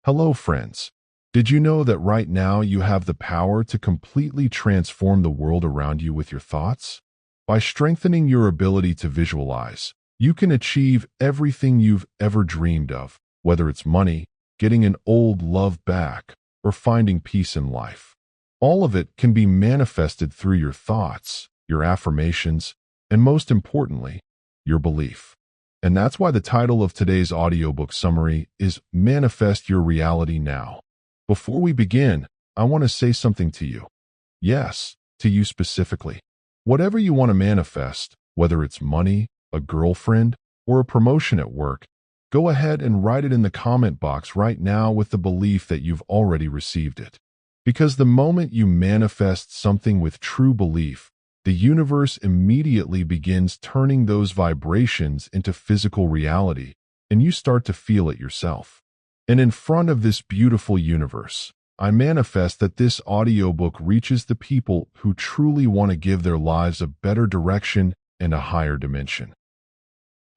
Hello, friends. Did you know that right now you have the power to completely transform the world around you with your thoughts? By strengthening your ability to visualize, you can achieve everything you've ever dreamed of, whether it's money, getting an old love back, or finding peace in life. All of it can be manifested through your thoughts, your affirmations, and most importantly, your belief. And that's why the title of today's audiobook summary is Manifest Your Reality Now. Before we begin, I want to say something to you. Yes, to you specifically. Whatever you want to manifest, whether it's money, a girlfriend, or a promotion at work, go ahead and write it in the comment box right now with the belief that you've already received it. Because the moment you manifest something with true belief, the universe immediately begins turning those vibrations into physical reality, and you start to feel it yourself. And in front of this beautiful universe, I manifest that this audiobook reaches the people who truly want to give their lives a better direction and a higher dimension.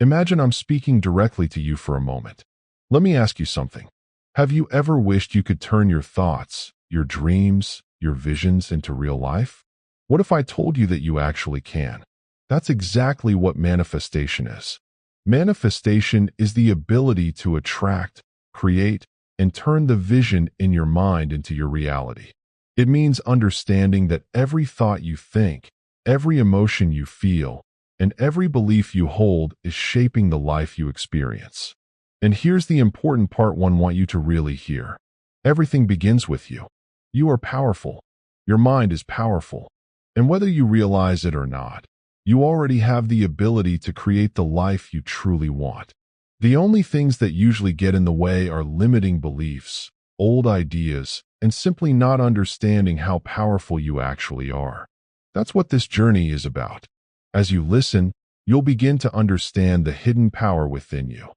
Imagine I'm speaking directly to you for a moment. Let me ask you something. Have you ever wished you could turn your thoughts, your dreams, your visions into real life? What if I told you that you actually can? That's exactly what manifestation is. Manifestation is the ability to attract, create, and turn the vision in your mind into your reality. It means understanding that every thought you think, every emotion you feel, and every belief you hold is shaping the life you experience. And here's the important part I want you to really hear. Everything begins with you. You are powerful. Your mind is powerful. And whether you realize it or not, you already have the ability to create the life you truly want. The only things that usually get in the way are limiting beliefs, old ideas, and simply not understanding how powerful you actually are. That's what this journey is about. As you listen, you'll begin to understand the hidden power within you.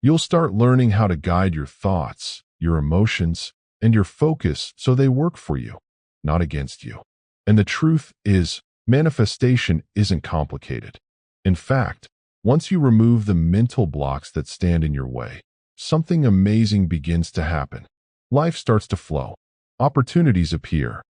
You'll start learning how to guide your thoughts, your emotions, and your focus so they work for you, not against you. And the truth is, manifestation isn't complicated. In fact, once you remove the mental blocks that stand in your way, something amazing begins to happen. Life starts to flow. Opportunities appear.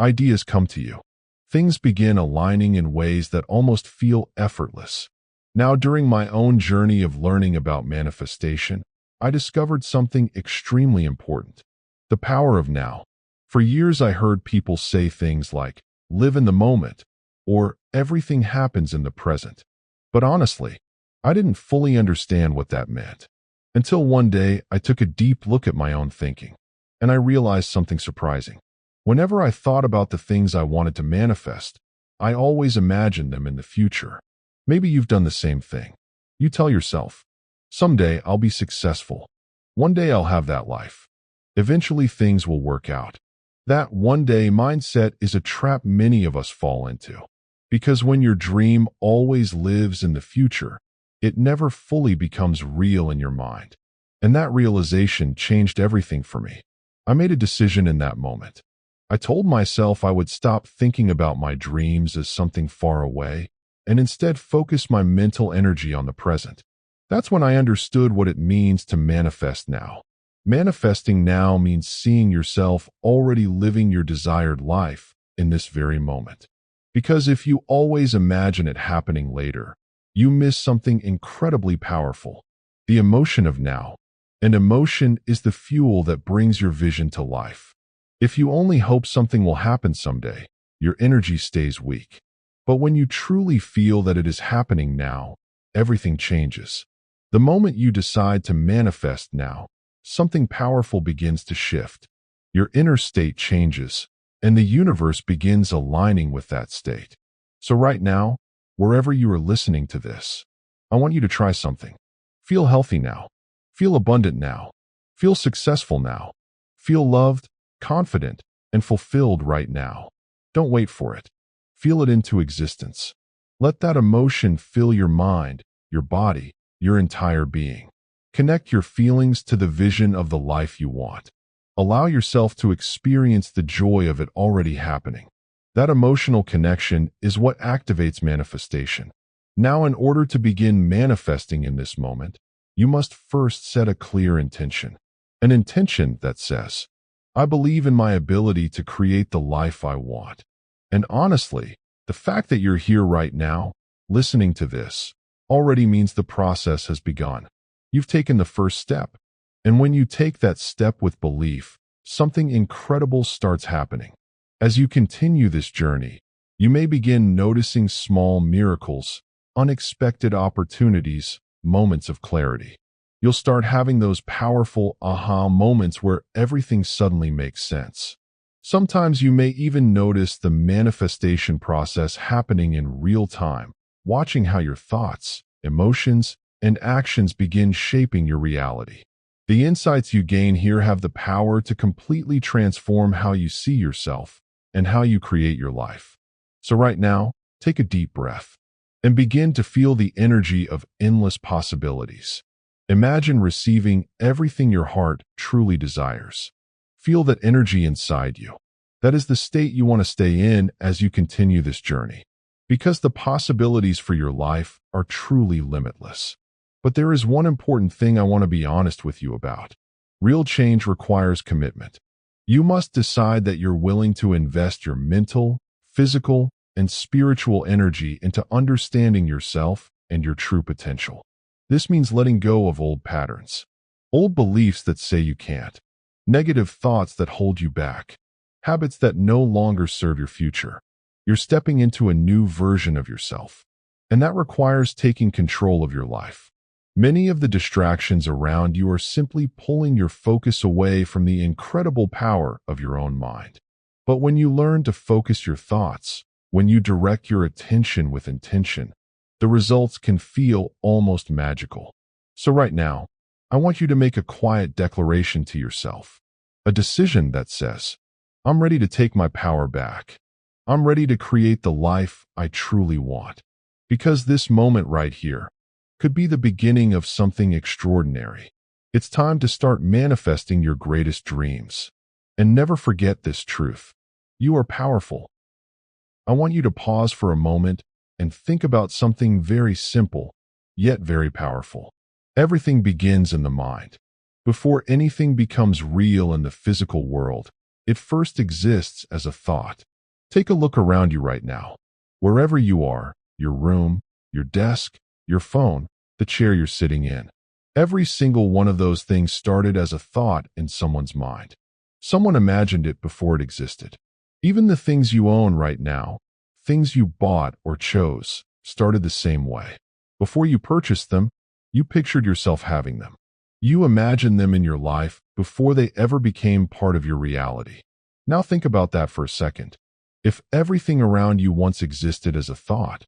Ideas come to you. Things begin aligning in ways that almost feel effortless. Now, during my own journey of learning about manifestation, I discovered something extremely important. The power of now. For years, I heard people say things like, live in the moment, or everything happens in the present. But honestly, I didn't fully understand what that meant. Until one day, I took a deep look at my own thinking, and I realized something surprising. Whenever I thought about the things I wanted to manifest, I always imagined them in the future. Maybe you've done the same thing. You tell yourself, someday I'll be successful. One day I'll have that life. Eventually things will work out. That one-day mindset is a trap many of us fall into. Because when your dream always lives in the future, it never fully becomes real in your mind. And that realization changed everything for me. I made a decision in that moment. I told myself I would stop thinking about my dreams as something far away and instead focus my mental energy on the present. That's when I understood what it means to manifest now. Manifesting now means seeing yourself already living your desired life in this very moment. Because if you always imagine it happening later, you miss something incredibly powerful, the emotion of now. And emotion is the fuel that brings your vision to life. If you only hope something will happen someday, your energy stays weak. But when you truly feel that it is happening now, everything changes. The moment you decide to manifest now, something powerful begins to shift. Your inner state changes, and the universe begins aligning with that state. So right now, wherever you are listening to this, I want you to try something. Feel healthy now. Feel abundant now. Feel successful now. Feel loved, confident, and fulfilled right now. Don't wait for it. Feel it into existence. Let that emotion fill your mind, your body, your entire being. Connect your feelings to the vision of the life you want. Allow yourself to experience the joy of it already happening. That emotional connection is what activates manifestation. Now, in order to begin manifesting in this moment, you must first set a clear intention. An intention that says, I believe in my ability to create the life I want. And honestly, the fact that you're here right now, listening to this, already means the process has begun. You've taken the first step. And when you take that step with belief, something incredible starts happening. As you continue this journey, you may begin noticing small miracles, unexpected opportunities, moments of clarity. You'll start having those powerful aha moments where everything suddenly makes sense. Sometimes you may even notice the manifestation process happening in real time, watching how your thoughts, emotions, and actions begin shaping your reality. The insights you gain here have the power to completely transform how you see yourself and how you create your life. So right now, take a deep breath and begin to feel the energy of endless possibilities. Imagine receiving everything your heart truly desires. Feel that energy inside you. That is the state you want to stay in as you continue this journey, because the possibilities for your life are truly limitless. But there is one important thing I want to be honest with you about. Real change requires commitment. You must decide that you're willing to invest your mental, physical, and spiritual energy into understanding yourself and your true potential. This means letting go of old patterns, old beliefs that say you can't, negative thoughts that hold you back, habits that no longer serve your future. You're stepping into a new version of yourself, and that requires taking control of your life. Many of the distractions around you are simply pulling your focus away from the incredible power of your own mind. But when you learn to focus your thoughts, when you direct your attention with intention, the results can feel almost magical. So right now, I want you to make a quiet declaration to yourself, a decision that says, I'm ready to take my power back. I'm ready to create the life I truly want. Because this moment right here could be the beginning of something extraordinary. It's time to start manifesting your greatest dreams. And never forget this truth. You are powerful. I want you to pause for a moment and think about something very simple, yet very powerful. Everything begins in the mind. Before anything becomes real in the physical world, it first exists as a thought. Take a look around you right now. Wherever you are, your room, your desk, your phone, the chair you're sitting in. Every single one of those things started as a thought in someone's mind. Someone imagined it before it existed. Even the things you own right now, things you bought or chose, started the same way. Before you purchased them, you pictured yourself having them. You imagined them in your life before they ever became part of your reality. Now think about that for a second. If everything around you once existed as a thought,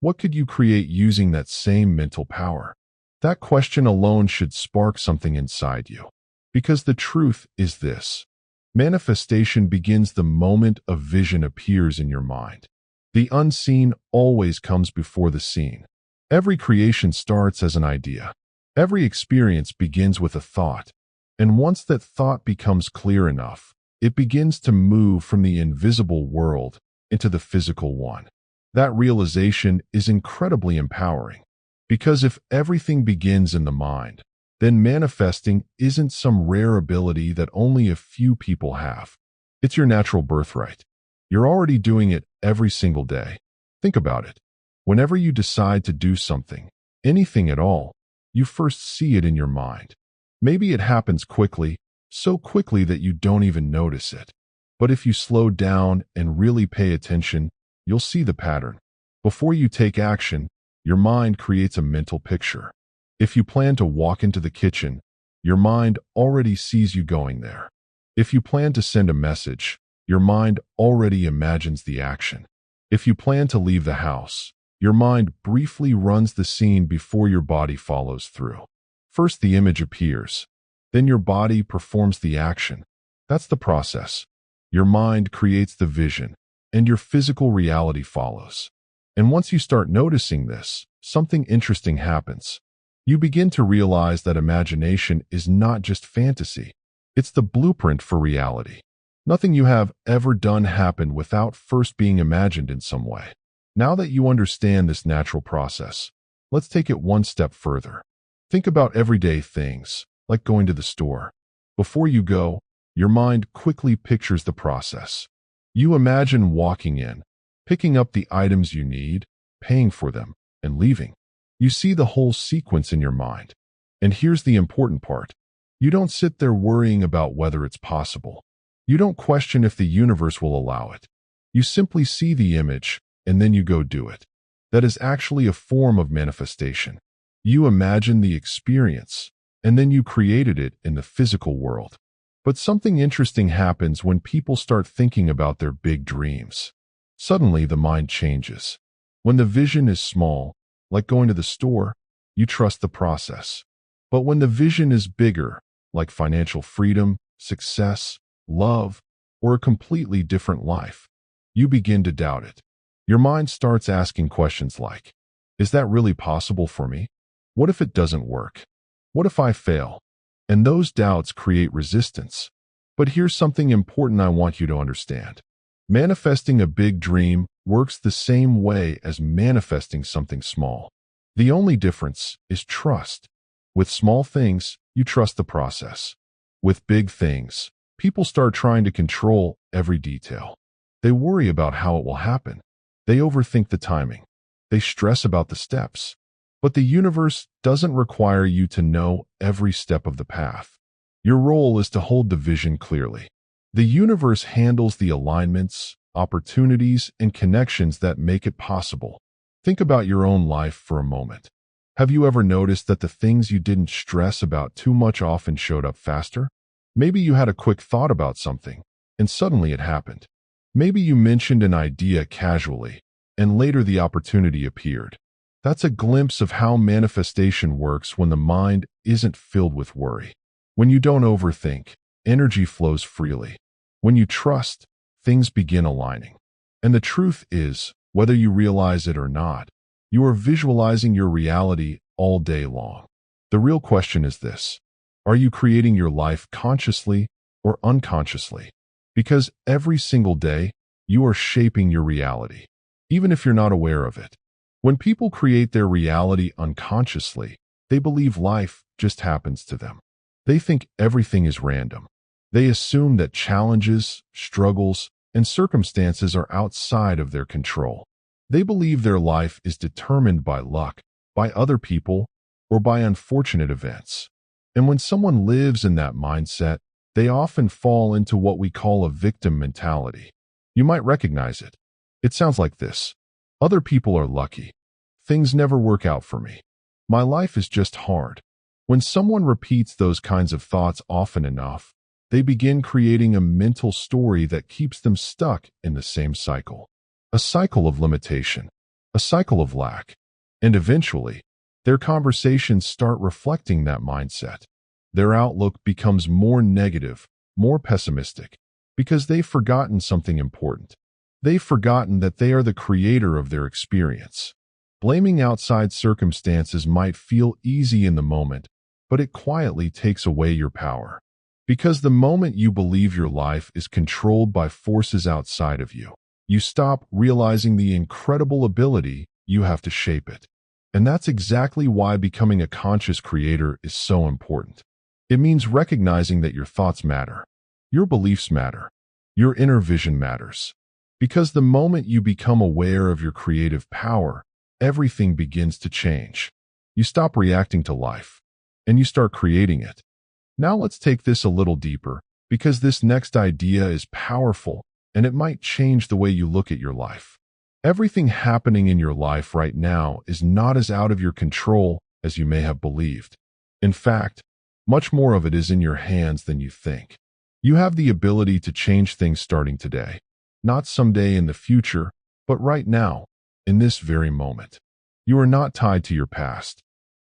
what could you create using that same mental power? That question alone should spark something inside you. Because the truth is this: manifestation begins the moment a vision appears in your mind. The unseen always comes before the seen. Every creation starts as an idea. Every experience begins with a thought. And once that thought becomes clear enough, it begins to move from the invisible world into the physical one. That realization is incredibly empowering. Because if everything begins in the mind, then manifesting isn't some rare ability that only a few people have. It's your natural birthright. You're already doing it every single day. Think about it. Whenever you decide to do something, anything at all, you first see it in your mind. Maybe it happens quickly, so quickly that you don't even notice it. But if you slow down and really pay attention, you'll see the pattern. Before you take action, your mind creates a mental picture. If you plan to walk into the kitchen, your mind already sees you going there. If you plan to send a message, your mind already imagines the action. If you plan to leave the house, your mind briefly runs the scene before your body follows through. First, the image appears. Then your body performs the action. That's the process. Your mind creates the vision, and your physical reality follows. And once you start noticing this, something interesting happens. You begin to realize that imagination is not just fantasy. It's the blueprint for reality. Nothing you have ever done happened without first being imagined in some way. Now that you understand this natural process, let's take it one step further. Think about everyday things, like going to the store. Before you go, your mind quickly pictures the process. You imagine walking in, picking up the items you need, paying for them, and leaving. You see the whole sequence in your mind. And here's the important part. You don't sit there worrying about whether it's possible. You don't question if the universe will allow it. You simply see the image, and then you go do it. That is actually a form of manifestation. You imagine the experience, and then you created it in the physical world. But something interesting happens when people start thinking about their big dreams. Suddenly, the mind changes. When the vision is small, like going to the store, you trust the process. But when the vision is bigger, like financial freedom, success, love, or a completely different life, you begin to doubt it. Your mind starts asking questions like, is that really possible for me? What if it doesn't work? What if I fail? And those doubts create resistance. But here's something important I want you to understand. Manifesting a big dream works the same way as manifesting something small. The only difference is trust. With small things, you trust the process. With big things, people start trying to control every detail. They worry about how it will happen. They overthink the timing. They stress about the steps. But the universe doesn't require you to know every step of the path. Your role is to hold the vision clearly. The universe handles the alignments, opportunities, and connections that make it possible. Think about your own life for a moment. Have you ever noticed that the things you didn't stress about too much often showed up faster? Maybe you had a quick thought about something, and suddenly it happened. Maybe you mentioned an idea casually, and later the opportunity appeared. That's a glimpse of how manifestation works when the mind isn't filled with worry. When you don't overthink, energy flows freely. When you trust, things begin aligning. And the truth is, whether you realize it or not, you are visualizing your reality all day long. The real question is this: are you creating your life consciously or unconsciously? Because every single day, you are shaping your reality, even if you're not aware of it. When people create their reality unconsciously, they believe life just happens to them. They think everything is random. They assume that challenges, struggles, and circumstances are outside of their control. They believe their life is determined by luck, by other people, or by unfortunate events. And when someone lives in that mindset, they often fall into what we call a victim mentality. You might recognize it. It sounds like this: other people are lucky. Things never work out for me. My life is just hard. When someone repeats those kinds of thoughts often enough, they begin creating a mental story that keeps them stuck in the same cycle. A cycle of limitation, a cycle of lack. And eventually, their conversations start reflecting that mindset. Their outlook becomes more negative, more pessimistic, because they've forgotten something important. They've forgotten that they are the creator of their experience. Blaming outside circumstances might feel easy in the moment, but it quietly takes away your power. Because the moment you believe your life is controlled by forces outside of you, you stop realizing the incredible ability you have to shape it. And that's exactly why becoming a conscious creator is so important. It means recognizing that your thoughts matter, your beliefs matter, your inner vision matters. Because the moment you become aware of your creative power, everything begins to change. You stop reacting to life, and you start creating it. Now let's take this a little deeper, because this next idea is powerful, and it might change the way you look at your life. Everything happening in your life right now is not as out of your control as you may have believed. In fact, much more of it is in your hands than you think. You have the ability to change things starting today, not someday in the future, but right now, in this very moment. You are not tied to your past.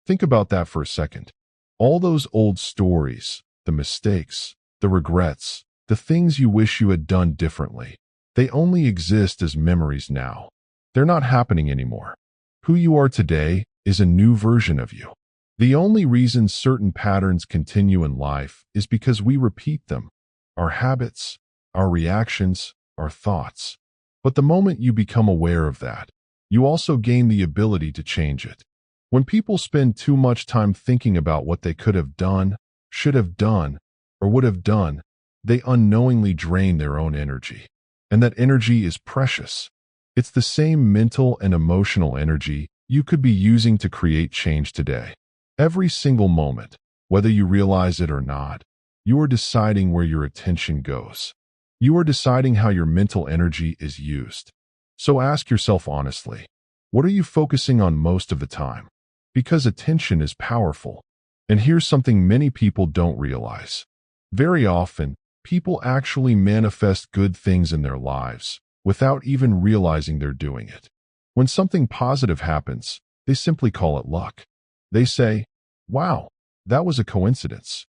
Think about that for a second. All those old stories, the mistakes, the regrets, the things you wish you had done differently, they only exist as memories now. They're not happening anymore. Who you are today is a new version of you. The only reason certain patterns continue in life is because we repeat them. Our habits, our reactions, our thoughts. But the moment you become aware of that, you also gain the ability to change it. When people spend too much time thinking about what they could have done, should have done, or would have done, they unknowingly drain their own energy. And that energy is precious. It's the same mental and emotional energy you could be using to create change today. Every single moment, whether you realize it or not, you are deciding where your attention goes. You are deciding how your mental energy is used. So ask yourself honestly, what are you focusing on most of the time? Because attention is powerful. And here's something many people don't realize. Very often, people actually manifest good things in their lives without even realizing they're doing it. When something positive happens, they simply call it luck. They say, "Wow, that was a coincidence."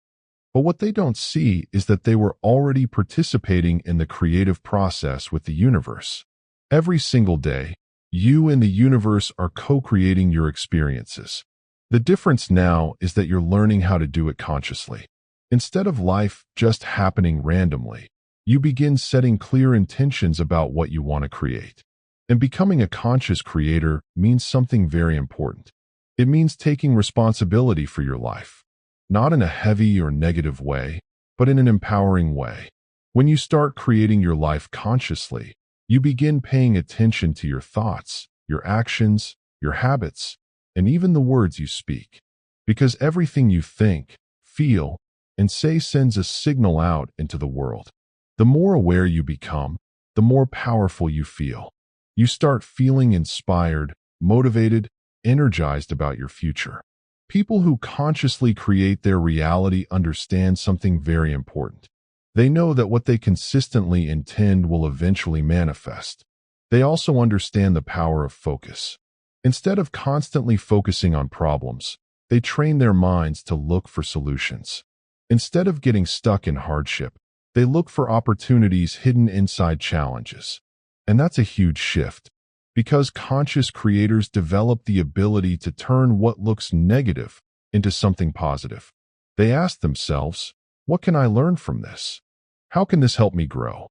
But what they don't see is that they were already participating in the creative process with the universe. Every single day, you and the universe are co-creating your experiences. The difference now is that you're learning how to do it consciously. Instead of life just happening randomly, you begin setting clear intentions about what you want to create. And becoming a conscious creator means something very important. It means taking responsibility for your life, not in a heavy or negative way, but in an empowering way. When you start creating your life consciously, you begin paying attention to your thoughts, your actions, your habits, and even the words you speak. Because everything you think, feel, and say sends a signal out into the world. The more aware you become, the more powerful you feel. You start feeling inspired, motivated, energized about your future. People who consciously create their reality understand something very important. They know that what they consistently intend will eventually manifest. They also understand the power of focus. Instead of constantly focusing on problems, they train their minds to look for solutions. Instead of getting stuck in hardship, they look for opportunities hidden inside challenges. And that's a huge shift, because conscious creators develop the ability to turn what looks negative into something positive. They ask themselves, what can I learn from this? How can this help me grow?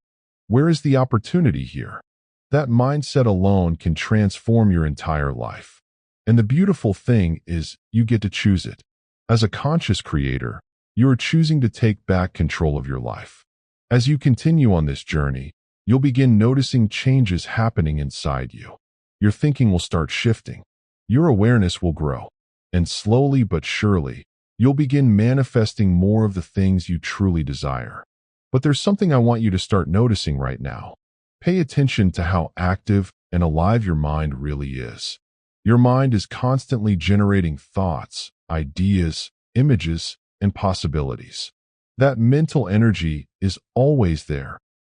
Where is the opportunity here? That mindset alone can transform your entire life. And the beautiful thing is, you get to choose it. As a conscious creator, you are choosing to take back control of your life. As you continue on this journey, you'll begin noticing changes happening inside you. Your thinking will start shifting. Your awareness will grow. And slowly but surely, you'll begin manifesting more of the things you truly desire. But there's something I want you to start noticing right now. Pay attention to how active and alive your mind really is. Your mind is constantly generating thoughts, ideas, images, and possibilities. That mental energy is always there,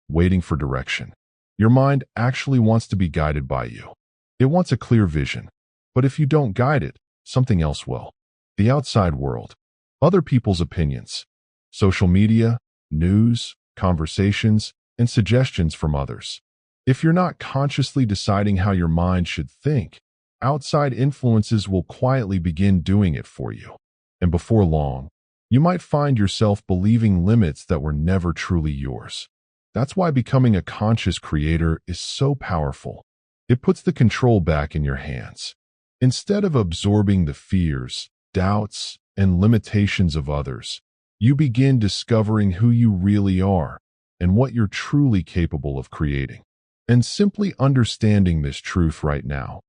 waiting for direction. Your mind actually wants to be guided by you. It wants a clear vision. But if you don't guide it, something else will. The outside world, other people's opinions, social media, news, conversations, and suggestions from others. If you're not consciously deciding how your mind should think, outside influences will quietly begin doing it for you. And before long, you might find yourself believing limits that were never truly yours. That's why becoming a conscious creator is so powerful. It puts the control back in your hands. Instead of absorbing the fears, doubts, and limitations of others, you begin discovering who you really are and what you're truly capable of creating. And simply understanding this truth right now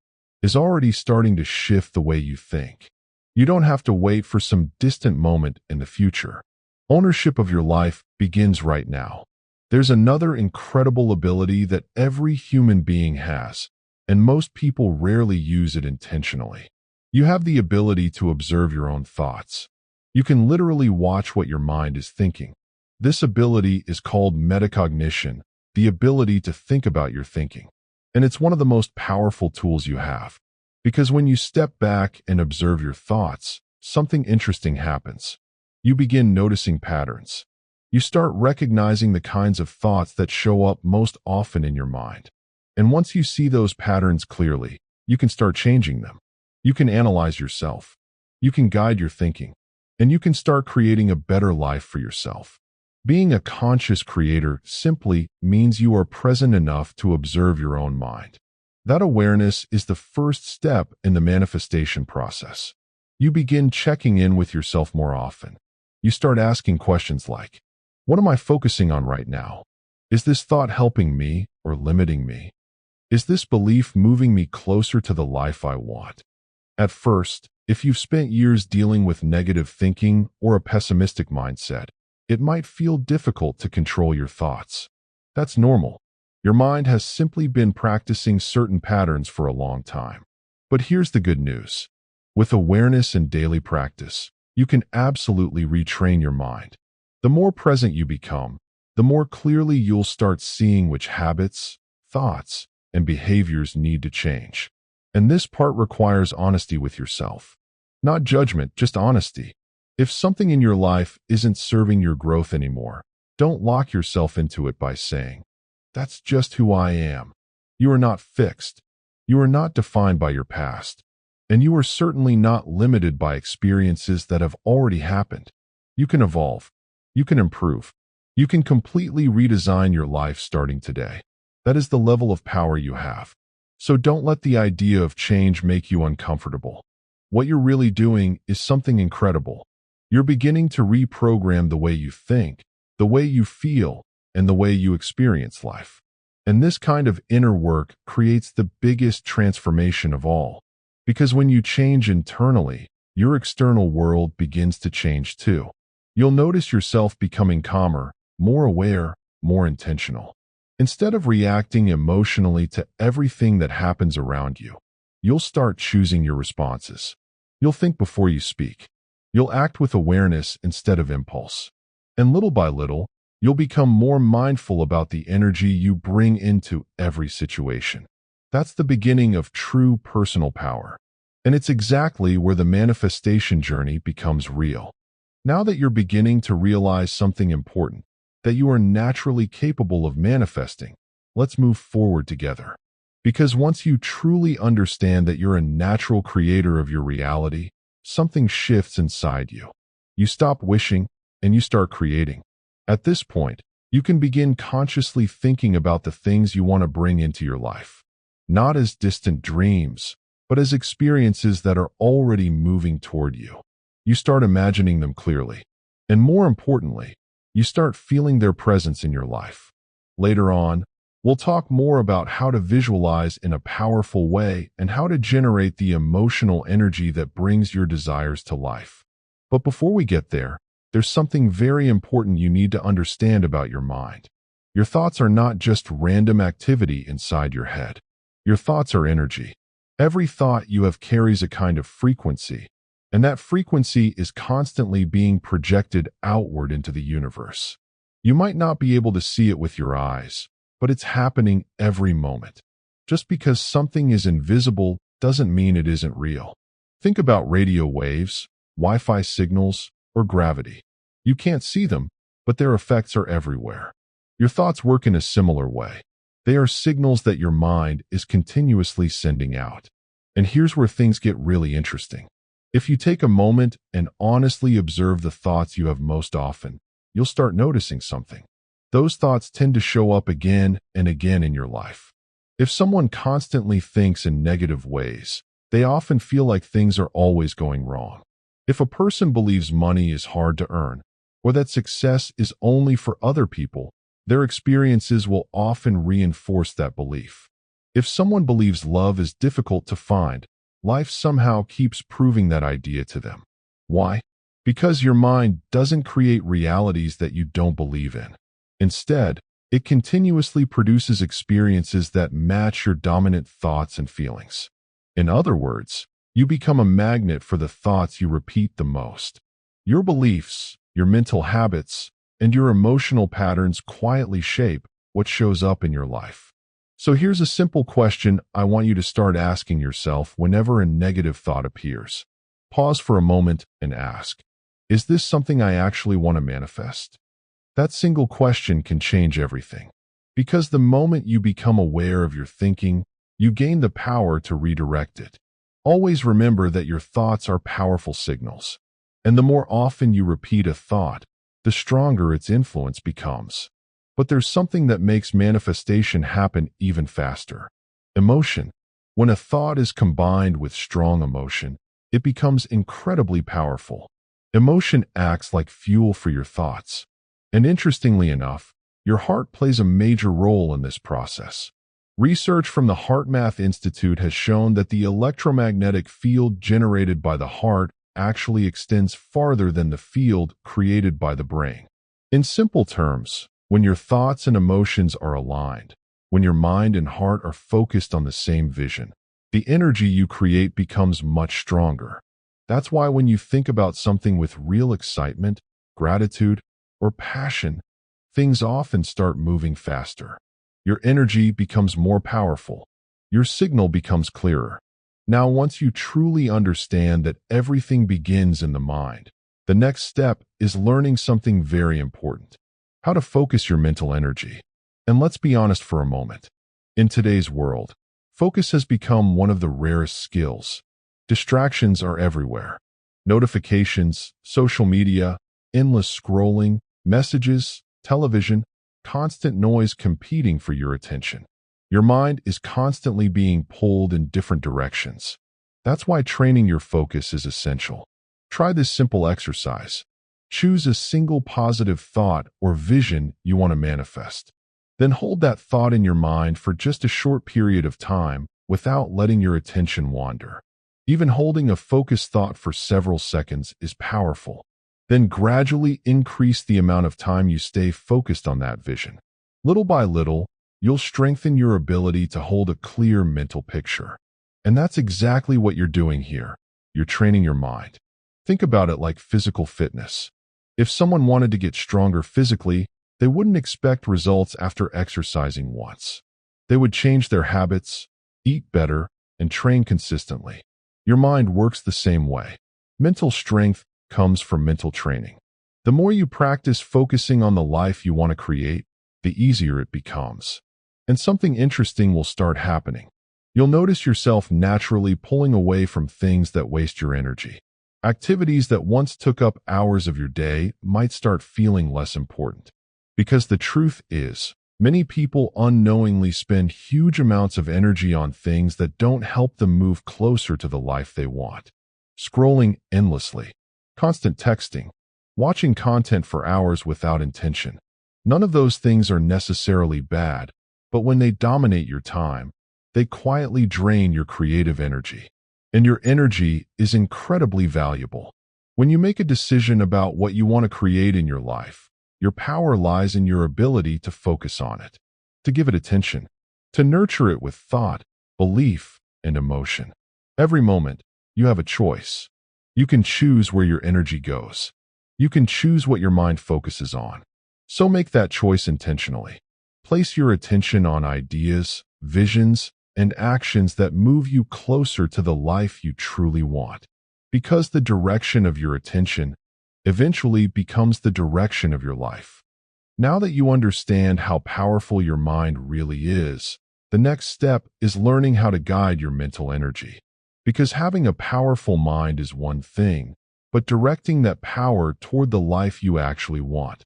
is already starting to shift the way you think. You don't have to wait for some distant moment in the future. Ownership of your life begins right now. There's another incredible ability that every human being has, and most people rarely use it intentionally. You have the ability to observe your own thoughts. You can literally watch what your mind is thinking. This ability is called metacognition, the ability to think about your thinking. And it's one of the most powerful tools you have. Because when you step back and observe your thoughts, something interesting happens. You begin noticing patterns. You start recognizing the kinds of thoughts that show up most often in your mind. And once you see those patterns clearly, you can start changing them. You can analyze yourself. You can guide your thinking. And you can start creating a better life for yourself. Being a conscious creator simply means you are present enough to observe your own mind. That awareness is the first step in the manifestation process. You begin checking in with yourself more often. You start asking questions like, what am I focusing on right now? Is this thought helping me or limiting me? Is this belief moving me closer to the life I want? At first, if you've spent years dealing with negative thinking or a pessimistic mindset, it might feel difficult to control your thoughts. That's normal. Your mind has simply been practicing certain patterns for a long time. But here's the good news. With awareness and daily practice, you can absolutely retrain your mind. The more present you become, the more clearly you'll start seeing which habits, thoughts, and behaviors need to change. And this part requires honesty with yourself. Not judgment, just honesty. If something in your life isn't serving your growth anymore, don't lock yourself into it by saying, "That's just who I am." You are not fixed. You are not defined by your past. And you are certainly not limited by experiences that have already happened. You can evolve. You can improve. You can completely redesign your life starting today. That is the level of power you have. So don't let the idea of change make you uncomfortable. What you're really doing is something incredible. You're beginning to reprogram the way you think, the way you feel, and the way you experience life. And this kind of inner work creates the biggest transformation of all. Because when you change internally, your external world begins to change too. You'll notice yourself becoming calmer, more aware, more intentional. Instead of reacting emotionally to everything that happens around you, you'll start choosing your responses. You'll think before you speak. You'll act with awareness instead of impulse. And little by little, you'll become more mindful about the energy you bring into every situation. That's the beginning of true personal power. And it's exactly where the manifestation journey becomes real. Now that you're beginning to realize something important, that you are naturally capable of manifesting, let's move forward together. Because once you truly understand that you're a natural creator of your reality, something shifts inside you. You stop wishing and you start creating. At this point, you can begin consciously thinking about the things you want to bring into your life. Not as distant dreams, but as experiences that are already moving toward you. You start imagining them clearly. And more importantly, you start feeling their presence in your life. Later on, we'll talk more about how to visualize in a powerful way and how to generate the emotional energy that brings your desires to life. But before we get there, there's something very important you need to understand about your mind. Your thoughts are not just random activity inside your head. Your thoughts are energy. Every thought you have carries a kind of frequency, and that frequency is constantly being projected outward into the universe. You might not be able to see it with your eyes, but it's happening every moment. Just because something is invisible doesn't mean it isn't real. Think about radio waves, Wi-Fi signals, or gravity. You can't see them, but their effects are everywhere. Your thoughts work in a similar way. They are signals that your mind is continuously sending out. And here's where things get really interesting. If you take a moment and honestly observe the thoughts you have most often, you'll start noticing something. Those thoughts tend to show up again and again in your life. If someone constantly thinks in negative ways, they often feel like things are always going wrong. If a person believes money is hard to earn, or that success is only for other people, their experiences will often reinforce that belief. If someone believes love is difficult to find, life somehow keeps proving that idea to them. Why? Because your mind doesn't create realities that you don't believe in. Instead, it continuously produces experiences that match your dominant thoughts and feelings. In other words, you become a magnet for the thoughts you repeat the most. Your beliefs, your mental habits, and your emotional patterns quietly shape what shows up in your life. So here's a simple question I want you to start asking yourself whenever a negative thought appears. Pause for a moment and ask, is this something I actually want to manifest? That single question can change everything. Because the moment you become aware of your thinking, you gain the power to redirect it. Always remember that your thoughts are powerful signals. And the more often you repeat a thought, the stronger its influence becomes. But there's something that makes manifestation happen even faster. Emotion. When a thought is combined with strong emotion, it becomes incredibly powerful. Emotion acts like fuel for your thoughts. And interestingly enough, your heart plays a major role in this process. Research from the HeartMath Institute has shown that the electromagnetic field generated by the heart actually extends farther than the field created by the brain. In simple terms, when your thoughts and emotions are aligned, when your mind and heart are focused on the same vision, the energy you create becomes much stronger. That's why when you think about something with real excitement, gratitude, or passion, things often start moving faster. Your energy becomes more powerful. Your signal becomes clearer. Now, once you truly understand that everything begins in the mind, the next step is learning something very important: how to focus your mental energy. And let's be honest for a moment. In today's world, focus has become one of the rarest skills. Distractions are everywhere. Notifications, social media, endless scrolling, messages, television, constant noise competing for your attention. Your mind is constantly being pulled in different directions. That's why training your focus is essential. Try this simple exercise. Choose a single positive thought or vision you want to manifest. Then hold that thought in your mind for just a short period of time without letting your attention wander. Even holding a focused thought for several seconds is powerful. Then gradually increase the amount of time you stay focused on that vision. Little by little, you'll strengthen your ability to hold a clear mental picture. And that's exactly what you're doing here. You're training your mind. Think about it like physical fitness. If someone wanted to get stronger physically, they wouldn't expect results after exercising once. They would change their habits, eat better, and train consistently. Your mind works the same way. Mental strength comes from mental training. The more you practice focusing on the life you want to create, the easier it becomes. And something interesting will start happening. You'll notice yourself naturally pulling away from things that waste your energy. Activities that once took up hours of your day might start feeling less important. Because the truth is, many people unknowingly spend huge amounts of energy on things that don't help them move closer to the life they want. Scrolling endlessly, constant texting, watching content for hours without intention. None of those things are necessarily bad, but when they dominate your time, they quietly drain your creative energy. And your energy is incredibly valuable. When you make a decision about what you want to create in your life, your power lies in your ability to focus on it, to give it attention, to nurture it with thought, belief, and emotion. Every moment, you have a choice. You can choose where your energy goes. You can choose what your mind focuses on. So make that choice intentionally. Place your attention on ideas, visions, and actions that move you closer to the life you truly want. Because the direction of your attention eventually becomes the direction of your life. Now that you understand how powerful your mind really is, the next step is learning how to guide your mental energy. Because having a powerful mind is one thing, but directing that power toward the life you actually want,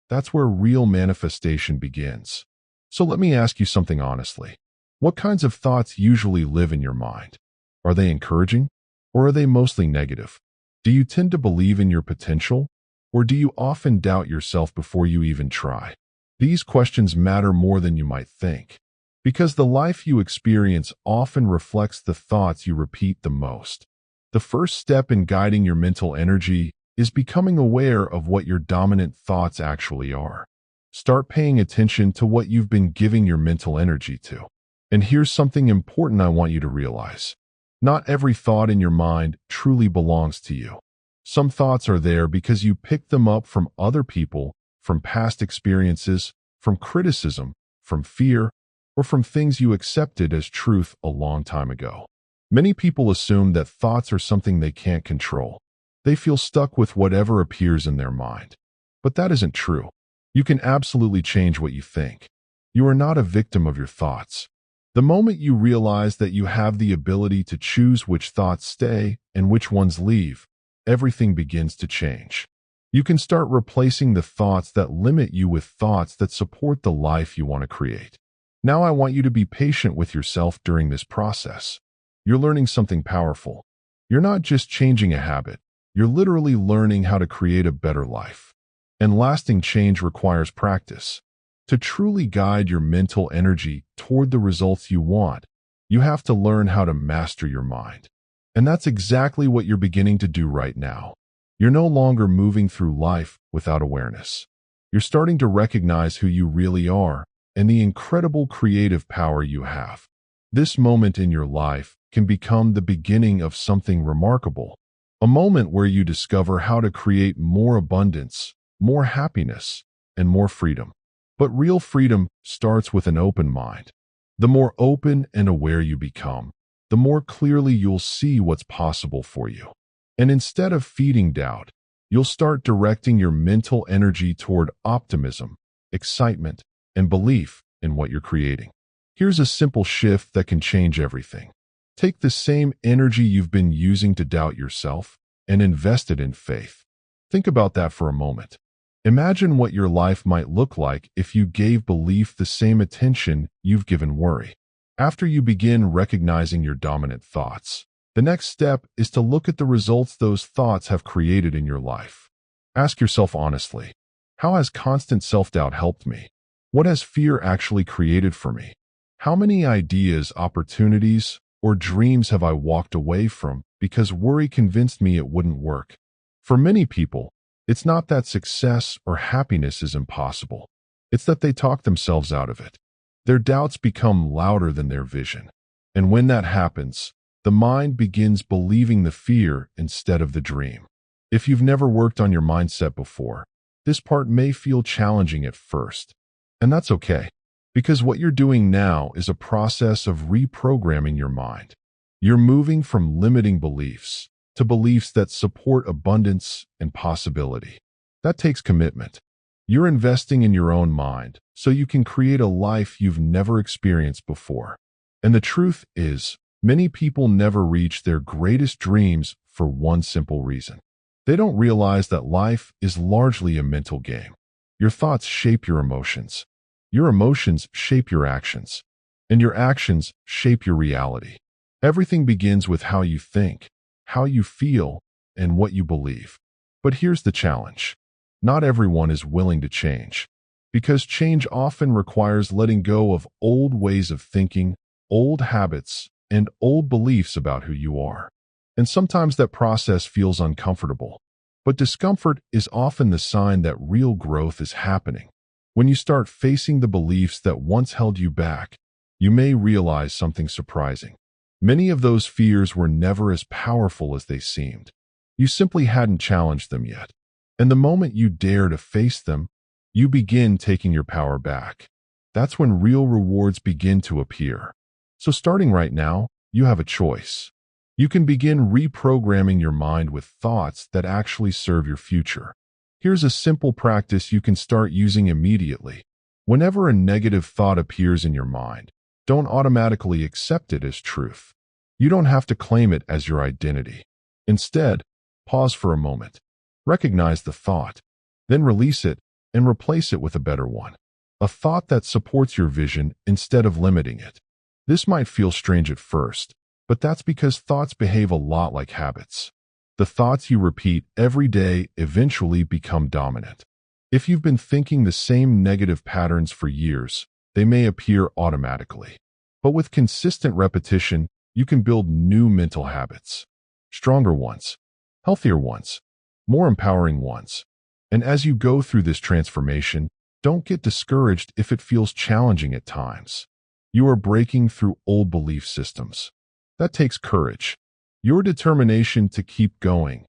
that's where real manifestation begins. So let me ask you something honestly. What kinds of thoughts usually live in your mind? Are they encouraging, or are they mostly negative? Do you tend to believe in your potential, or do you often doubt yourself before you even try? These questions matter more than you might think, because the life you experience often reflects the thoughts you repeat the most. The first step in guiding your mental energy is becoming aware of what your dominant thoughts actually are. Start paying attention to what you've been giving your mental energy to. And here's something important I want you to realize. Not every thought in your mind truly belongs to you. Some thoughts are there because you picked them up from other people, from past experiences, from criticism, from fear, or from things you accepted as truth a long time ago. Many people assume that thoughts are something they can't control. They feel stuck with whatever appears in their mind. But that isn't true. You can absolutely change what you think. You are not a victim of your thoughts. The moment you realize that you have the ability to choose which thoughts stay and which ones leave, everything begins to change. You can start replacing the thoughts that limit you with thoughts that support the life you want to create. Now I want you to be patient with yourself during this process. You're learning something powerful. You're not just changing a habit. You're literally learning how to create a better life. And lasting change requires practice. To truly guide your mental energy toward the results you want, you have to learn how to master your mind. And that's exactly what you're beginning to do right now. You're no longer moving through life without awareness. You're starting to recognize who you really are and the incredible creative power you have. This moment in your life can become the beginning of something remarkable, a moment where you discover how to create more abundance, more happiness, and more freedom. But real freedom starts with an open mind. The more open and aware you become, the more clearly you'll see what's possible for you. And instead of feeding doubt, you'll start directing your mental energy toward optimism, excitement, and belief in what you're creating. Here's a simple shift that can change everything. Take the same energy you've been using to doubt yourself and invest it in faith. Think about that for a moment. Imagine what your life might look like if you gave belief the same attention you've given worry. After you begin recognizing your dominant thoughts, the next step is to look at the results those thoughts have created in your life. Ask yourself honestly, how has constant self-doubt helped me? What has fear actually created for me? How many ideas, opportunities, or dreams have I walked away from because worry convinced me it wouldn't work? For many people, it's not that success or happiness is impossible. It's that they talk themselves out of it. Their doubts become louder than their vision. And when that happens, the mind begins believing the fear instead of the dream. If you've never worked on your mindset before, this part may feel challenging at first. And that's okay, because what you're doing now is a process of reprogramming your mind. You're moving from limiting beliefs to beliefs that support abundance and possibility. That takes commitment. You're investing in your own mind so you can create a life you've never experienced before. And the truth is, many people never reach their greatest dreams for one simple reason. They don't realize that life is largely a mental game. Your thoughts shape your emotions. Your emotions shape your actions. And your actions shape your reality. Everything begins with how you think, how you feel, and what you believe. But here's the challenge. Not everyone is willing to change, because change often requires letting go of old ways of thinking, old habits, and old beliefs about who you are. And sometimes that process feels uncomfortable. But discomfort is often the sign that real growth is happening. When you start facing the beliefs that once held you back, you may realize something surprising. Many of those fears were never as powerful as they seemed. You simply hadn't challenged them yet. And the moment you dare to face them, you begin taking your power back. That's when real rewards begin to appear. So starting right now, you have a choice. You can begin reprogramming your mind with thoughts that actually serve your future. Here's a simple practice you can start using immediately. Whenever a negative thought appears in your mind, don't automatically accept it as truth. You don't have to claim it as your identity. Instead, pause for a moment. Recognize the thought, then release it and replace it with a better one. A thought that supports your vision instead of limiting it. This might feel strange at first, but that's because thoughts behave a lot like habits. The thoughts you repeat every day eventually become dominant. If you've been thinking the same negative patterns for years, they may appear automatically. But with consistent repetition, you can build new mental habits. Stronger ones, healthier ones, more empowering ones. And as you go through this transformation, don't get discouraged if it feels challenging at times. You are breaking through old belief systems. That takes courage. Your determination to keep going,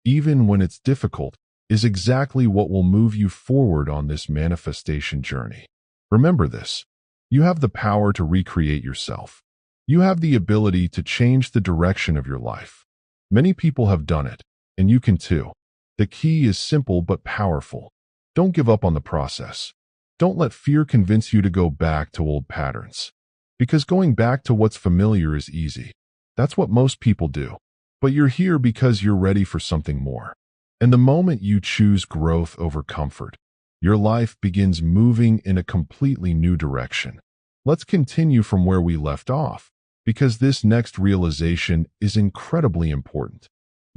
even when it's difficult, is exactly what will move you forward on this manifestation journey. Remember this. You have the power to recreate yourself. You have the ability to change the direction of your life. Many people have done it, and you can too. The key is simple but powerful. Don't give up on the process. Don't let fear convince you to go back to old patterns. Because going back to what's familiar is easy. That's what most people do. But you're here because you're ready for something more. And the moment you choose growth over comfort, your life begins moving in a completely new direction. Let's continue from where we left off, because this next realization is incredibly important.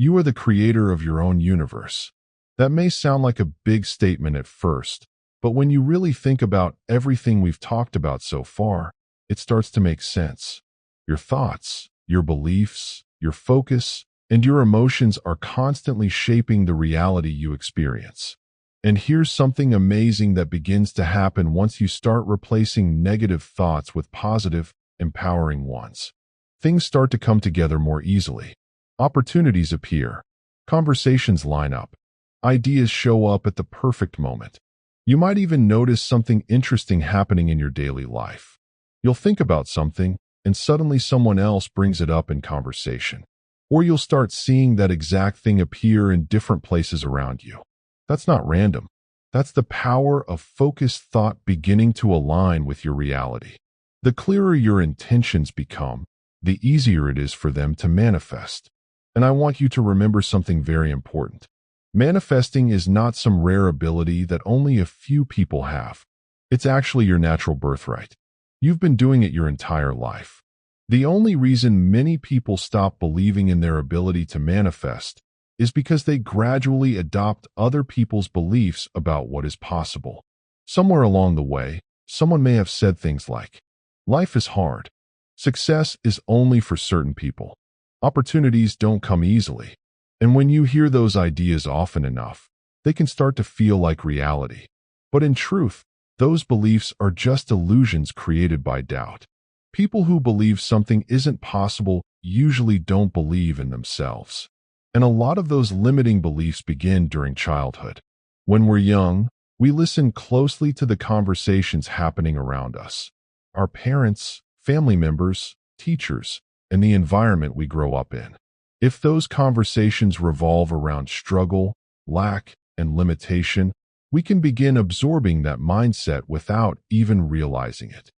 You are the creator of your own universe. That may sound like a big statement at first, but when you really think about everything we've talked about so far, it starts to make sense. Your thoughts, your beliefs, your focus, and your emotions are constantly shaping the reality you experience. And here's something amazing that begins to happen once you start replacing negative thoughts with positive, empowering ones. Things start to come together more easily. Opportunities appear. Conversations line up. Ideas show up at the perfect moment. You might even notice something interesting happening in your daily life. You'll think about something, and suddenly someone else brings it up in conversation. Or you'll start seeing that exact thing appear in different places around you. That's not random. That's the power of focused thought beginning to align with your reality. The clearer your intentions become, the easier it is for them to manifest. And I want you to remember something very important. Manifesting is not some rare ability that only a few people have. It's actually your natural birthright. You've been doing it your entire life. The only reason many people stop believing in their ability to manifest is because they gradually adopt other people's beliefs about what is possible. Somewhere along the way, someone may have said things like, "Life is hard. Success is only for certain people. Opportunities don't come easily." And when you hear those ideas often enough, they can start to feel like reality. But in truth, those beliefs are just illusions created by doubt. People who believe something isn't possible usually don't believe in themselves. And a lot of those limiting beliefs begin during childhood. When we're young, we listen closely to the conversations happening around us. Our parents, family members, teachers, and the environment we grow up in. If those conversations revolve around struggle, lack, and limitation, we can begin absorbing that mindset without even realizing it.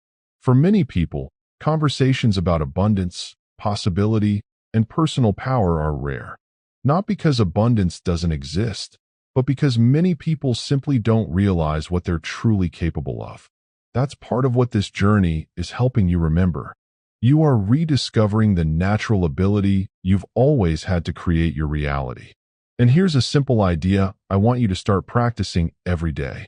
For many people, conversations about abundance, possibility, and personal power are rare. Not because abundance doesn't exist, but because many people simply don't realize what they're truly capable of. That's part of what this journey is helping you remember. You are rediscovering the natural ability you've always had to create your reality. And here's a simple idea I want you to start practicing every day.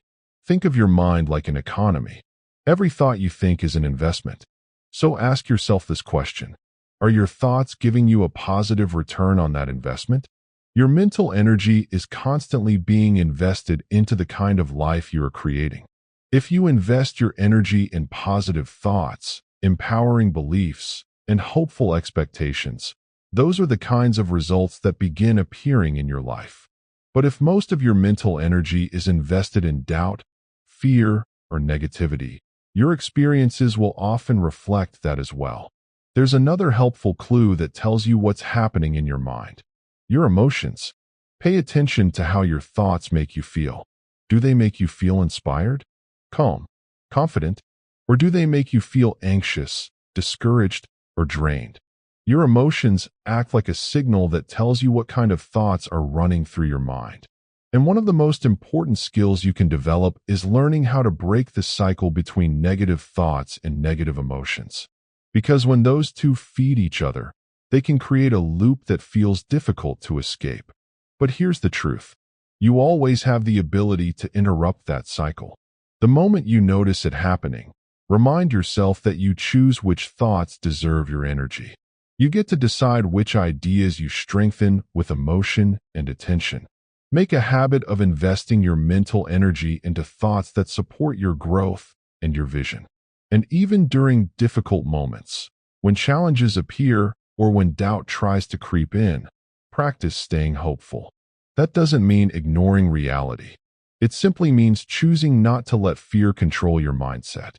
Think of your mind like an economy. Every thought you think is an investment. So ask yourself this question. Are your thoughts giving you a positive return on that investment? Your mental energy is constantly being invested into the kind of life you are creating. If you invest your energy in positive thoughts, empowering beliefs, and hopeful expectations, those are the kinds of results that begin appearing in your life. But if most of your mental energy is invested in doubt, fear, or negativity, your experiences will often reflect that as well. There's another helpful clue that tells you what's happening in your mind. Your emotions. Pay attention to how your thoughts make you feel. Do they make you feel inspired, calm, confident, or do they make you feel anxious, discouraged, or drained? Your emotions act like a signal that tells you what kind of thoughts are running through your mind. And one of the most important skills you can develop is learning how to break the cycle between negative thoughts and negative emotions. Because when those two feed each other, they can create a loop that feels difficult to escape. But here's the truth. You always have the ability to interrupt that cycle. The moment you notice it happening, remind yourself that you choose which thoughts deserve your energy. You get to decide which ideas you strengthen with emotion and attention. Make a habit of investing your mental energy into thoughts that support your growth and your vision. And even during difficult moments, when challenges appear or when doubt tries to creep in, practice staying hopeful. That doesn't mean ignoring reality. It simply means choosing not to let fear control your mindset.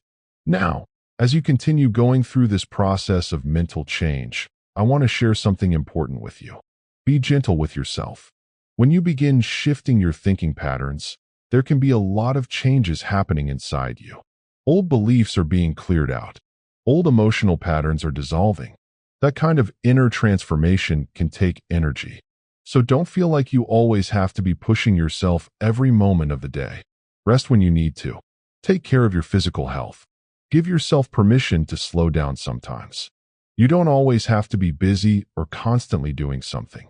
Now, as you continue going through this process of mental change, I want to share something important with you. Be gentle with yourself. When you begin shifting your thinking patterns, there can be a lot of changes happening inside you. Old beliefs are being cleared out. Old emotional patterns are dissolving. That kind of inner transformation can take energy. So don't feel like you always have to be pushing yourself every moment of the day. Rest when you need to. Take care of your physical health. Give yourself permission to slow down sometimes. You don't always have to be busy or constantly doing something.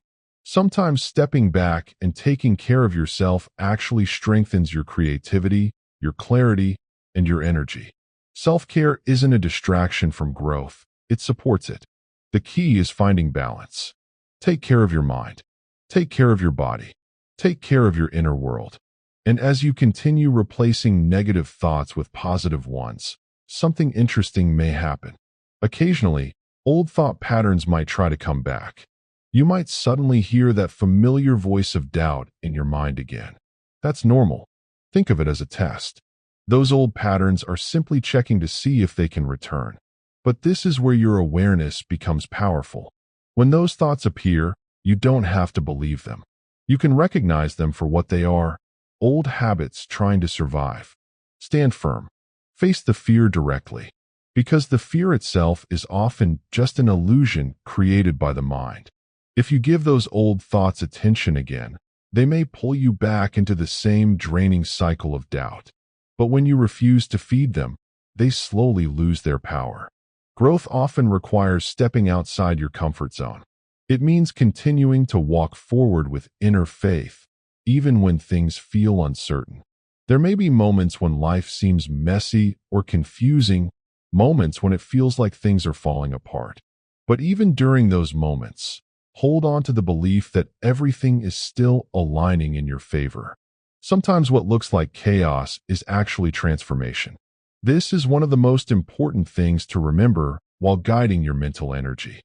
Sometimes stepping back and taking care of yourself actually strengthens your creativity, your clarity, and your energy. Self-care isn't a distraction from growth, it supports it. The key is finding balance. Take care of your mind. Take care of your body. Take care of your inner world. And as you continue replacing negative thoughts with positive ones, something interesting may happen. Occasionally, old thought patterns might try to come back. You might suddenly hear that familiar voice of doubt in your mind again. That's normal. Think of it as a test. Those old patterns are simply checking to see if they can return. But this is where your awareness becomes powerful. When those thoughts appear, you don't have to believe them. You can recognize them for what they are: old habits trying to survive. Stand firm. Face the fear directly, because the fear itself is often just an illusion created by the mind. If you give those old thoughts attention again, they may pull you back into the same draining cycle of doubt. But when you refuse to feed them, they slowly lose their power. Growth often requires stepping outside your comfort zone. It means continuing to walk forward with inner faith, even when things feel uncertain. There may be moments when life seems messy or confusing, moments when it feels like things are falling apart. But even during those moments, hold on to the belief that everything is still aligning in your favor. Sometimes what looks like chaos is actually transformation. This is one of the most important things to remember while guiding your mental energy.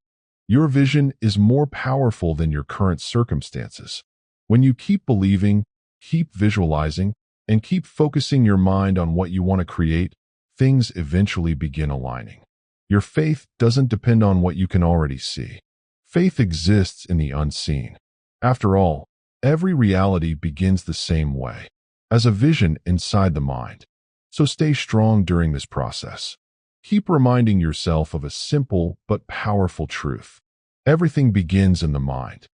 Your vision is more powerful than your current circumstances. When you keep believing, keep visualizing, and keep focusing your mind on what you want to create, things eventually begin aligning. Your faith doesn't depend on what you can already see. Faith exists in the unseen. After all, every reality begins the same way, as a vision inside the mind. So stay strong during this process. Keep reminding yourself of a simple but powerful truth. Everything begins in the mind.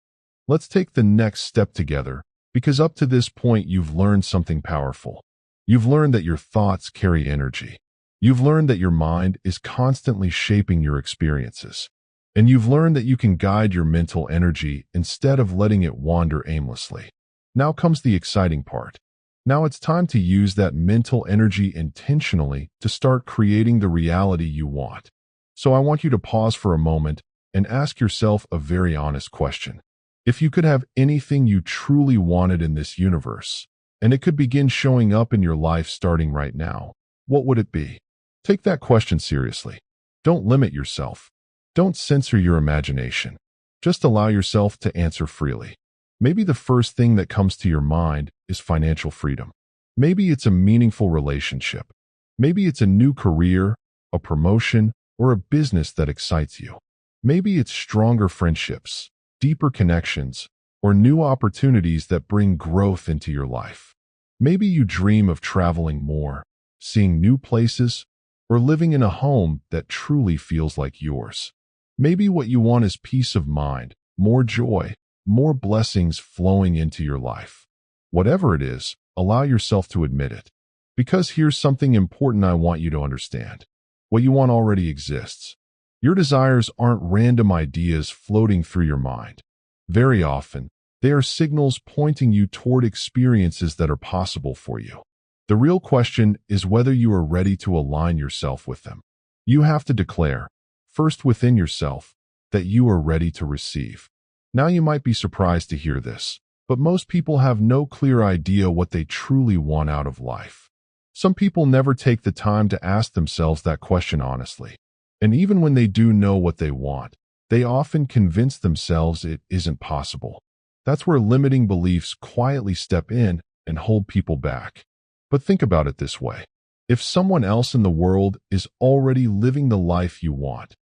Let's take the next step together, because up to this point you've learned something powerful. You've learned that your thoughts carry energy. You've learned that your mind is constantly shaping your experiences. And you've learned that you can guide your mental energy instead of letting it wander aimlessly. Now comes the exciting part. Now it's time to use that mental energy intentionally to start creating the reality you want. So I want you to pause for a moment and ask yourself a very honest question. If you could have anything you truly wanted in this universe, and it could begin showing up in your life starting right now, what would it be? Take that question seriously. Don't limit yourself. Don't censor your imagination. Just allow yourself to answer freely. Maybe the first thing that comes to your mind is financial freedom. Maybe it's a meaningful relationship. Maybe it's a new career, a promotion, or a business that excites you. Maybe it's stronger friendships, deeper connections, or new opportunities that bring growth into your life. Maybe you dream of traveling more, seeing new places, or living in a home that truly feels like yours. Maybe what you want is peace of mind, more joy, more blessings flowing into your life. Whatever it is, allow yourself to admit it. Because here's something important I want you to understand. What you want already exists. Your desires aren't random ideas floating through your mind. Very often, they are signals pointing you toward experiences that are possible for you. The real question is whether you are ready to align yourself with them. You have to declare, first within yourself, that you are ready to receive. Now you might be surprised to hear this, but most people have no clear idea what they truly want out of life. Some people never take the time to ask themselves that question honestly. And even when they do know what they want, they often convince themselves it isn't possible. That's where limiting beliefs quietly step in and hold people back. But think about it this way. If someone else in the world is already living the life you want,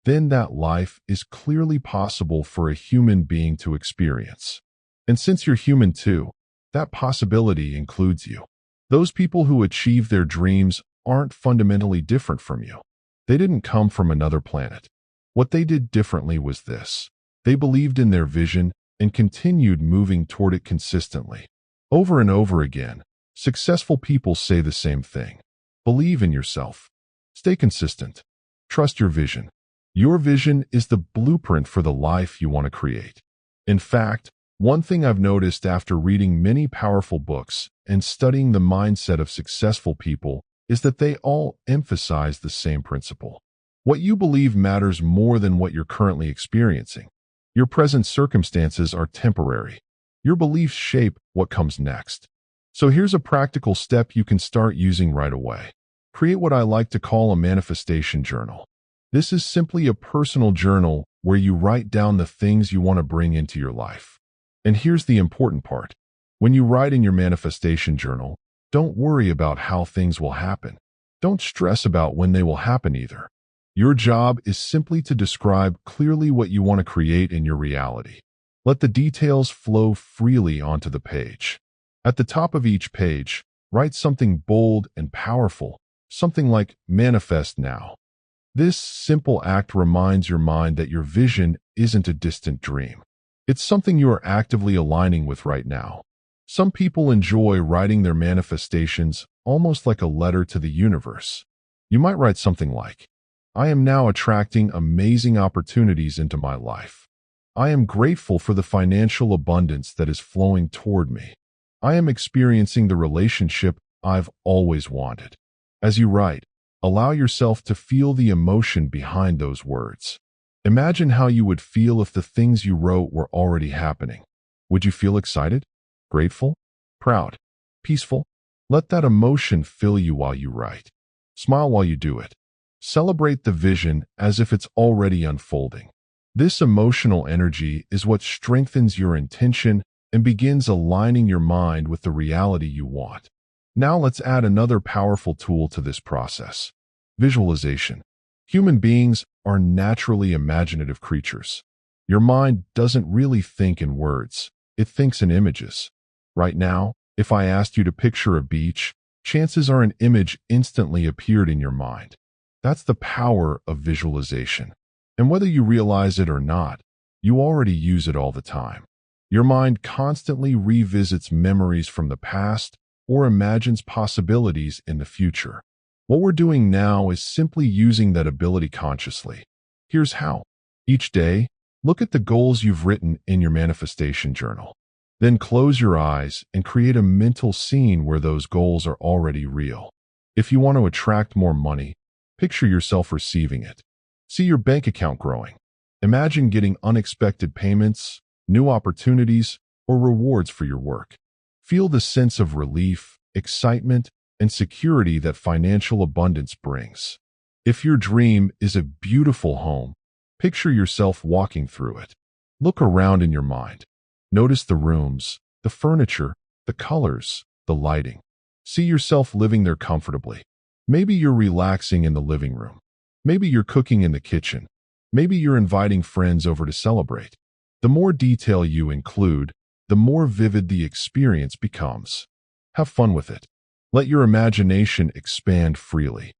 then that life is clearly possible for a human being to experience. And since you're human too, that possibility includes you. Those people who achieve their dreams aren't fundamentally different from you. They didn't come from another planet. What they did differently was this. They believed in their vision and continued moving toward it consistently. Over and over again, successful people say the same thing. Believe in yourself. Stay consistent. Trust your vision. Your vision is the blueprint for the life you want to create. In fact, one thing I've noticed after reading many powerful books and studying the mindset of successful people is that they all emphasize the same principle. What you believe matters more than what you're currently experiencing. Your present circumstances are temporary. Your beliefs shape what comes next. So here's a practical step you can start using right away. Create what I like to call a manifestation journal. This is simply a personal journal where you write down the things you want to bring into your life. And here's the important part. When you write in your manifestation journal, don't worry about how things will happen. Don't stress about when they will happen either. Your job is simply to describe clearly what you want to create in your reality. Let the details flow freely onto the page. At the top of each page, write something bold and powerful, something like manifest now. This simple act reminds your mind that your vision isn't a distant dream. It's something you are actively aligning with right now. Some people enjoy writing their manifestations almost like a letter to the universe. You might write something like, I am now attracting amazing opportunities into my life. I am grateful for the financial abundance that is flowing toward me. I am experiencing the relationship I've always wanted. As you write, allow yourself to feel the emotion behind those words. Imagine how you would feel if the things you wrote were already happening. Would you feel excited, grateful, proud, peaceful? Let that emotion fill you while you write. Smile while you do it. Celebrate the vision as if it's already unfolding. This emotional energy is what strengthens your intention and begins aligning your mind with the reality you want. Now let's add another powerful tool to this process: visualization. Human beings are naturally imaginative creatures. Your mind doesn't really think in words, it thinks in images. Right now, if I asked you to picture a beach, chances are an image instantly appeared in your mind. That's the power of visualization. And whether you realize it or not, you already use it all the time. Your mind constantly revisits memories from the past or imagines possibilities in the future. What we're doing now is simply using that ability consciously. Here's how. Each day, look at the goals you've written in your manifestation journal. Then close your eyes and create a mental scene where those goals are already real. If you want to attract more money, picture yourself receiving it. See your bank account growing. Imagine getting unexpected payments, new opportunities, or rewards for your work. Feel the sense of relief, excitement, and security that financial abundance brings. If your dream is a beautiful home, picture yourself walking through it. Look around in your mind. Notice the rooms, the furniture, the colors, the lighting. See yourself living there comfortably. Maybe you're relaxing in the living room. Maybe you're cooking in the kitchen. Maybe you're inviting friends over to celebrate. The more detail you include, the more vivid the experience becomes. Have fun with it. Let your imagination expand freely.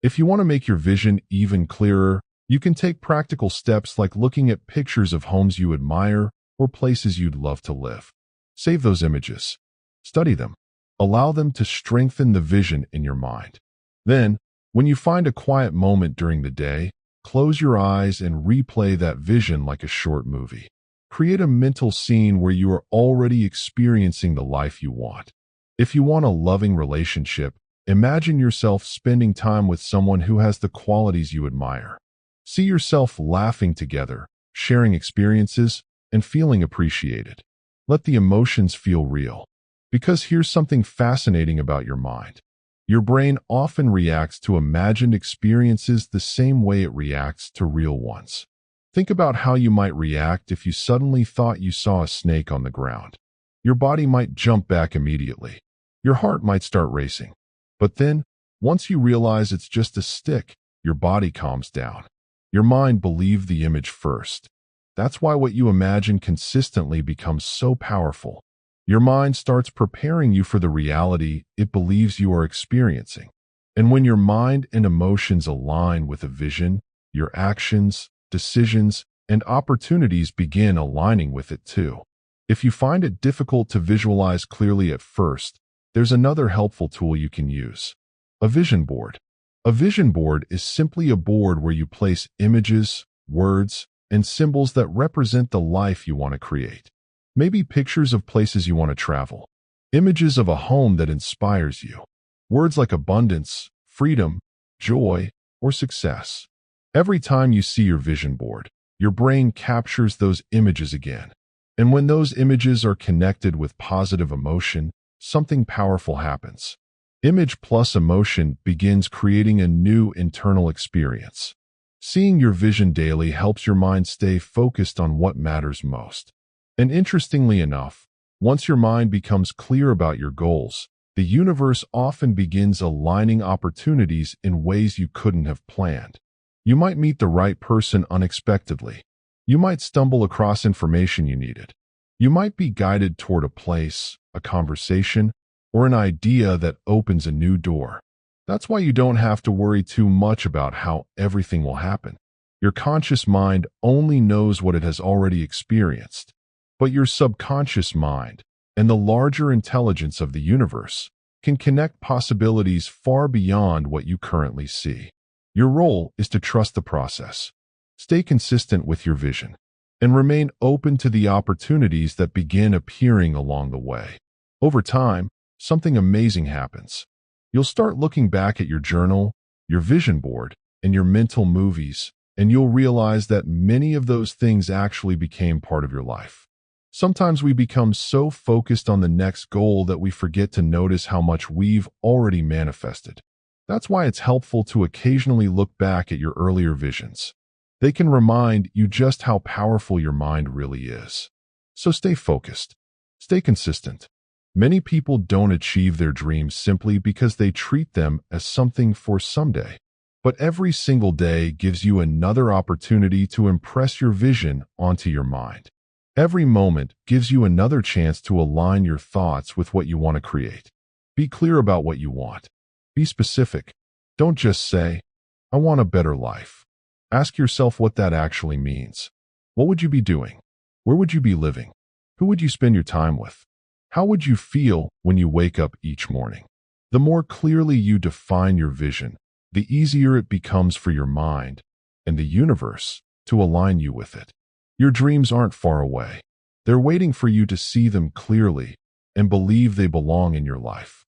If you want to make your vision even clearer, you can take practical steps like looking at pictures of homes you admire or places you'd love to live. Save those images. Study them. Allow them to strengthen the vision in your mind. Then, when you find a quiet moment during the day, close your eyes and replay that vision like a short movie. Create a mental scene where you are already experiencing the life you want. If you want a loving relationship, imagine yourself spending time with someone who has the qualities you admire. See yourself laughing together, sharing experiences, and feeling appreciated. Let the emotions feel real. Because here's something fascinating about your mind. Your brain often reacts to imagined experiences the same way it reacts to real ones. Think about how you might react if you suddenly thought you saw a snake on the ground. Your body might jump back immediately. Your heart might start racing. But then, once you realize it's just a stick, your body calms down. Your mind believed the image first. That's why what you imagine consistently becomes so powerful. Your mind starts preparing you for the reality it believes you are experiencing. And when your mind and emotions align with a vision, your actions, decisions, and opportunities begin aligning with it too. If you find it difficult to visualize clearly at first, there's another helpful tool you can use: a vision board. A vision board is simply a board where you place images, words, and symbols that represent the life you want to create. Maybe pictures of places you want to travel, images of a home that inspires you, words like abundance, freedom, joy, or success. Every time you see your vision board, your brain captures those images again. And when those images are connected with positive emotion, something powerful happens. Image plus emotion begins creating a new internal experience. Seeing your vision daily helps your mind stay focused on what matters most. And interestingly enough, once your mind becomes clear about your goals, the universe often begins aligning opportunities in ways you couldn't have planned. You might meet the right person unexpectedly. You might stumble across information you needed. You might be guided toward a place, a conversation, or an idea that opens a new door. That's why you don't have to worry too much about how everything will happen. Your conscious mind only knows what it has already experienced. But your subconscious mind, and the larger intelligence of the universe, can connect possibilities far beyond what you currently see. Your role is to trust the process, stay consistent with your vision, and remain open to the opportunities that begin appearing along the way. Over time, something amazing happens. You'll start looking back at your journal, your vision board, and your mental movies, and you'll realize that many of those things actually became part of your life. Sometimes we become so focused on the next goal that we forget to notice how much we've already manifested. That's why it's helpful to occasionally look back at your earlier visions. They can remind you just how powerful your mind really is. So stay focused. Stay consistent. Many people don't achieve their dreams simply because they treat them as something for someday. But every single day gives you another opportunity to impress your vision onto your mind. Every moment gives you another chance to align your thoughts with what you want to create. Be clear about what you want. Be specific. Don't just say, "I want a better life." Ask yourself what that actually means. What would you be doing? Where would you be living? Who would you spend your time with? How would you feel when you wake up each morning? The more clearly you define your vision, the easier it becomes for your mind and the universe to align you with it. Your dreams aren't far away. They're waiting for you to see them clearly and believe they belong in your life.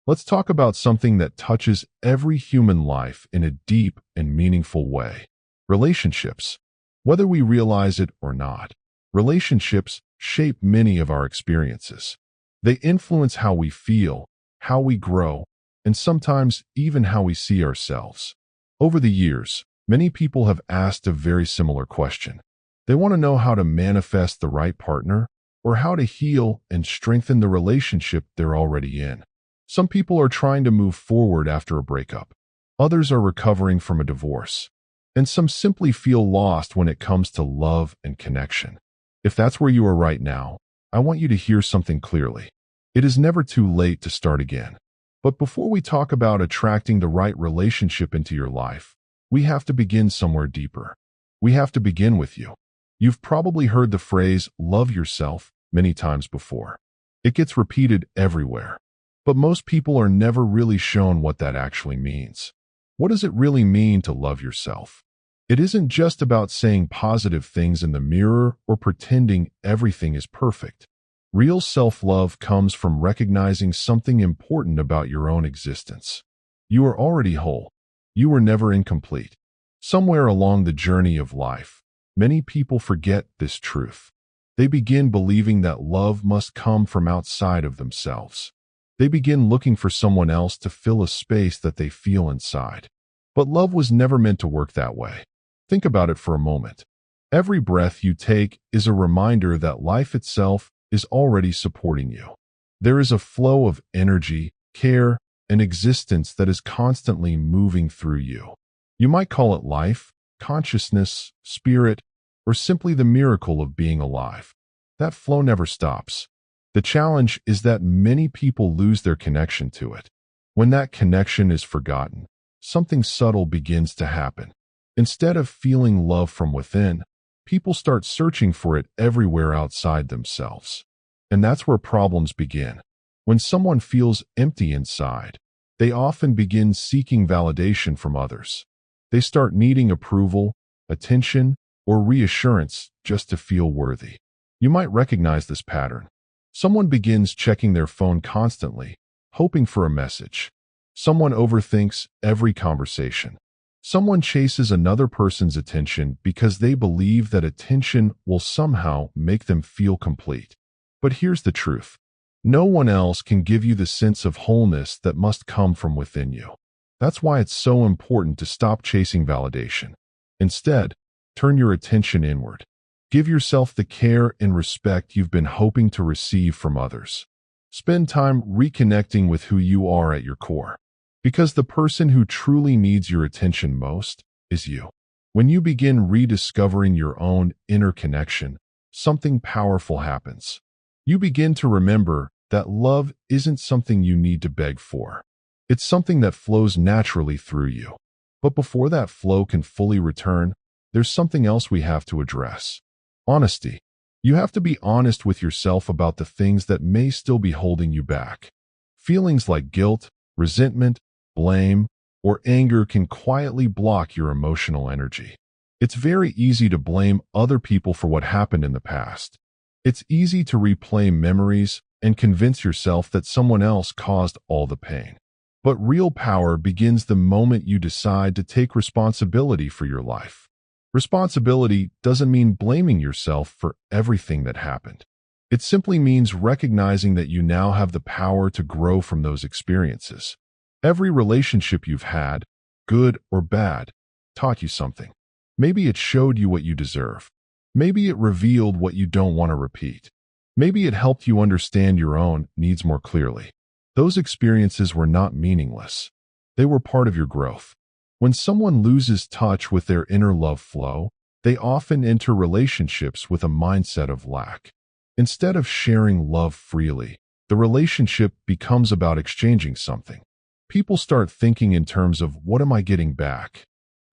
Let's talk about something that touches every human life in a deep and meaningful way. Relationships. Whether we realize it or not, relationships shape many of our experiences. They influence how we feel, how we grow, and sometimes even how we see ourselves. Over the years, many people have asked a very similar question. They want to know how to manifest the right partner or how to heal and strengthen the relationship they're already in. Some people are trying to move forward after a breakup. Others are recovering from a divorce. And some simply feel lost when it comes to love and connection. If that's where you are right now, I want you to hear something clearly. It is never too late to start again. But before we talk about attracting the right relationship into your life, we have to begin somewhere deeper. We have to begin with you. You've probably heard the phrase, "love yourself," many times before. It gets repeated everywhere. But most people are never really shown what that actually means. What does it really mean to love yourself? It isn't just about saying positive things in the mirror or pretending everything is perfect. Real self-love comes from recognizing something important about your own existence. You are already whole. You were never incomplete. Somewhere along the journey of life, many people forget this truth. They begin believing that love must come from outside of themselves. They begin looking for someone else to fill a space that they feel inside. But love was never meant to work that way. Think about it for a moment. Every breath you take is a reminder that life itself is already supporting you. There is a flow of energy, care, and existence that is constantly moving through you. You might call it life, consciousness, spirit, or simply the miracle of being alive. That flow never stops. The challenge is that many people lose their connection to it. When that connection is forgotten, something subtle begins to happen. Instead of feeling love from within, people start searching for it everywhere outside themselves. And that's where problems begin. When someone feels empty inside, they often begin seeking validation from others. They start needing approval, attention, or reassurance just to feel worthy. You might recognize this pattern. Someone begins checking their phone constantly, hoping for a message. Someone overthinks every conversation. Someone chases another person's attention because they believe that attention will somehow make them feel complete. But here's the truth. No one else can give you the sense of wholeness that must come from within you. That's why it's so important to stop chasing validation. Instead, turn your attention inward. Give yourself the care and respect you've been hoping to receive from others. Spend time reconnecting with who you are at your core. Because the person who truly needs your attention most is you. When you begin rediscovering your own inner connection, something powerful happens. You begin to remember that love isn't something you need to beg for. It's something that flows naturally through you. But before that flow can fully return, there's something else we have to address. Honesty. You have to be honest with yourself about the things that may still be holding you back. Feelings like guilt, resentment, blame, or anger can quietly block your emotional energy. It's very easy to blame other people for what happened in the past. It's easy to replay memories and convince yourself that someone else caused all the pain. But real power begins the moment you decide to take responsibility for your life. Responsibility doesn't mean blaming yourself for everything that happened. It simply means recognizing that you now have the power to grow from those experiences. Every relationship you've had, good or bad, taught you something. Maybe it showed you what you deserve. Maybe it revealed what you don't want to repeat. Maybe it helped you understand your own needs more clearly. Those experiences were not meaningless. They were part of your growth. When someone loses touch with their inner love flow, they often enter relationships with a mindset of lack. Instead of sharing love freely, the relationship becomes about exchanging something. People start thinking in terms of, what am I getting back?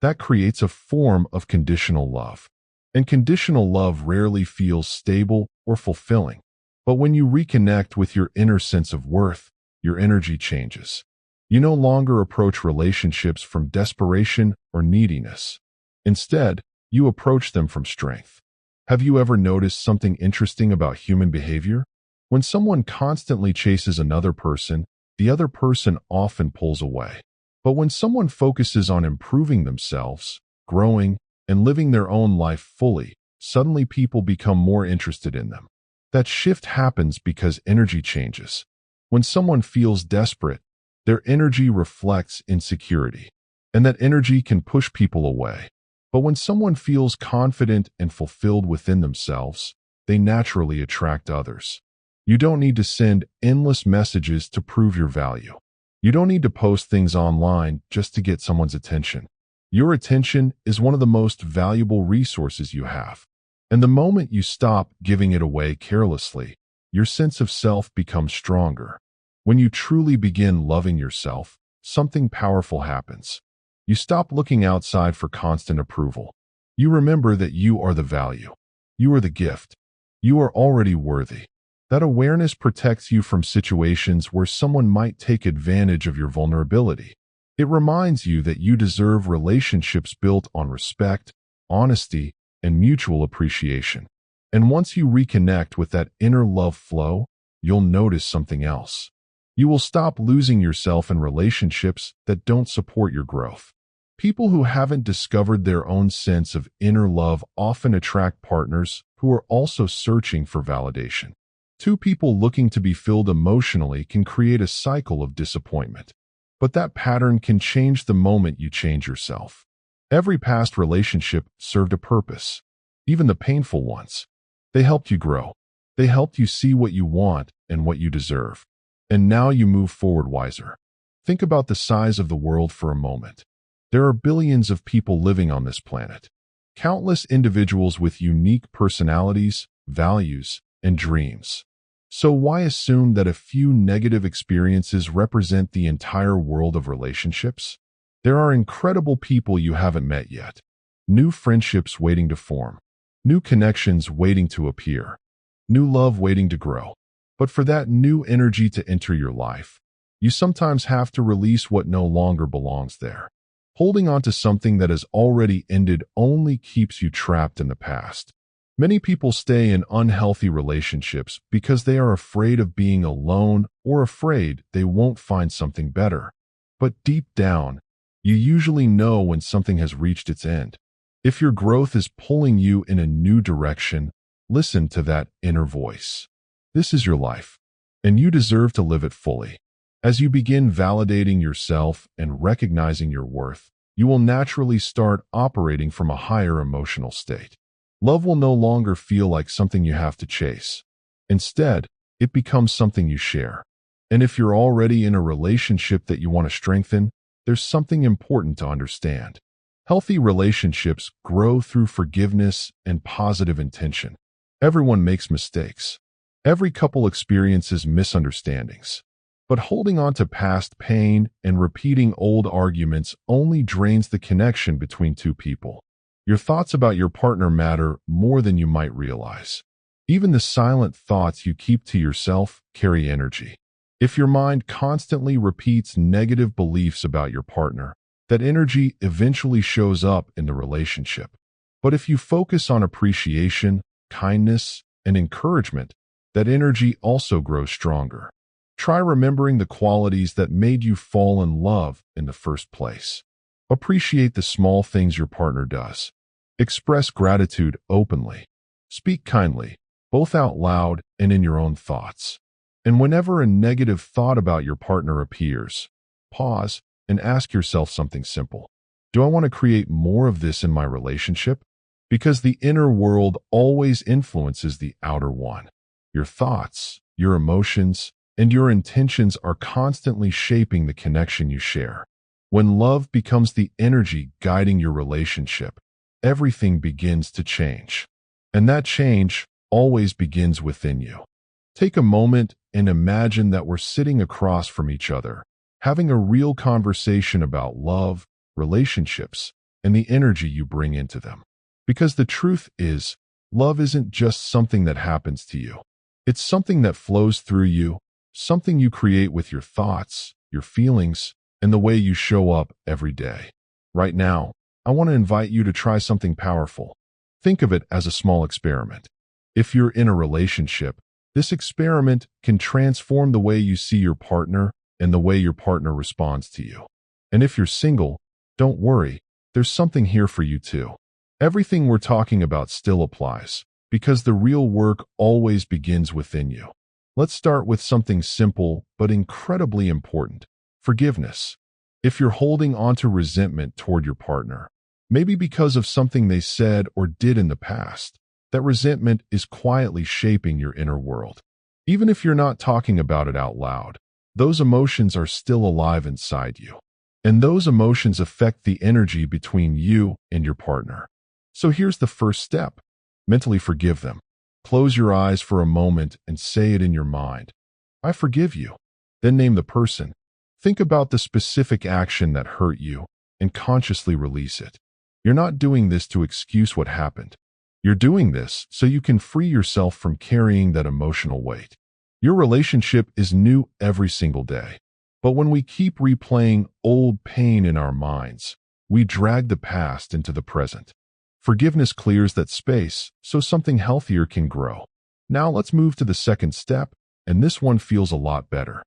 That creates a form of conditional love. And conditional love rarely feels stable or fulfilling. But when you reconnect with your inner sense of worth, your energy changes. You no longer approach relationships from desperation or neediness. Instead, you approach them from strength. Have you ever noticed something interesting about human behavior? When someone constantly chases another person, the other person often pulls away. But when someone focuses on improving themselves, growing, and living their own life fully, suddenly people become more interested in them. That shift happens because energy changes. When someone feels desperate, their energy reflects insecurity, and that energy can push people away. But when someone feels confident and fulfilled within themselves, they naturally attract others. You don't need to send endless messages to prove your value. You don't need to post things online just to get someone's attention. Your attention is one of the most valuable resources you have. And the moment you stop giving it away carelessly, your sense of self becomes stronger. When you truly begin loving yourself, something powerful happens. You stop looking outside for constant approval. You remember that you are the value. You are the gift. You are already worthy. That awareness protects you from situations where someone might take advantage of your vulnerability. It reminds you that you deserve relationships built on respect, honesty, and mutual appreciation. And once you reconnect with that inner love flow, you'll notice something else. You will stop losing yourself in relationships that don't support your growth. People who haven't discovered their own sense of inner love often attract partners who are also searching for validation. Two people looking to be filled emotionally can create a cycle of disappointment. But that pattern can change the moment you change yourself. Every past relationship served a purpose, even the painful ones. They helped you grow. They helped you see what you want and what you deserve. And now you move forward wiser. Think about the size of the world for a moment. There are billions of people living on this planet. Countless individuals with unique personalities, values, and dreams. So why assume that a few negative experiences represent the entire world of relationships? There are incredible people you haven't met yet. New friendships waiting to form. New connections waiting to appear. New love waiting to grow. But for that new energy to enter your life, you sometimes have to release what no longer belongs there. Holding on to something that has already ended only keeps you trapped in the past. Many people stay in unhealthy relationships because they are afraid of being alone or afraid they won't find something better. But deep down, you usually know when something has reached its end. If your growth is pulling you in a new direction, listen to that inner voice. This is your life, and you deserve to live it fully. As you begin validating yourself and recognizing your worth, you will naturally start operating from a higher emotional state. Love will no longer feel like something you have to chase. Instead, it becomes something you share. And if you're already in a relationship that you want to strengthen, there's something important to understand. Healthy relationships grow through forgiveness and positive intention. Everyone makes mistakes. Every couple experiences misunderstandings. But holding on to past pain and repeating old arguments only drains the connection between two people. Your thoughts about your partner matter more than you might realize. Even the silent thoughts you keep to yourself carry energy. If your mind constantly repeats negative beliefs about your partner, that energy eventually shows up in the relationship. But if you focus on appreciation, kindness, and encouragement, that energy also grows stronger. Try remembering the qualities that made you fall in love in the first place. Appreciate the small things your partner does. Express gratitude openly. Speak kindly, both out loud and in your own thoughts. And whenever a negative thought about your partner appears, pause and ask yourself something simple. Do I want to create more of this in my relationship? Because the inner world always influences the outer one. Your thoughts, your emotions, and your intentions are constantly shaping the connection you share. When love becomes the energy guiding your relationship, everything begins to change. And that change always begins within you. Take a moment and imagine that we're sitting across from each other, having a real conversation about love, relationships, and the energy you bring into them. Because the truth is, love isn't just something that happens to you. It's something that flows through you, something you create with your thoughts, your feelings, and the way you show up every day. Right now, I want to invite you to try something powerful. Think of it as a small experiment. If you're in a relationship, this experiment can transform the way you see your partner and the way your partner responds to you. And if you're single, don't worry, there's something here for you too. Everything we're talking about still applies, because the real work always begins within you. Let's start with something simple but incredibly important: forgiveness. If you're holding on to resentment toward your partner, maybe because of something they said or did in the past, that resentment is quietly shaping your inner world. Even if you're not talking about it out loud, those emotions are still alive inside you. And those emotions affect the energy between you and your partner. So here's the first step: mentally forgive them. Close your eyes for a moment and say it in your mind. I forgive you. Then name the person. Think about the specific action that hurt you and consciously release it. You're not doing this to excuse what happened. You're doing this so you can free yourself from carrying that emotional weight. Your relationship is new every single day. But when we keep replaying old pain in our minds, we drag the past into the present. Forgiveness clears that space so something healthier can grow. Now let's move to the second step, and this one feels a lot better.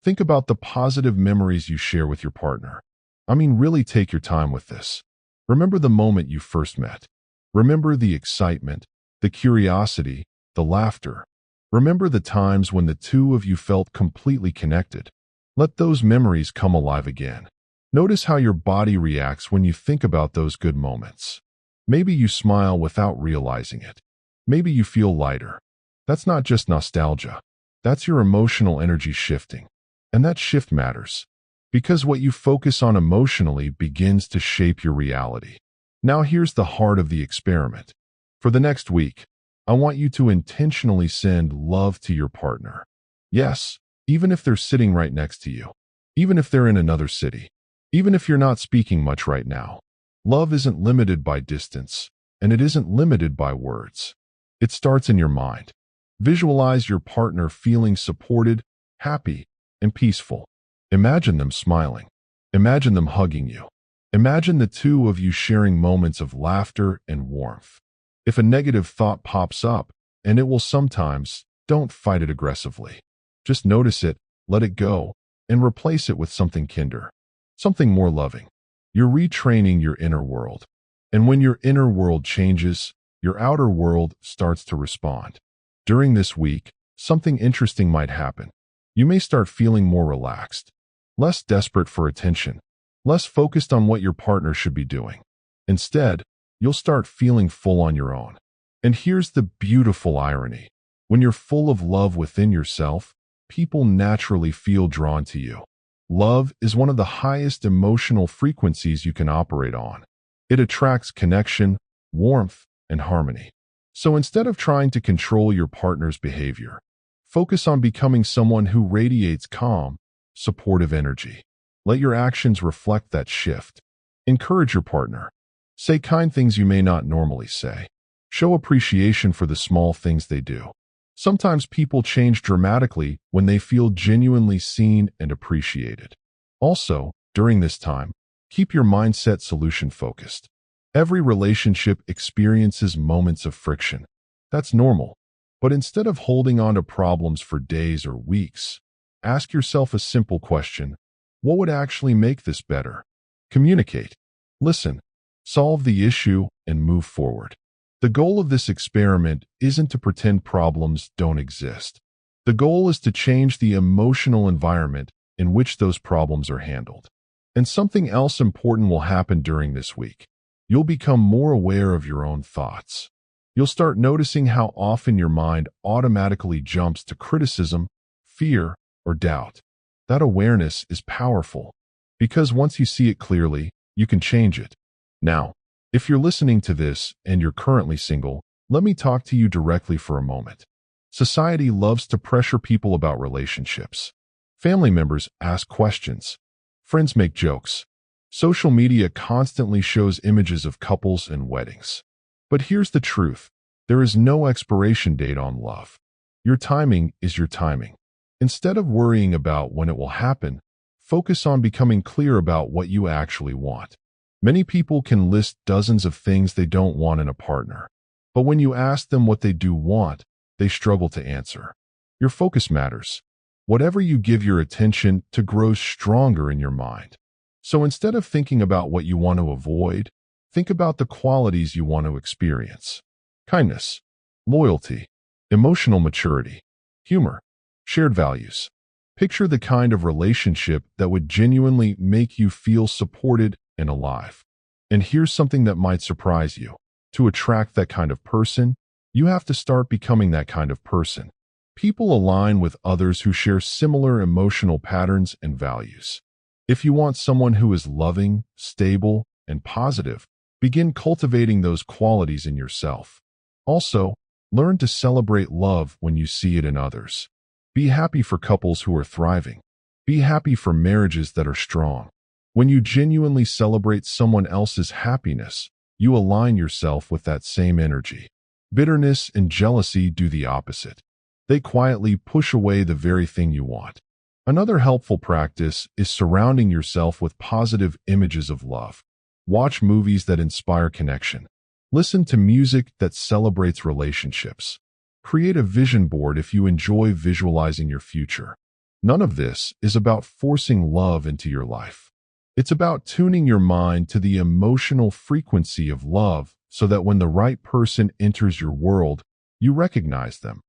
Think about the positive memories you share with your partner. I mean, really take your time with this. Remember the moment you first met. Remember the excitement, the curiosity, the laughter. Remember the times when the two of you felt completely connected. Let those memories come alive again. Notice how your body reacts when you think about those good moments. Maybe you smile without realizing it. Maybe you feel lighter. That's not just nostalgia. That's your emotional energy shifting. And that shift matters, because what you focus on emotionally begins to shape your reality. Now here's the heart of the experiment. For the next week, I want you to intentionally send love to your partner. Yes, even if they're sitting right next to you. Even if they're in another city. Even if you're not speaking much right now. Love isn't limited by distance, and it isn't limited by words. It starts in your mind. Visualize your partner feeling supported, happy, and peaceful. Imagine them smiling. Imagine them hugging you. Imagine the two of you sharing moments of laughter and warmth. If a negative thought pops up, and it will sometimes, don't fight it aggressively. Just notice it, let it go, and replace it with something kinder, something more loving. You're retraining your inner world. And when your inner world changes, your outer world starts to respond. During this week, something interesting might happen. You may start feeling more relaxed, less desperate for attention, less focused on what your partner should be doing. Instead, you'll start feeling full on your own. And here's the beautiful irony. When you're full of love within yourself, people naturally feel drawn to you. Love is one of the highest emotional frequencies you can operate on. It attracts connection, warmth, and harmony. So instead of trying to control your partner's behavior, focus on becoming someone who radiates calm, supportive energy. Let your actions reflect that shift. Encourage your partner. Say kind things you may not normally say. Show appreciation for the small things they do. Sometimes people change dramatically when they feel genuinely seen and appreciated. Also, during this time, keep your mindset solution-focused. Every relationship experiences moments of friction. That's normal. But instead of holding on to problems for days or weeks, ask yourself a simple question. What would actually make this better? Communicate. Listen. Solve the issue and move forward. The goal of this experiment isn't to pretend problems don't exist. The goal is to change the emotional environment in which those problems are handled. And something else important will happen during this week. You'll become more aware of your own thoughts. You'll start noticing how often your mind automatically jumps to criticism, fear, or doubt. That awareness is powerful, because once you see it clearly, you can change it. Now, if you're listening to this and you're currently single, let me talk to you directly for a moment. Society loves to pressure people about relationships. Family members ask questions. Friends make jokes. Social media constantly shows images of couples and weddings. But here's the truth. There is no expiration date on love. Your timing is your timing. Instead of worrying about when it will happen, focus on becoming clear about what you actually want. Many people can list dozens of things they don't want in a partner. But when you ask them what they do want, they struggle to answer. Your focus matters. Whatever you give your attention to grows stronger in your mind. So instead of thinking about what you want to avoid, think about the qualities you want to experience. Kindness, loyalty, emotional maturity, humor, shared values. Picture the kind of relationship that would genuinely make you feel supported and alive. And here's something that might surprise you. To attract that kind of person, you have to start becoming that kind of person. People align with others who share similar emotional patterns and values. If you want someone who is loving, stable, and positive, begin cultivating those qualities in yourself. Also, learn to celebrate love when you see it in others. Be happy for couples who are thriving. Be happy for marriages that are strong. When you genuinely celebrate someone else's happiness, you align yourself with that same energy. Bitterness and jealousy do the opposite. They quietly push away the very thing you want. Another helpful practice is surrounding yourself with positive images of love. Watch movies that inspire connection. Listen to music that celebrates relationships. Create a vision board if you enjoy visualizing your future. None of this is about forcing love into your life. It's about tuning your mind to the emotional frequency of love so that when the right person enters your world, you recognize them,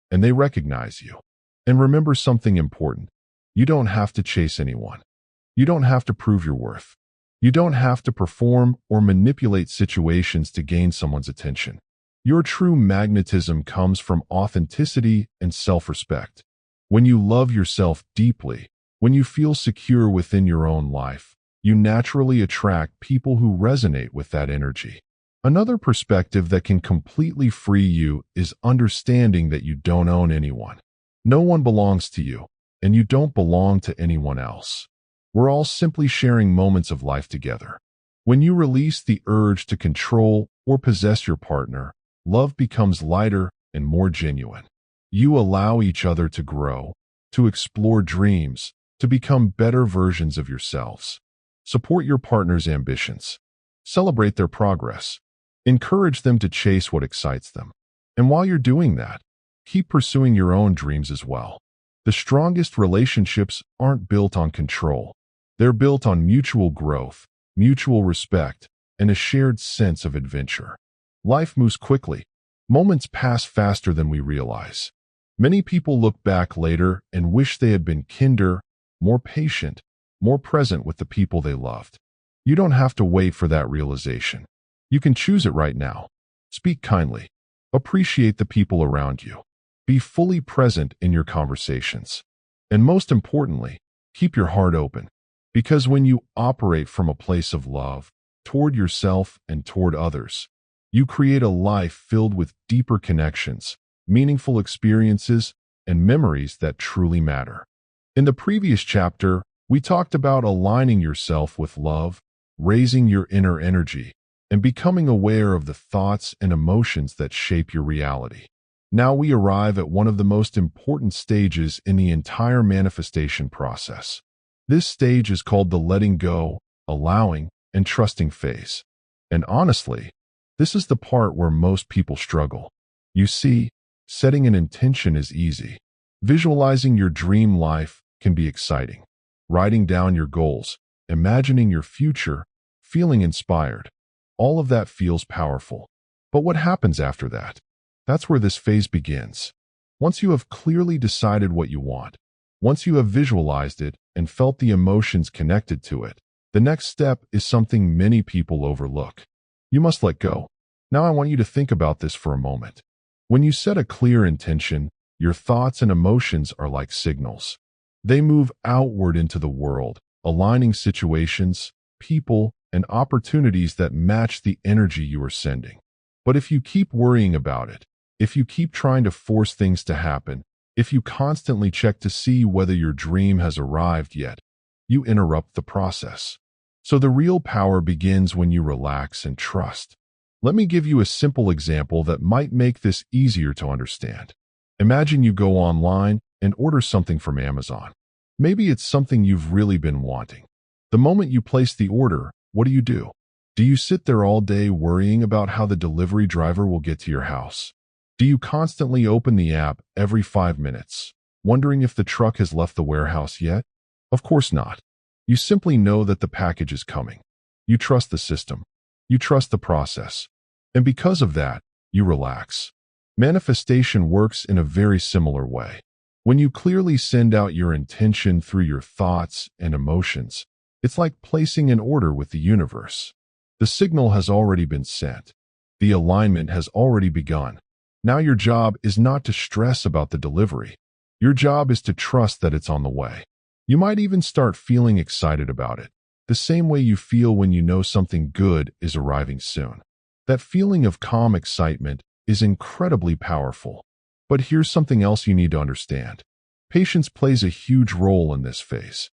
and they recognize you. And remember something important. You don't have to chase anyone. You don't have to prove your worth. You don't have to perform or manipulate situations to gain someone's attention. Your true magnetism comes from authenticity and self-respect. When you love yourself deeply, when you feel secure within your own life, you naturally attract people who resonate with that energy. Another perspective that can completely free you is understanding that you don't own anyone. No one belongs to you, and you don't belong to anyone else. We're all simply sharing moments of life together. When you release the urge to control or possess your partner, love becomes lighter and more genuine. You allow each other to grow, to explore dreams, to become better versions of yourselves. Support your partner's ambitions. Celebrate their progress. Encourage them to chase what excites them. And while you're doing that, keep pursuing your own dreams as well. The strongest relationships aren't built on control. They're built on mutual growth, mutual respect, and a shared sense of adventure. Life moves quickly. Moments pass faster than we realize. Many people look back later and wish they had been kinder, more patient, more present with the people they loved. You don't have to wait for that realization. You can choose it right now. Speak kindly. Appreciate the people around you. Be fully present in your conversations. And most importantly, keep your heart open. Because when you operate from a place of love, toward yourself and toward others, you create a life filled with deeper connections, meaningful experiences, and memories that truly matter. In the previous chapter, we talked about aligning yourself with love, raising your inner energy, and becoming aware of the thoughts and emotions that shape your reality. Now we arrive at one of the most important stages in the entire manifestation process. This stage is called the letting go, allowing, and trusting phase. And honestly, this is the part where most people struggle. You see, setting an intention is easy. Visualizing your dream life can be exciting. Writing down your goals, imagining your future, feeling inspired. All of that feels powerful. But what happens after that? That's where this phase begins. Once you have clearly decided what you want, once you have visualized it and felt the emotions connected to it, the next step is something many people overlook. You must let go. Now I want you to think about this for a moment. When you set a clear intention, your thoughts and emotions are like signals. They move outward into the world, aligning situations, people, and opportunities that match the energy you are sending. But if you keep worrying about it, if you keep trying to force things to happen, if you constantly check to see whether your dream has arrived yet, you interrupt the process. So the real power begins when you relax and trust. Let me give you a simple example that might make this easier to understand. Imagine you go online and order something from Amazon. Maybe it's something you've really been wanting. The moment you place the order, what do? Do you sit there all day worrying about how the delivery driver will get to your house? Do you constantly open the app every 5 minutes, wondering if the truck has left the warehouse yet? Of course not. You simply know that the package is coming. You trust the system. You trust the process. And because of that, you relax. Manifestation works in a very similar way. When you clearly send out your intention through your thoughts and emotions, it's like placing an order with the universe. The signal has already been sent. The alignment has already begun. Now your job is not to stress about the delivery. Your job is to trust that it's on the way. You might even start feeling excited about it, the same way you feel when you know something good is arriving soon. That feeling of calm excitement is incredibly powerful. But here's something else you need to understand. Patience plays a huge role in this phase.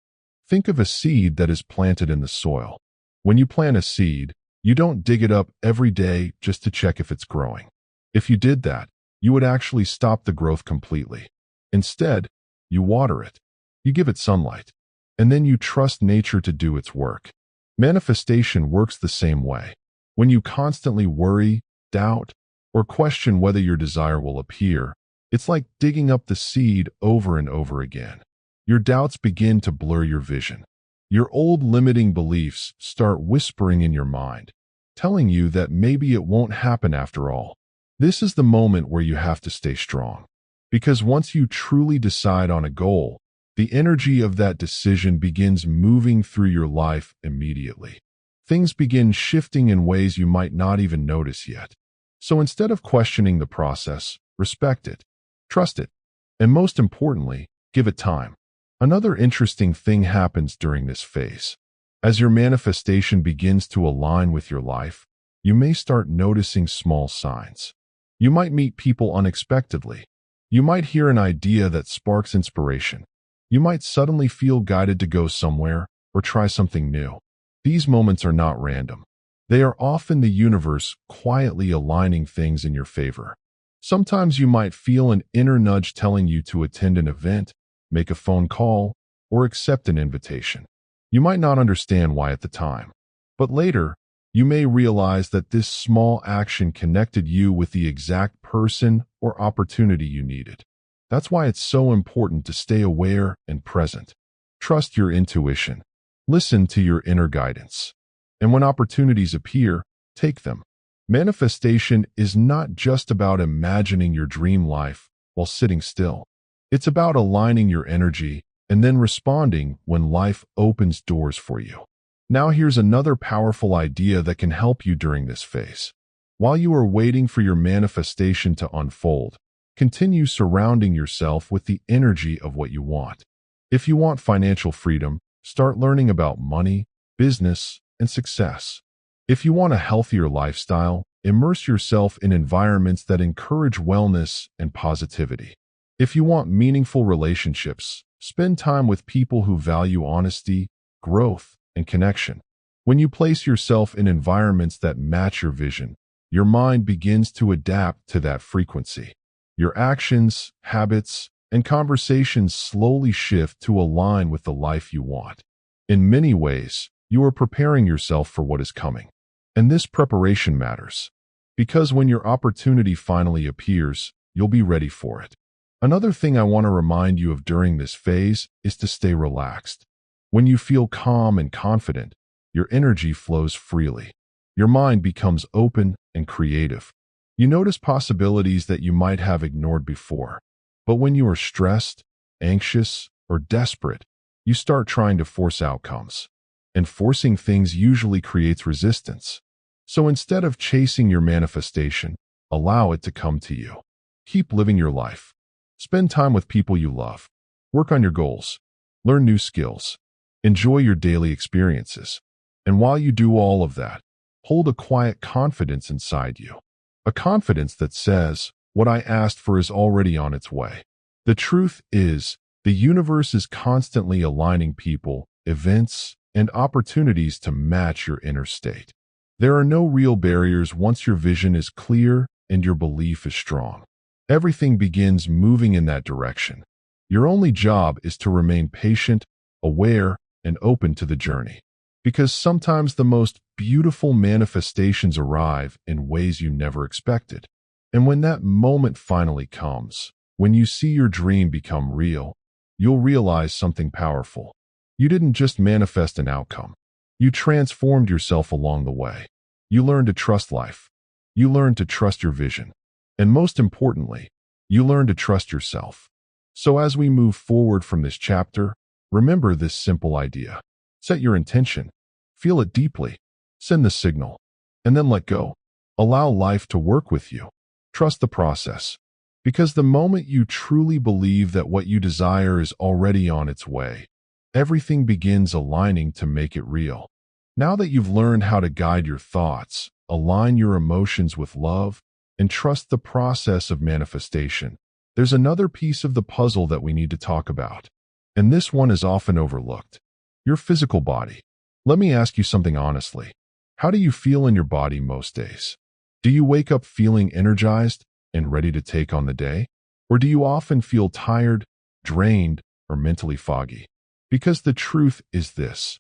Think of a seed that is planted in the soil. When you plant a seed, you don't dig it up every day just to check if it's growing. If you did that, you would actually stop the growth completely. Instead, you water it. You give it sunlight. And then you trust nature to do its work. Manifestation works the same way. When you constantly worry, doubt, or question whether your desire will appear, it's like digging up the seed over and over again. Your doubts begin to blur your vision. Your old limiting beliefs start whispering in your mind, telling you that maybe it won't happen after all. This is the moment where you have to stay strong. Because once you truly decide on a goal, the energy of that decision begins moving through your life immediately. Things begin shifting in ways you might not even notice yet. So instead of questioning the process, respect it, trust it, and most importantly, give it time. Another interesting thing happens during this phase. As your manifestation begins to align with your life, you may start noticing small signs. You might meet people unexpectedly. You might hear an idea that sparks inspiration. You might suddenly feel guided to go somewhere or try something new. These moments are not random. They are often the universe quietly aligning things in your favor. Sometimes you might feel an inner nudge telling you to attend an event, make a phone call, or accept an invitation. You might not understand why at the time, but later, you may realize that this small action connected you with the exact person or opportunity you needed. That's why it's so important to stay aware and present. Trust your intuition. Listen to your inner guidance. And when opportunities appear, take them. Manifestation is not just about imagining your dream life while sitting still. It's about aligning your energy and then responding when life opens doors for you. Now here's another powerful idea that can help you during this phase. While you are waiting for your manifestation to unfold, continue surrounding yourself with the energy of what you want. If you want financial freedom, start learning about money, business, and success. If you want a healthier lifestyle, immerse yourself in environments that encourage wellness and positivity. If you want meaningful relationships, spend time with people who value honesty, growth, and connection. When you place yourself in environments that match your vision, your mind begins to adapt to that frequency. Your actions, habits, and conversations slowly shift to align with the life you want. In many ways, you are preparing yourself for what is coming. And this preparation matters, because when your opportunity finally appears, you'll be ready for it. Another thing I want to remind you of during this phase is to stay relaxed. When you feel calm and confident, your energy flows freely. Your mind becomes open and creative. You notice possibilities that you might have ignored before. But when you are stressed, anxious, or desperate, you start trying to force outcomes. And forcing things usually creates resistance. So instead of chasing your manifestation, allow it to come to you. Keep living your life. Spend time with people you love. Work on your goals. Learn new skills. Enjoy your daily experiences. And while you do all of that, hold a quiet confidence inside you. A confidence that says, what I asked for is already on its way. The truth is, the universe is constantly aligning people, events, and opportunities to match your inner state. There are no real barriers once your vision is clear and your belief is strong. Everything begins moving in that direction. Your only job is to remain patient, aware, and open to the journey. Because sometimes the most beautiful manifestations arrive in ways you never expected. And when that moment finally comes, when you see your dream become real, you'll realize something powerful. You didn't just manifest an outcome. You transformed yourself along the way. You learned to trust life. You learned to trust your vision. And most importantly, you learned to trust yourself. So as we move forward from this chapter, remember this simple idea. Set your intention. Feel it deeply. Send the signal. And then let go. Allow life to work with you. Trust the process. Because the moment you truly believe that what you desire is already on its way, everything begins aligning to make it real. Now that you've learned how to guide your thoughts, align your emotions with love, and trust the process of manifestation, there's another piece of the puzzle that we need to talk about. And this one is often overlooked. Your physical body. Let me ask you something honestly. How do you feel in your body most days? Do you wake up feeling energized and ready to take on the day? Or do you often feel tired, drained, or mentally foggy? Because the truth is this.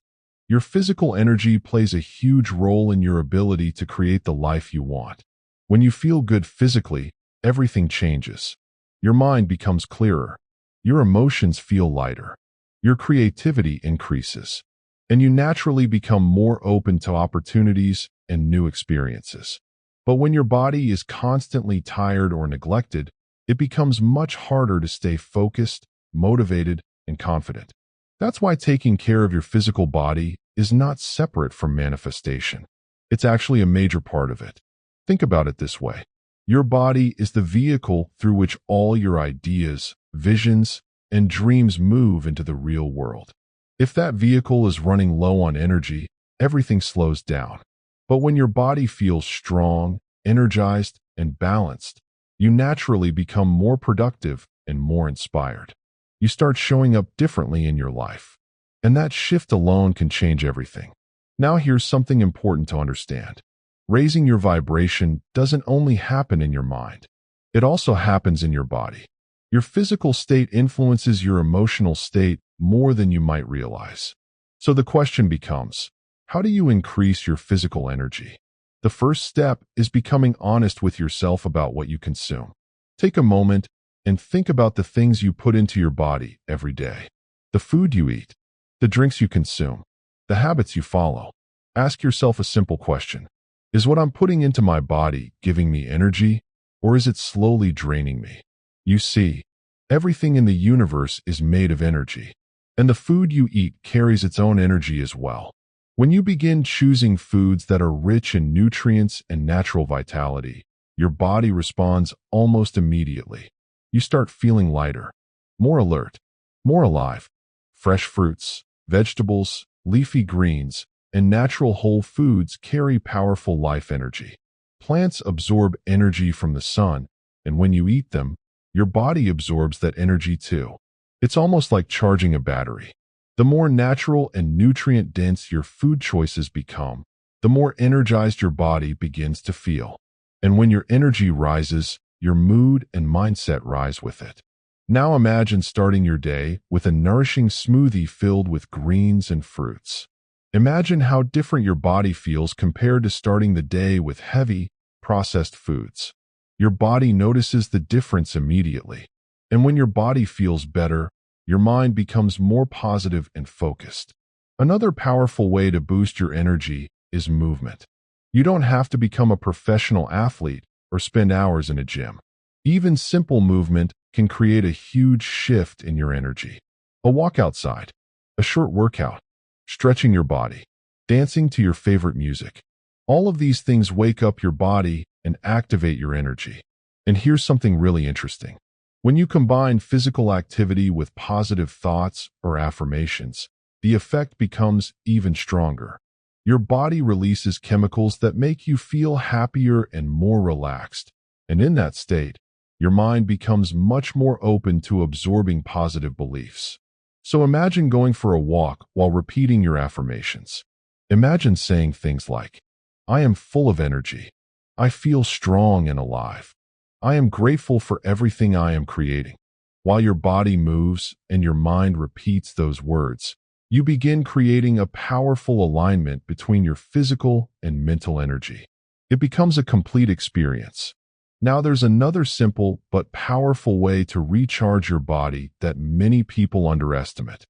Your physical energy plays a huge role in your ability to create the life you want. When you feel good physically, everything changes. Your mind becomes clearer. Your emotions feel lighter. Your creativity increases. And you naturally become more open to opportunities and new experiences. But when your body is constantly tired or neglected, it becomes much harder to stay focused, motivated, and confident. That's why taking care of your physical body is not separate from manifestation. It's actually a major part of it. Think about it this way. Your body is the vehicle through which all your ideas, visions, and dreams move into the real world. If that vehicle is running low on energy, everything slows down. But when your body feels strong, energized, and balanced, you naturally become more productive and more inspired. You start showing up differently in your life. And that shift alone can change everything. Now here's something important to understand. Raising your vibration doesn't only happen in your mind. It also happens in your body. Your physical state influences your emotional state more than you might realize. So the question becomes, how do you increase your physical energy? The first step is becoming honest with yourself about what you consume. Take a moment and think about the things you put into your body every day. The food you eat, the drinks you consume, the habits you follow. Ask yourself a simple question. Is what I'm putting into my body giving me energy, or is it slowly draining me? You see, everything in the universe is made of energy, and the food you eat carries its own energy as well. When you begin choosing foods that are rich in nutrients and natural vitality, your body responds almost immediately. You start feeling lighter, more alert, more alive. Fresh fruits, vegetables, leafy greens, and natural whole foods carry powerful life energy. Plants absorb energy from the sun, and when you eat them, your body absorbs that energy too. It's almost like charging a battery. The more natural and nutrient-dense your food choices become, the more energized your body begins to feel. And when your energy rises, your mood and mindset rise with it. Now imagine starting your day with a nourishing smoothie filled with greens and fruits. Imagine how different your body feels compared to starting the day with heavy, processed foods. Your body notices the difference immediately. And when your body feels better, your mind becomes more positive and focused. Another powerful way to boost your energy is movement. You don't have to become a professional athlete or spend hours in a gym. Even simple movement can create a huge shift in your energy. A walk outside, a short workout, stretching your body, dancing to your favorite music. All of these things wake up your body and activate your energy. And here's something really interesting. When you combine physical activity with positive thoughts or affirmations, the effect becomes even stronger. Your body releases chemicals that make you feel happier and more relaxed. And in that state, your mind becomes much more open to absorbing positive beliefs. So imagine going for a walk while repeating your affirmations. Imagine saying things like, I am full of energy. I feel strong and alive. I am grateful for everything I am creating. While your body moves and your mind repeats those words, you begin creating a powerful alignment between your physical and mental energy. It becomes a complete experience. Now there's another simple but powerful way to recharge your body that many people underestimate.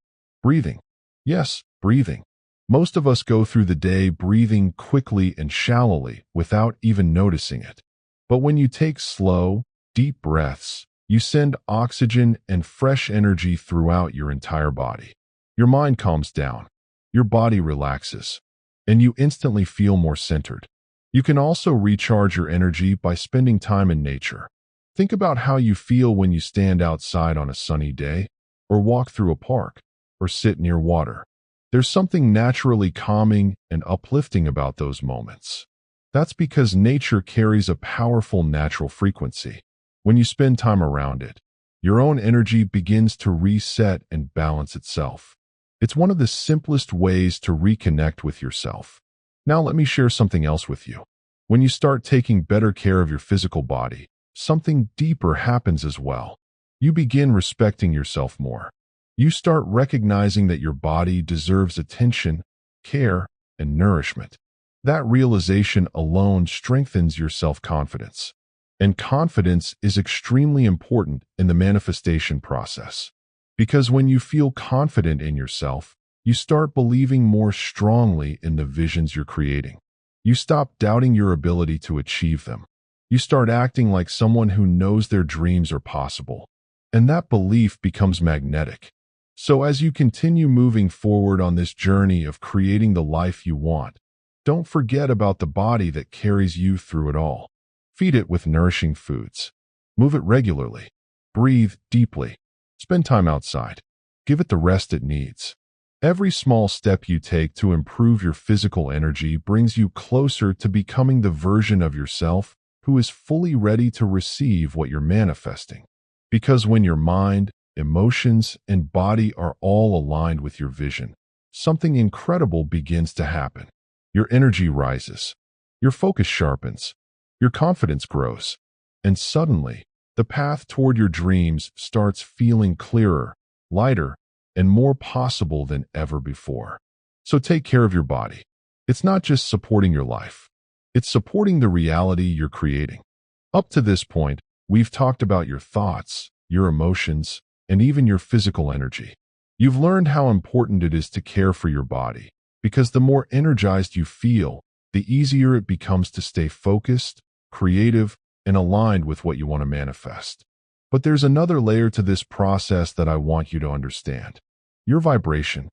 Breathing. Yes, breathing. Most of us go through the day breathing quickly and shallowly without even noticing it. But when you take slow, deep breaths, you send oxygen and fresh energy throughout your entire body. Your mind calms down, your body relaxes, and you instantly feel more centered. You can also recharge your energy by spending time in nature. Think about how you feel when you stand outside on a sunny day, or walk through a park, or sit near water. There's something naturally calming and uplifting about those moments. That's because nature carries a powerful natural frequency. When you spend time around it, your own energy begins to reset and balance itself. It's one of the simplest ways to reconnect with yourself. Now let me share something else with you. When you start taking better care of your physical body, something deeper happens as well. You begin respecting yourself more. You start recognizing that your body deserves attention, care, and nourishment. That realization alone strengthens your self-confidence. And confidence is extremely important in the manifestation process. Because when you feel confident in yourself, you start believing more strongly in the visions you're creating. You stop doubting your ability to achieve them. You start acting like someone who knows their dreams are possible. And that belief becomes magnetic. So as you continue moving forward on this journey of creating the life you want, don't forget about the body that carries you through it all. Feed it with nourishing foods. Move it regularly. Breathe deeply. Spend time outside. Give it the rest it needs. Every small step you take to improve your physical energy brings you closer to becoming the version of yourself who is fully ready to receive what you're manifesting. Because when your mind, emotions, and body are all aligned with your vision, something incredible begins to happen. Your energy rises. Your focus sharpens. Your confidence grows. And suddenly, the path toward your dreams starts feeling clearer, lighter, and more possible than ever before. So take care of your body. It's not just supporting your life. It's supporting the reality you're creating. Up to this point, we've talked about your thoughts, your emotions, and even your physical energy. You've learned how important it is to care for your body, because the more energized you feel, the easier it becomes to stay focused, creative, and aligned with what you want to manifest. But there's another layer to this process that I want you to understand. Your vibration.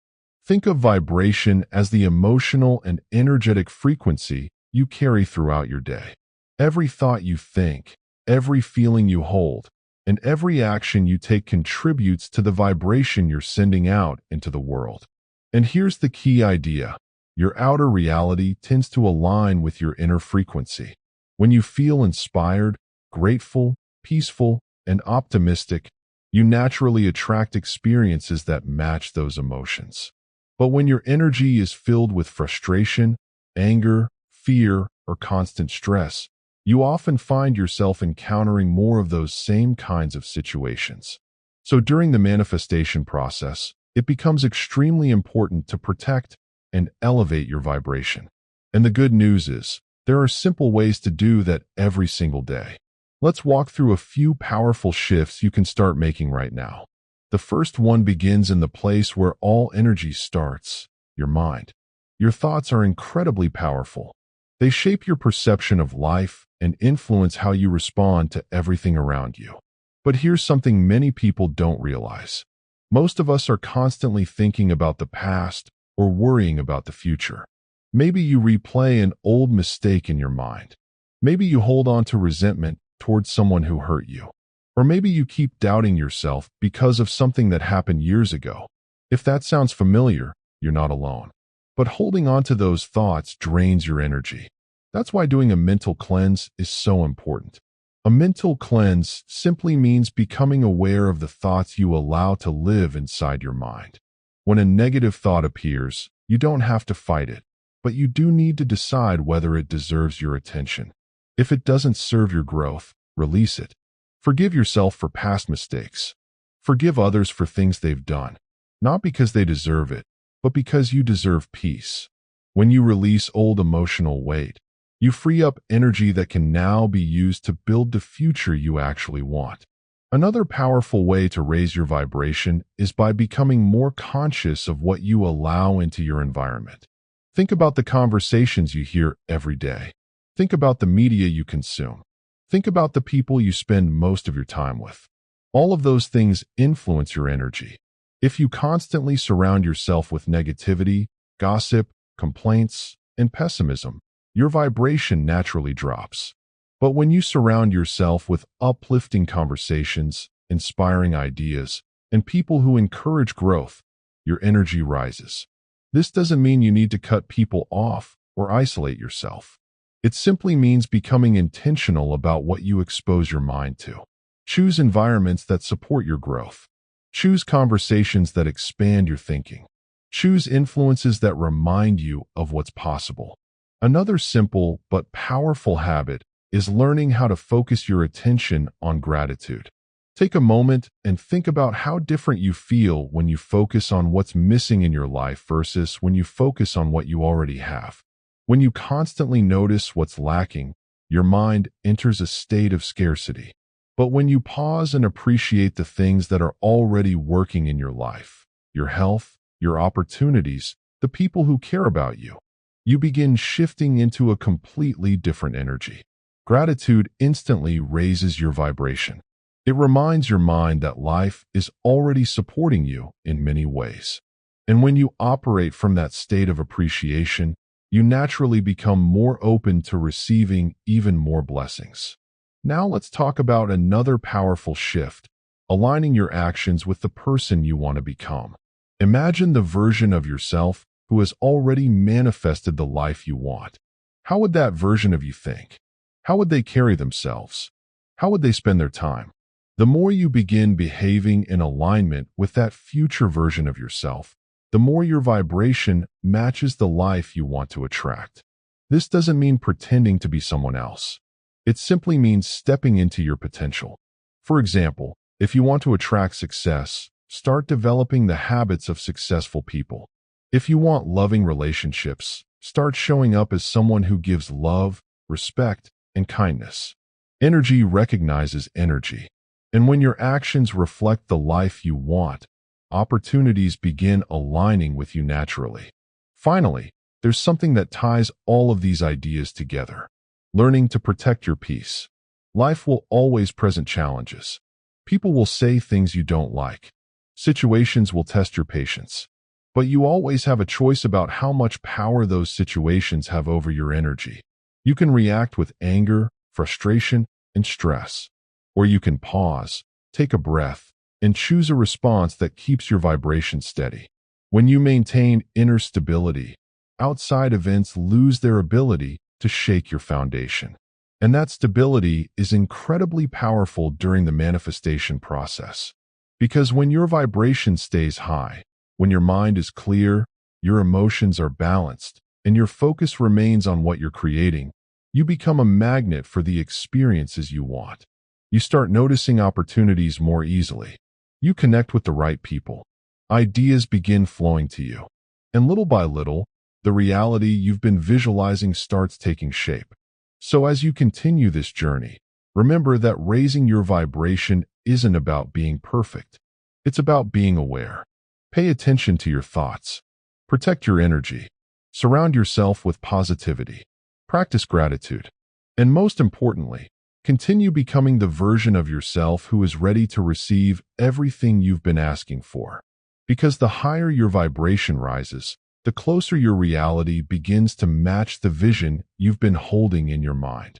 Think of vibration as the emotional and energetic frequency you carry throughout your day. Every thought you think, every feeling you hold, and every action you take contributes to the vibration you're sending out into the world. And here's the key idea. Your outer reality tends to align with your inner frequency. When you feel inspired, grateful, peaceful, and optimistic, you naturally attract experiences that match those emotions. But when your energy is filled with frustration, anger, fear, or constant stress, you often find yourself encountering more of those same kinds of situations. So during the manifestation process, it becomes extremely important to protect and elevate your vibration. And the good news is, there are simple ways to do that every single day. Let's walk through a few powerful shifts you can start making right now. The first one begins in the place where all energy starts, your mind. Your thoughts are incredibly powerful. They shape your perception of life and influence how you respond to everything around you. But here's something many people don't realize. Most of us are constantly thinking about the past or worrying about the future. Maybe you replay an old mistake in your mind. Maybe you hold on to resentment towards someone who hurt you. Or maybe you keep doubting yourself because of something that happened years ago. If that sounds familiar, you're not alone. But holding on to those thoughts drains your energy. That's why doing a mental cleanse is so important. A mental cleanse simply means becoming aware of the thoughts you allow to live inside your mind. When a negative thought appears, you don't have to fight it, but you do need to decide whether it deserves your attention. If it doesn't serve your growth, release it. Forgive yourself for past mistakes. Forgive others for things they've done, not because they deserve it, but because you deserve peace. When you release old emotional weight, you free up energy that can now be used to build the future you actually want. Another powerful way to raise your vibration is by becoming more conscious of what you allow into your environment. Think about the conversations you hear every day. Think about the media you consume. Think about the people you spend most of your time with. All of those things influence your energy. If you constantly surround yourself with negativity, gossip, complaints, and pessimism, your vibration naturally drops. But when you surround yourself with uplifting conversations, inspiring ideas, and people who encourage growth, your energy rises. This doesn't mean you need to cut people off or isolate yourself. It simply means becoming intentional about what you expose your mind to. Choose environments that support your growth. Choose conversations that expand your thinking. Choose influences that remind you of what's possible. Another simple but powerful habit is learning how to focus your attention on gratitude. Take a moment and think about how different you feel when you focus on what's missing in your life versus when you focus on what you already have. When you constantly notice what's lacking, your mind enters a state of scarcity. But when you pause and appreciate the things that are already working in your life, your health, your opportunities, the people who care about you, you begin shifting into a completely different energy. Gratitude instantly raises your vibration. It reminds your mind that life is already supporting you in many ways. And when you operate from that state of appreciation, you naturally become more open to receiving even more blessings. Now let's talk about another powerful shift, aligning your actions with the person you want to become. Imagine the version of yourself who has already manifested the life you want. How would that version of you think? How would they carry themselves? How would they spend their time? The more you begin behaving in alignment with that future version of yourself, the more your vibration matches the life you want to attract. This doesn't mean pretending to be someone else. It simply means stepping into your potential. For example, if you want to attract success, start developing the habits of successful people. If you want loving relationships, start showing up as someone who gives love, respect, and kindness. Energy recognizes energy. And when your actions reflect the life you want, opportunities begin aligning with you naturally. Finally, there's something that ties all of these ideas together: learning to protect your peace. Life will always present challenges. People will say things you don't like. Situations will test your patience. But you always have a choice about how much power those situations have over your energy. You can react with anger, frustration, and stress. Or you can pause, take a breath, and choose a response that keeps your vibration steady. When you maintain inner stability, outside events lose their ability to shake your foundation. And that stability is incredibly powerful during the manifestation process. Because when your vibration stays high, when your mind is clear, your emotions are balanced, and your focus remains on what you're creating, you become a magnet for the experiences you want. You start noticing opportunities more easily. You connect with the right people. Ideas begin flowing to you. And little by little, the reality you've been visualizing starts taking shape. So as you continue this journey, remember that raising your vibration isn't about being perfect. It's about being aware. Pay attention to your thoughts. Protect your energy. Surround yourself with positivity. Practice gratitude. And most importantly, continue becoming the version of yourself who is ready to receive everything you've been asking for. Because the higher your vibration rises, the closer your reality begins to match the vision you've been holding in your mind.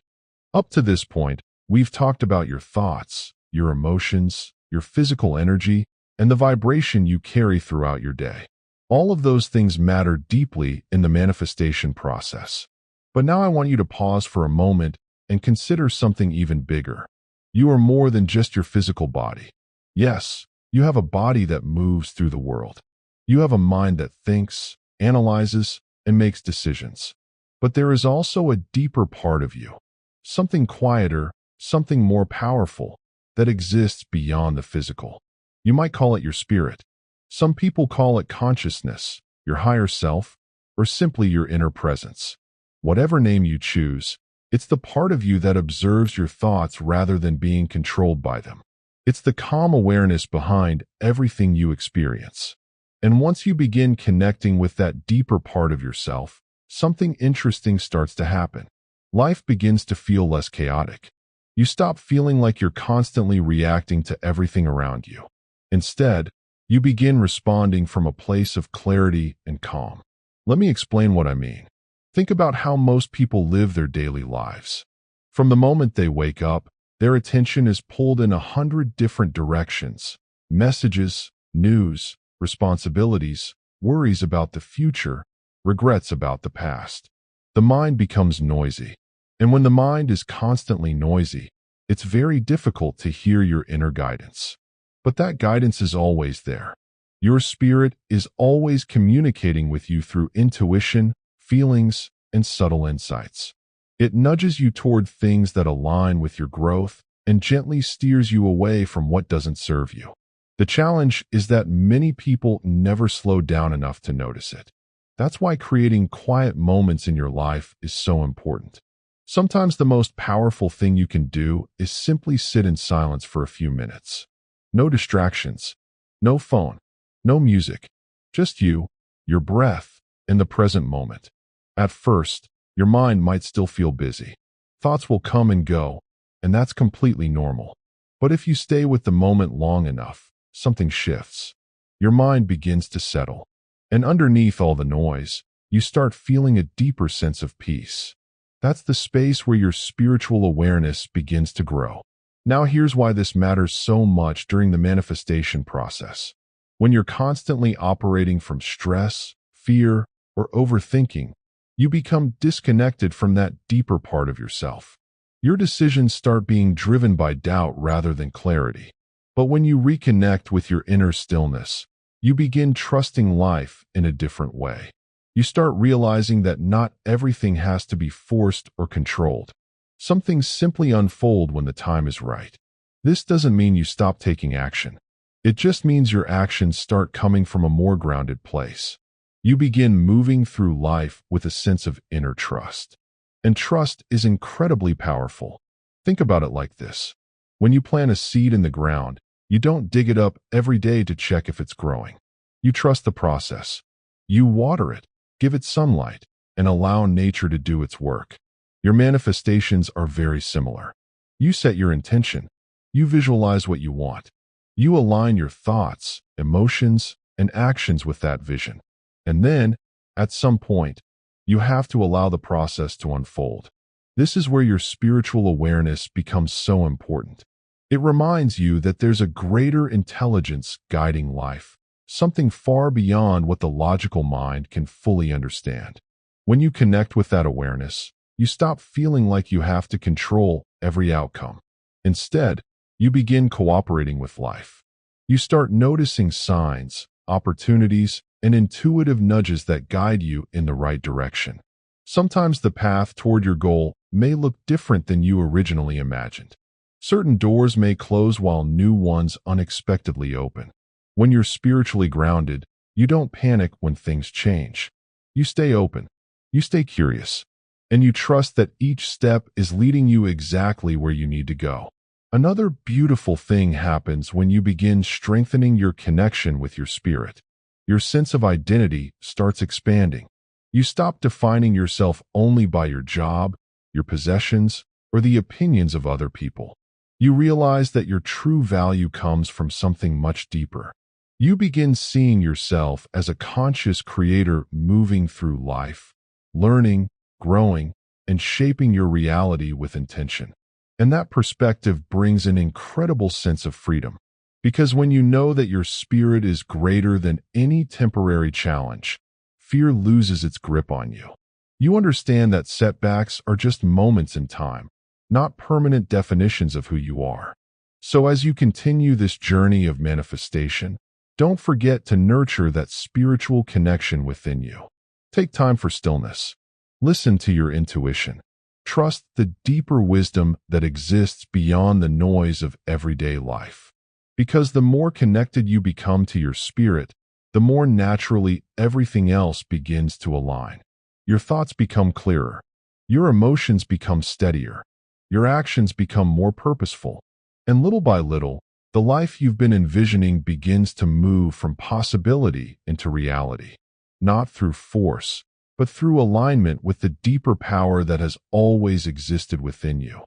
Up to this point, we've talked about your thoughts, your emotions, your physical energy, and the vibration you carry throughout your day. All of those things matter deeply in the manifestation process. But now I want you to pause for a moment and consider something even bigger. You are more than just your physical body. Yes, you have a body that moves through the world. You have a mind that thinks, analyzes, and makes decisions. But there is also a deeper part of you, something quieter, something more powerful, that exists beyond the physical. You might call it your spirit. Some people call it consciousness, your higher self, or simply your inner presence. Whatever name you choose, it's the part of you that observes your thoughts rather than being controlled by them. It's the calm awareness behind everything you experience. And once you begin connecting with that deeper part of yourself, something interesting starts to happen. Life begins to feel less chaotic. You stop feeling like you're constantly reacting to everything around you. Instead, you begin responding from a place of clarity and calm. Let me explain what I mean. Think about how most people live their daily lives. From the moment they wake up, their attention is pulled in 100 different directions. Messages, news, responsibilities, worries about the future, regrets about the past. The mind becomes noisy. And when the mind is constantly noisy, it's very difficult to hear your inner guidance. But that guidance is always there. Your spirit is always communicating with you through intuition, feelings, and subtle insights. It nudges you toward things that align with your growth and gently steers you away from what doesn't serve you. The challenge is that many people never slow down enough to notice it. That's why creating quiet moments in your life is so important. Sometimes the most powerful thing you can do is simply sit in silence for a few minutes. No distractions, no phone, no music, just you, your breath, and the present moment. At first, your mind might still feel busy. Thoughts will come and go, and that's completely normal. But if you stay with the moment long enough, something shifts. Your mind begins to settle. And underneath all the noise, you start feeling a deeper sense of peace. That's the space where your spiritual awareness begins to grow. Now here's why this matters so much during the manifestation process. When you're constantly operating from stress, fear, or overthinking, you become disconnected from that deeper part of yourself. Your decisions start being driven by doubt rather than clarity. But when you reconnect with your inner stillness, you begin trusting life in a different way. You start realizing that not everything has to be forced or controlled. Some things simply unfold when the time is right. This doesn't mean you stop taking action. It just means your actions start coming from a more grounded place. You begin moving through life with a sense of inner trust. And trust is incredibly powerful. Think about it like this. When you plant a seed in the ground, you don't dig it up every day to check if it's growing. You trust the process. You water it, give it sunlight, and allow nature to do its work. Your manifestations are very similar. You set your intention. You visualize what you want. You align your thoughts, emotions, and actions with that vision. And then, at some point, you have to allow the process to unfold. This is where your spiritual awareness becomes so important. It reminds you that there's a greater intelligence guiding life, something far beyond what the logical mind can fully understand. When you connect with that awareness, you stop feeling like you have to control every outcome. Instead, you begin cooperating with life. You start noticing signs, opportunities, and intuitive nudges that guide you in the right direction. Sometimes the path toward your goal may look different than you originally imagined. Certain doors may close while new ones unexpectedly open. When you're spiritually grounded, you don't panic when things change. You stay open, you stay curious, and you trust that each step is leading you exactly where you need to go. Another beautiful thing happens when you begin strengthening your connection with your spirit. Your sense of identity starts expanding. You stop defining yourself only by your job, your possessions, or the opinions of other people. You realize that your true value comes from something much deeper. You begin seeing yourself as a conscious creator moving through life, learning, growing, and shaping your reality with intention. And that perspective brings an incredible sense of freedom. Because when you know that your spirit is greater than any temporary challenge, fear loses its grip on you. You understand that setbacks are just moments in time, not permanent definitions of who you are. So as you continue this journey of manifestation, don't forget to nurture that spiritual connection within you. Take time for stillness. Listen to your intuition. Trust the deeper wisdom that exists beyond the noise of everyday life. Because the more connected you become to your spirit, the more naturally everything else begins to align. Your thoughts become clearer. Your emotions become steadier. Your actions become more purposeful. And little by little, the life you've been envisioning begins to move from possibility into reality. Not through force, but through alignment with the deeper power that has always existed within you.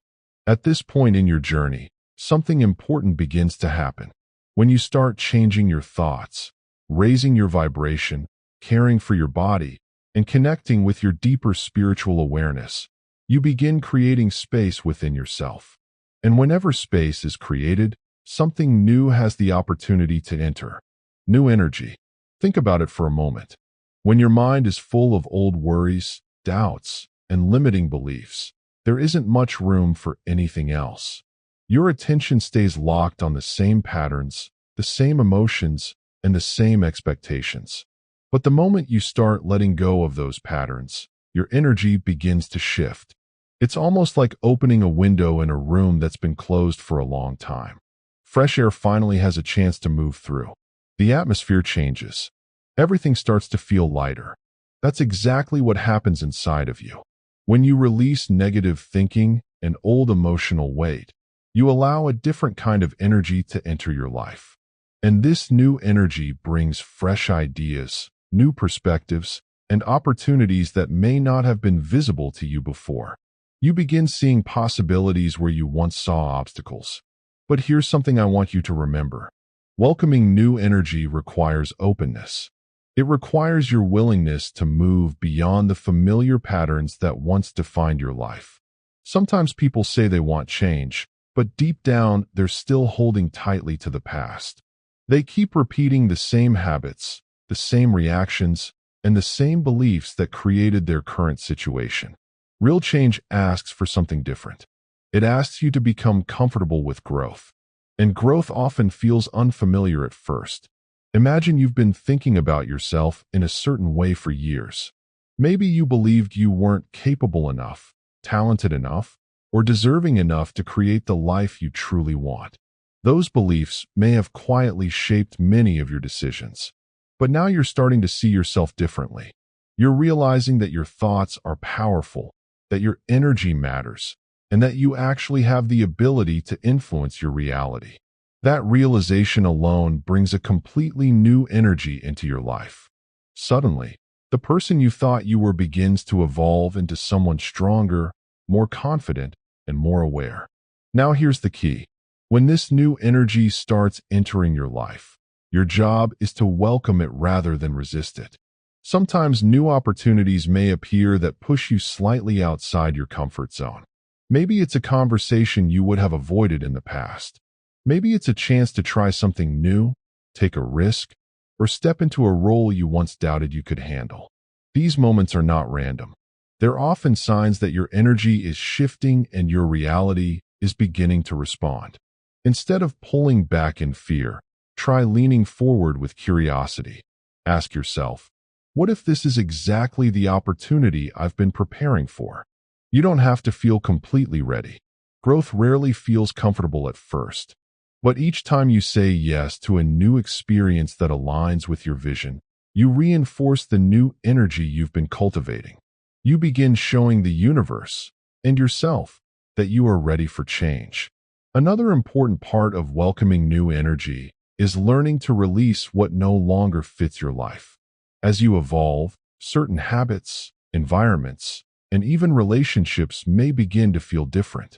At this point in your journey, something important begins to happen. When you start changing your thoughts, raising your vibration, caring for your body, and connecting with your deeper spiritual awareness, you begin creating space within yourself. And whenever space is created, something new has the opportunity to enter. New energy. Think about it for a moment. When your mind is full of old worries, doubts, and limiting beliefs, there isn't much room for anything else. Your attention stays locked on the same patterns, the same emotions, and the same expectations. But the moment you start letting go of those patterns, your energy begins to shift. It's almost like opening a window in a room that's been closed for a long time. Fresh air finally has a chance to move through. The atmosphere changes. Everything starts to feel lighter. That's exactly what happens inside of you. When you release negative thinking and old emotional weight, you allow a different kind of energy to enter your life. And this new energy brings fresh ideas, new perspectives, and opportunities that may not have been visible to you before. You begin seeing possibilities where you once saw obstacles. But here's something I want you to remember. Welcoming new energy requires openness. It requires your willingness to move beyond the familiar patterns that once defined your life. Sometimes people say they want change, but deep down, they're still holding tightly to the past. They keep repeating the same habits, the same reactions, and the same beliefs that created their current situation. Real change asks for something different. It asks you to become comfortable with growth. And growth often feels unfamiliar at first. Imagine you've been thinking about yourself in a certain way for years. Maybe you believed you weren't capable enough, talented enough, or deserving enough to create the life you truly want. Those beliefs may have quietly shaped many of your decisions. But now you're starting to see yourself differently. You're realizing that your thoughts are powerful, that your energy matters, and that you actually have the ability to influence your reality. That realization alone brings a completely new energy into your life. Suddenly, the person you thought you were begins to evolve into someone stronger, more confident, and more aware. Now here's the key. When this new energy starts entering your life, your job is to welcome it rather than resist it. Sometimes new opportunities may appear that push you slightly outside your comfort zone. Maybe it's a conversation you would have avoided in the past. Maybe it's a chance to try something new, take a risk, or step into a role you once doubted you could handle. These moments are not random. They're often signs that your energy is shifting and your reality is beginning to respond. Instead of pulling back in fear, try leaning forward with curiosity. Ask yourself, what if this is exactly the opportunity I've been preparing for? You don't have to feel completely ready. Growth rarely feels comfortable at first. But each time you say yes to a new experience that aligns with your vision, you reinforce the new energy you've been cultivating. You begin showing the universe and yourself that you are ready for change. Another important part of welcoming new energy is learning to release what no longer fits your life. As you evolve, certain habits, environments, and even relationships may begin to feel different.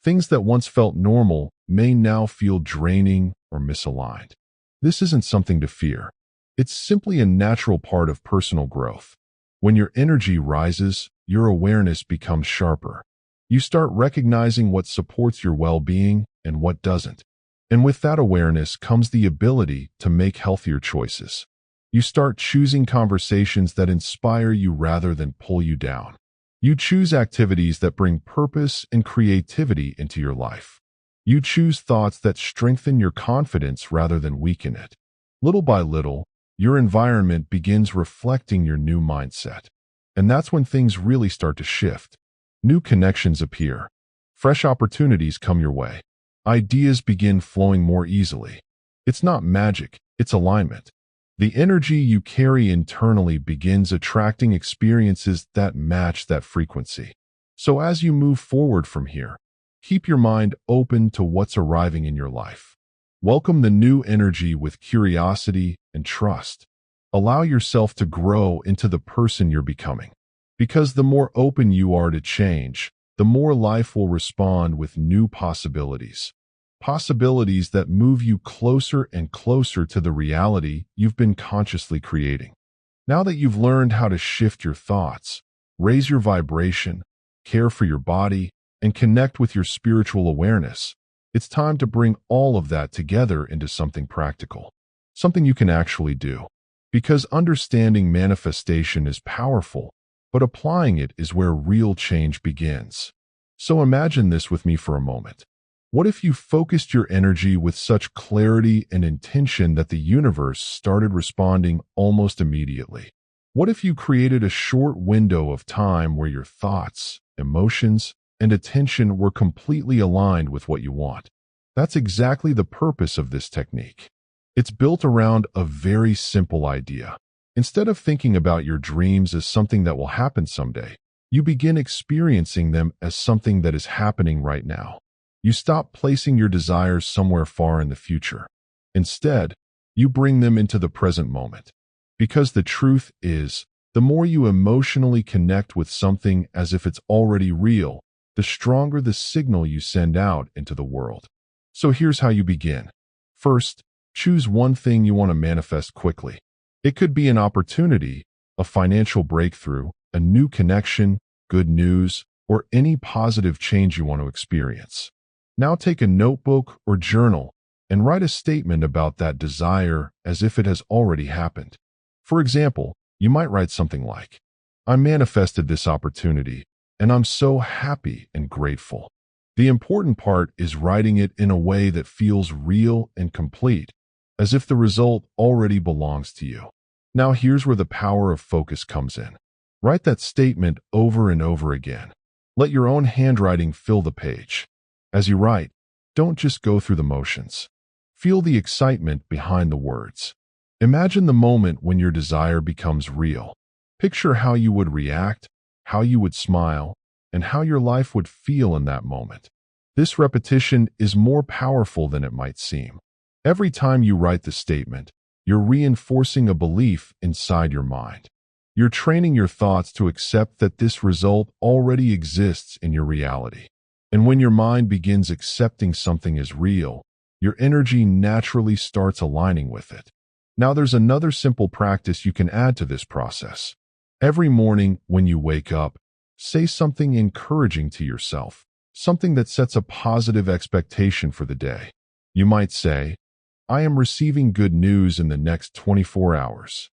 Things that once felt normal may now feel draining or misaligned. This isn't something to fear. It's simply a natural part of personal growth. When your energy rises, your awareness becomes sharper. You start recognizing what supports your well-being and what doesn't. And with that awareness comes the ability to make healthier choices. You start choosing conversations that inspire you rather than pull you down. You choose activities that bring purpose and creativity into your life. You choose thoughts that strengthen your confidence rather than weaken it. Little by little, your environment begins reflecting your new mindset. And that's when things really start to shift. New connections appear. Fresh opportunities come your way. Ideas begin flowing more easily. It's not magic, it's alignment. The energy you carry internally begins attracting experiences that match that frequency. So as you move forward from here, keep your mind open to what's arriving in your life. Welcome the new energy with curiosity and trust. Allow yourself to grow into the person you're becoming. Because the more open you are to change, the more life will respond with new possibilities. Possibilities that move you closer and closer to the reality you've been consciously creating. Now that you've learned how to shift your thoughts, raise your vibration, care for your body, and connect with your spiritual awareness, it's time to bring all of that together into something practical, something you can actually do. Because understanding manifestation is powerful, but applying it is where real change begins. So imagine this with me for a moment. What if you focused your energy with such clarity and intention that the universe started responding almost immediately? What if you created a short window of time where your thoughts, emotions, and attention were completely aligned with what you want? That's exactly the purpose of this technique. It's built around a very simple idea. Instead of thinking about your dreams as something that will happen someday, you begin experiencing them as something that is happening right now. You stop placing your desires somewhere far in the future. Instead, you bring them into the present moment. Because the truth is, the more you emotionally connect with something as if it's already real, the stronger the signal you send out into the world. So here's how you begin. First, choose one thing you want to manifest quickly. It could be an opportunity, a financial breakthrough, a new connection, good news, or any positive change you want to experience. Now take a notebook or journal and write a statement about that desire as if it has already happened. For example, you might write something like, I manifested this opportunity, and I'm so happy and grateful. The important part is writing it in a way that feels real and complete, as if the result already belongs to you. Now here's where the power of focus comes in. Write that statement over and over again. Let your own handwriting fill the page. As you write, don't just go through the motions. Feel the excitement behind the words. Imagine the moment when your desire becomes real. Picture how you would react, how you would smile, and how your life would feel in that moment. This repetition is more powerful than it might seem. Every time you write the statement, you're reinforcing a belief inside your mind. You're training your thoughts to accept that this result already exists in your reality. And when your mind begins accepting something as real, your energy naturally starts aligning with it. Now there's another simple practice you can add to this process. Every morning when you wake up, say something encouraging to yourself, something that sets a positive expectation for the day. You might say, "I am receiving good news in the next 24 hours."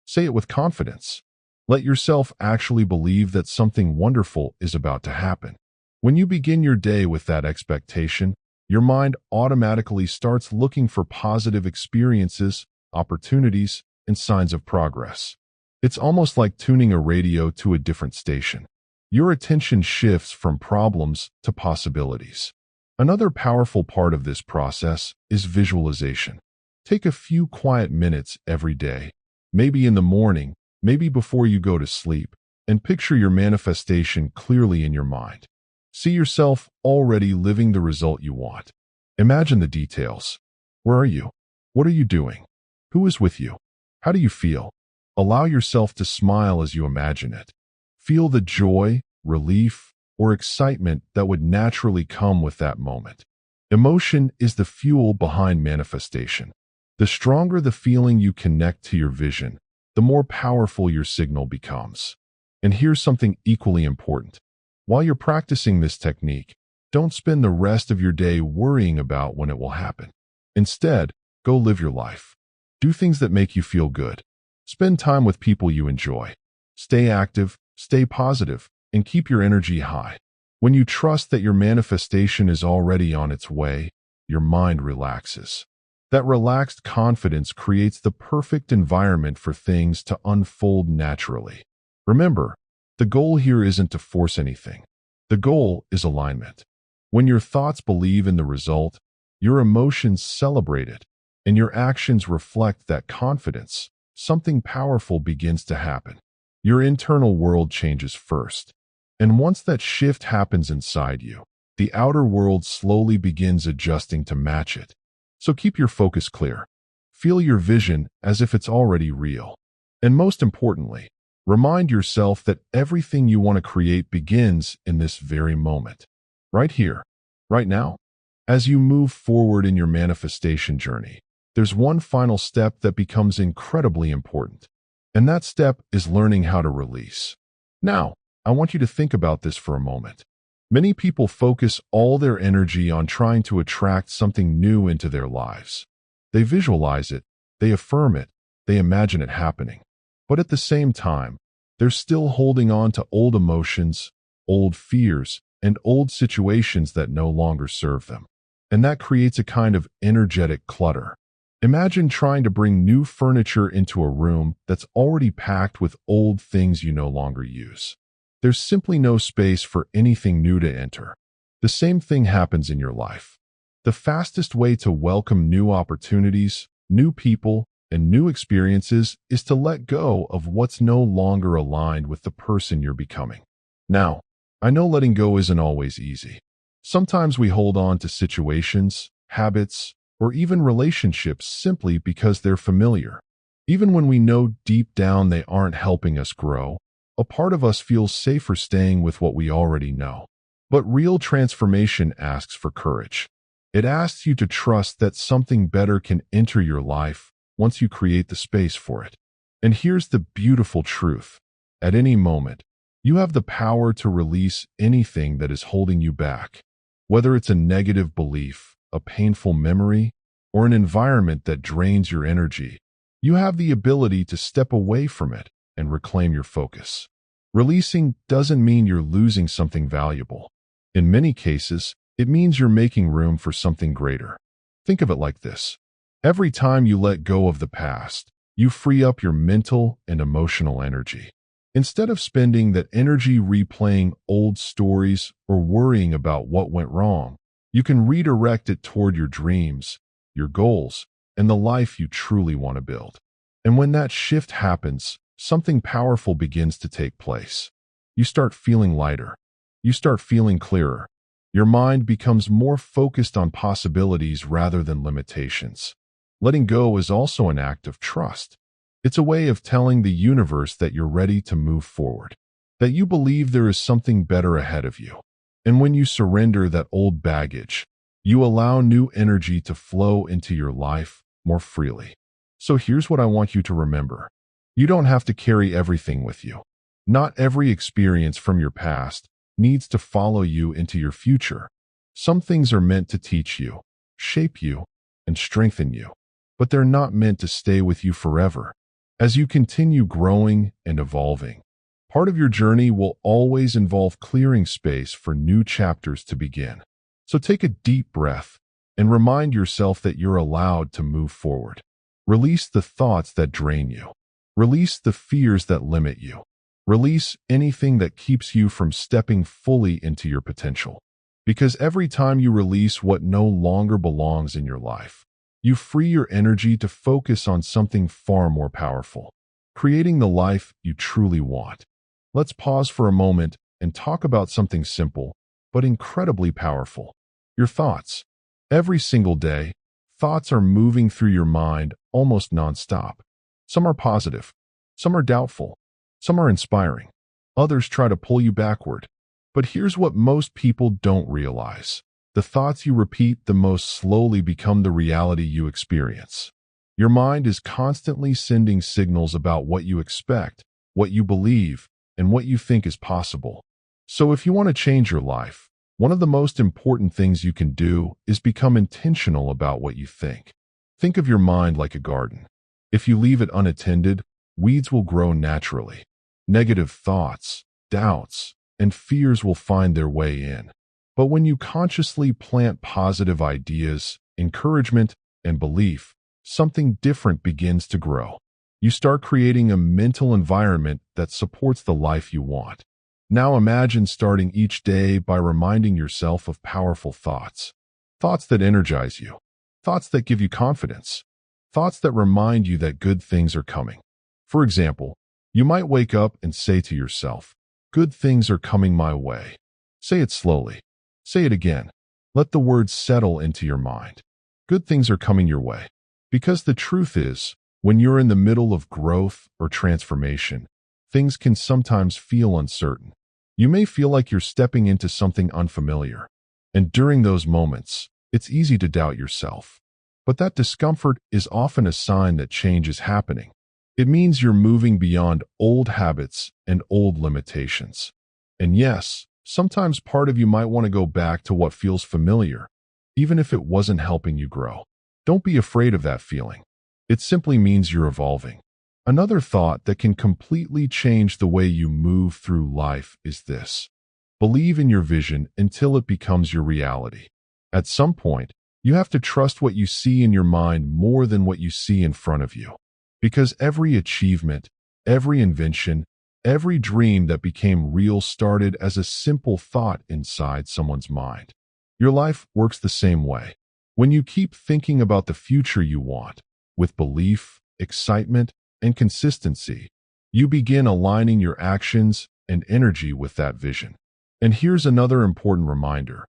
Say it with confidence. Let yourself actually believe that something wonderful is about to happen. When you begin your day with that expectation, your mind automatically starts looking for positive experiences, opportunities, and signs of progress. It's almost like tuning a radio to a different station. Your attention shifts from problems to possibilities. Another powerful part of this process is visualization. Take a few quiet minutes every day, maybe in the morning, maybe before you go to sleep, and picture your manifestation clearly in your mind. See yourself already living the result you want. Imagine the details. Where are you? What are you doing? Who is with you? How do you feel? Allow yourself to smile as you imagine it. Feel the joy, relief, or excitement that would naturally come with that moment. Emotion is the fuel behind manifestation. The stronger the feeling you connect to your vision, the more powerful your signal becomes. And here's something equally important. While you're practicing this technique, don't spend the rest of your day worrying about when it will happen. Instead, go live your life. Do things that make you feel good. Spend time with people you enjoy. Stay active, stay positive, and keep your energy high. When you trust that your manifestation is already on its way, your mind relaxes. That relaxed confidence creates the perfect environment for things to unfold naturally. Remember, the goal here isn't to force anything. The goal is alignment. When your thoughts believe in the result, your emotions celebrate it, and your actions reflect that confidence, something powerful begins to happen. Your internal world changes first. And once that shift happens inside you, the outer world slowly begins adjusting to match it. So keep your focus clear. Feel your vision as if it's already real. And most importantly, remind yourself that everything you want to create begins in this very moment. Right here, right now. As you move forward in your manifestation journey, there's one final step that becomes incredibly important. And that step is learning how to release. Now, I want you to think about this for a moment. Many people focus all their energy on trying to attract something new into their lives. They visualize it, they affirm it, they imagine it happening. But at the same time, they're still holding on to old emotions, old fears, and old situations that no longer serve them. And that creates a kind of energetic clutter. Imagine trying to bring new furniture into a room that's already packed with old things you no longer use. There's simply no space for anything new to enter. The same thing happens in your life. The fastest way to welcome new opportunities, new people, and new experiences is to let go of what's no longer aligned with the person you're becoming. Now, I know letting go isn't always easy. Sometimes we hold on to situations, habits, or even relationships simply because they're familiar. Even when we know deep down they aren't helping us grow, a part of us feels safer staying with what we already know. But real transformation asks for courage. It asks you to trust that something better can enter your life once you create the space for it. And here's the beautiful truth. At any moment, you have the power to release anything that is holding you back. Whether it's a negative belief, a painful memory, or an environment that drains your energy, you have the ability to step away from it and reclaim your focus. Releasing doesn't mean you're losing something valuable. In many cases, it means you're making room for something greater. Think of it like this. Every time you let go of the past, you free up your mental and emotional energy. Instead of spending that energy replaying old stories or worrying about what went wrong, you can redirect it toward your dreams, your goals, and the life you truly want to build. And when that shift happens, something powerful begins to take place. You start feeling lighter. You start feeling clearer. Your mind becomes more focused on possibilities rather than limitations. Letting go is also an act of trust. It's a way of telling the universe that you're ready to move forward, that you believe there is something better ahead of you. And when you surrender that old baggage, you allow new energy to flow into your life more freely. So here's what I want you to remember. You don't have to carry everything with you. Not every experience from your past needs to follow you into your future. Some things are meant to teach you, shape you, and strengthen you, but they're not meant to stay with you forever. As you continue growing and evolving, part of your journey will always involve clearing space for new chapters to begin. So take a deep breath and remind yourself that you're allowed to move forward. Release the thoughts that drain you. Release the fears that limit you. Release anything that keeps you from stepping fully into your potential. Because every time you release what no longer belongs in your life, you free your energy to focus on something far more powerful, creating the life you truly want. Let's pause for a moment and talk about something simple, but incredibly powerful. Your thoughts. Every single day, thoughts are moving through your mind almost nonstop. Some are positive, some are doubtful, some are inspiring. Others try to pull you backward. But here's what most people don't realize. The thoughts you repeat the most slowly become the reality you experience. Your mind is constantly sending signals about what you expect, what you believe, and what you think is possible. So if you want to change your life, one of the most important things you can do is become intentional about what you think. Think of your mind like a garden. If you leave it unattended, weeds will grow naturally. Negative thoughts, doubts, and fears will find their way in. But when you consciously plant positive ideas, encouragement, and belief, something different begins to grow. You start creating a mental environment that supports the life you want. Now imagine starting each day by reminding yourself of powerful thoughts. Thoughts that energize you. Thoughts that give you confidence. Thoughts that remind you that good things are coming. For example, you might wake up and say to yourself, "Good things are coming my way." Say it slowly. Say it again. Let the words settle into your mind. Good things are coming your way. Because the truth is, when you're in the middle of growth or transformation, things can sometimes feel uncertain. You may feel like you're stepping into something unfamiliar. And during those moments, it's easy to doubt yourself. But that discomfort is often a sign that change is happening. It means you're moving beyond old habits and old limitations. And yes, sometimes part of you might want to go back to what feels familiar, even if it wasn't helping you grow. Don't be afraid of that feeling. It simply means you're evolving. Another thought that can completely change the way you move through life is this. Believe in your vision until it becomes your reality. At some point, you have to trust what you see in your mind more than what you see in front of you. Because every achievement, every invention, every dream that became real started as a simple thought inside someone's mind. Your life works the same way. When you keep thinking about the future you want, with belief, excitement, and consistency, you begin aligning your actions and energy with that vision. And here's another important reminder.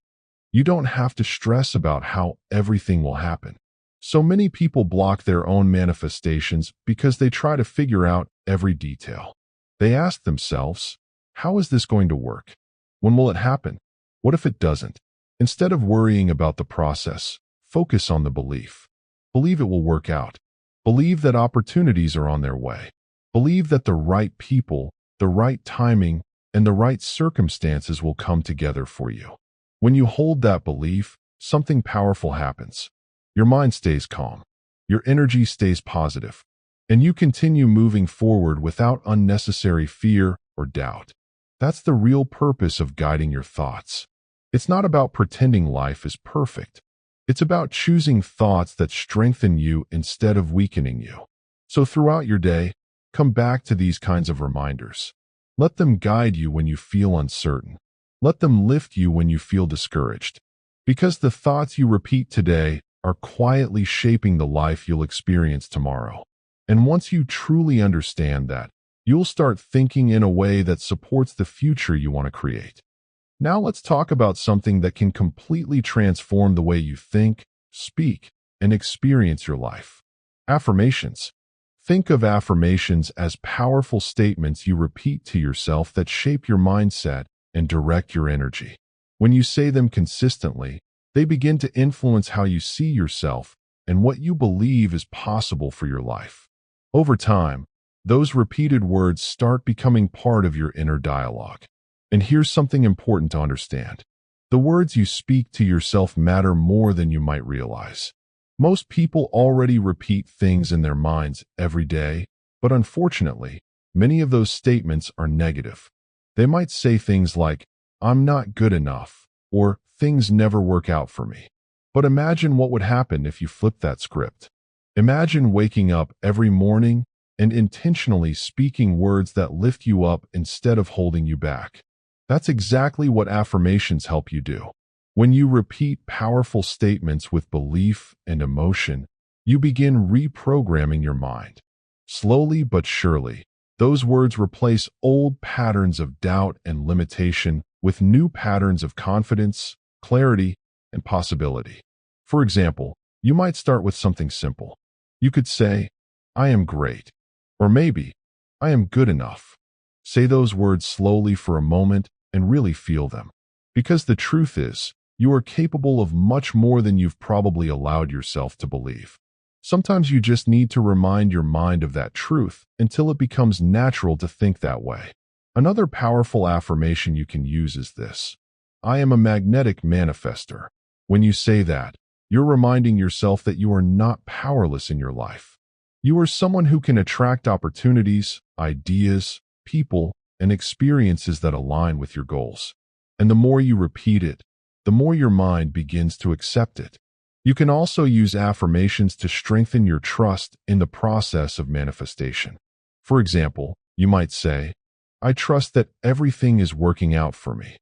You don't have to stress about how everything will happen. So many people block their own manifestations because they try to figure out every detail. They ask themselves, how is this going to work? When will it happen? What if it doesn't? Instead of worrying about the process, focus on the belief. Believe it will work out. Believe that opportunities are on their way. Believe that the right people, the right timing, and the right circumstances will come together for you. When you hold that belief, something powerful happens. Your mind stays calm. Your energy stays positive. And you continue moving forward without unnecessary fear or doubt. That's the real purpose of guiding your thoughts. It's not about pretending life is perfect. It's about choosing thoughts that strengthen you instead of weakening you. So throughout your day, come back to these kinds of reminders. Let them guide you when you feel uncertain. Let them lift you when you feel discouraged. Because the thoughts you repeat today are quietly shaping the life you'll experience tomorrow. And once you truly understand that, you'll start thinking in a way that supports the future you want to create. Now let's talk about something that can completely transform the way you think, speak, and experience your life. Affirmations. Think of affirmations as powerful statements you repeat to yourself that shape your mindset and direct your energy. When you say them consistently, they begin to influence how you see yourself and what you believe is possible for your life. Over time, those repeated words start becoming part of your inner dialogue. And here's something important to understand. The words you speak to yourself matter more than you might realize. Most people already repeat things in their minds every day, but unfortunately, many of those statements are negative. They might say things like, "I'm not good enough," or "things never work out for me." But imagine what would happen if you flipped that script. Imagine waking up every morning and intentionally speaking words that lift you up instead of holding you back. That's exactly what affirmations help you do. When you repeat powerful statements with belief and emotion, you begin reprogramming your mind. Slowly but surely, those words replace old patterns of doubt and limitation with new patterns of confidence, clarity, and possibility. For example, you might start with something simple. You could say, "I am great," or maybe, "I am good enough." Say those words slowly for a moment and really feel them. Because the truth is, you are capable of much more than you've probably allowed yourself to believe. Sometimes you just need to remind your mind of that truth until it becomes natural to think that way. Another powerful affirmation you can use is this: "I am a magnetic manifester." When you say that, you're reminding yourself that you are not powerless in your life. You are someone who can attract opportunities, ideas, people, and experiences that align with your goals. And the more you repeat it, the more your mind begins to accept it. You can also use affirmations to strengthen your trust in the process of manifestation. For example, you might say, "I trust that everything is working out for me."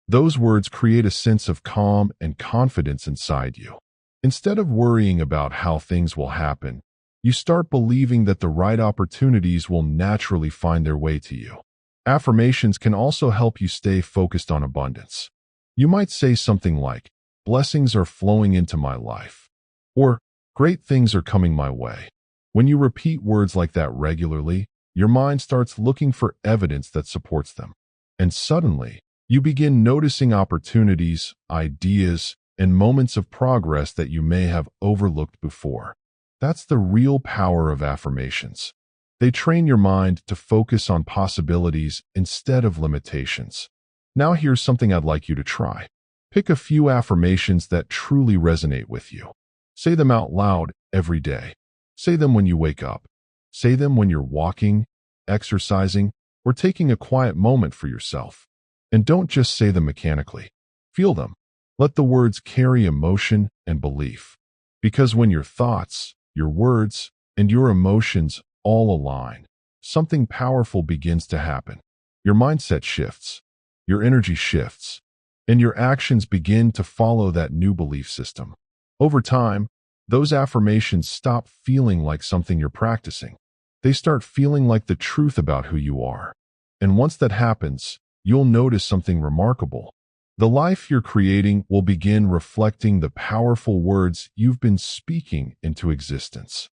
Those words create a sense of calm and confidence inside you. Instead of worrying about how things will happen, you start believing that the right opportunities will naturally find their way to you. Affirmations can also help you stay focused on abundance. You might say something like, "Blessings are flowing into my life," or "Great things are coming my way." When you repeat words like that regularly, your mind starts looking for evidence that supports them. And suddenly, you begin noticing opportunities, ideas, and moments of progress that you may have overlooked before. That's the real power of affirmations. They train your mind to focus on possibilities instead of limitations. Now here's something I'd like you to try. Pick a few affirmations that truly resonate with you. Say them out loud every day. Say them when you wake up. Say them when you're walking, exercising, or taking a quiet moment for yourself. And don't just say them mechanically. Feel them. Let the words carry emotion and belief. Because when your thoughts, your words, and your emotions all align, something powerful begins to happen. Your mindset shifts. Your energy shifts, and your actions begin to follow that new belief system. Over time, those affirmations stop feeling like something you're practicing. They start feeling like the truth about who you are. And once that happens, you'll notice something remarkable. The life you're creating will begin reflecting the powerful words you've been speaking into existence.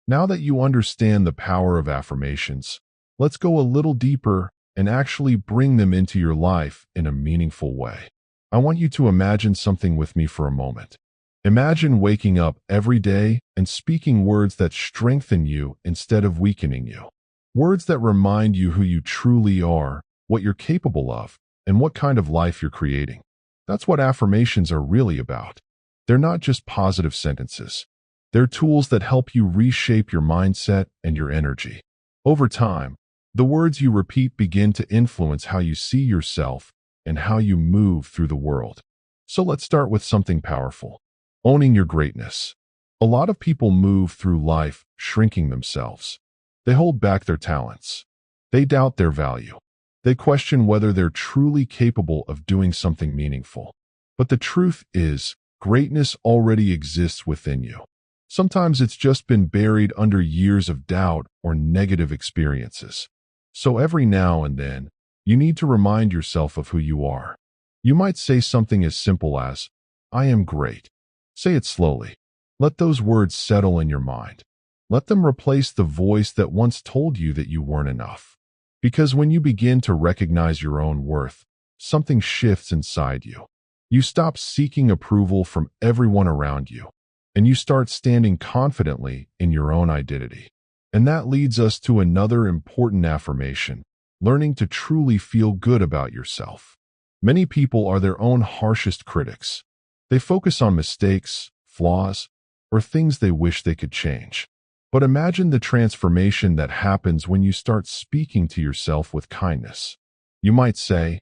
Now that you understand the power of affirmations, let's go a little deeper and actually bring them into your life in a meaningful way. I want you to imagine something with me for a moment. Imagine waking up every day and speaking words that strengthen you instead of weakening you. Words that remind you who you truly are, what you're capable of, and what kind of life you're creating. That's what affirmations are really about. They're not just positive sentences. They're tools that help you reshape your mindset and your energy. Over time, the words you repeat begin to influence how you see yourself and how you move through the world. So let's start with something powerful: owning your greatness. A lot of people move through life shrinking themselves. They hold back their talents. They doubt their value. They question whether they're truly capable of doing something meaningful. But the truth is, greatness already exists within you. Sometimes it's just been buried under years of doubt or negative experiences. So every now and then, you need to remind yourself of who you are. You might say something as simple as, "I am great." Say it slowly. Let those words settle in your mind. Let them replace the voice that once told you that you weren't enough. Because when you begin to recognize your own worth, something shifts inside you. You stop seeking approval from everyone around you, and you start standing confidently in your own identity. And that leads us to another important affirmation: learning to truly feel good about yourself. Many people are their own harshest critics. They focus on mistakes, flaws, or things they wish they could change. But imagine the transformation that happens when you start speaking to yourself with kindness. You might say,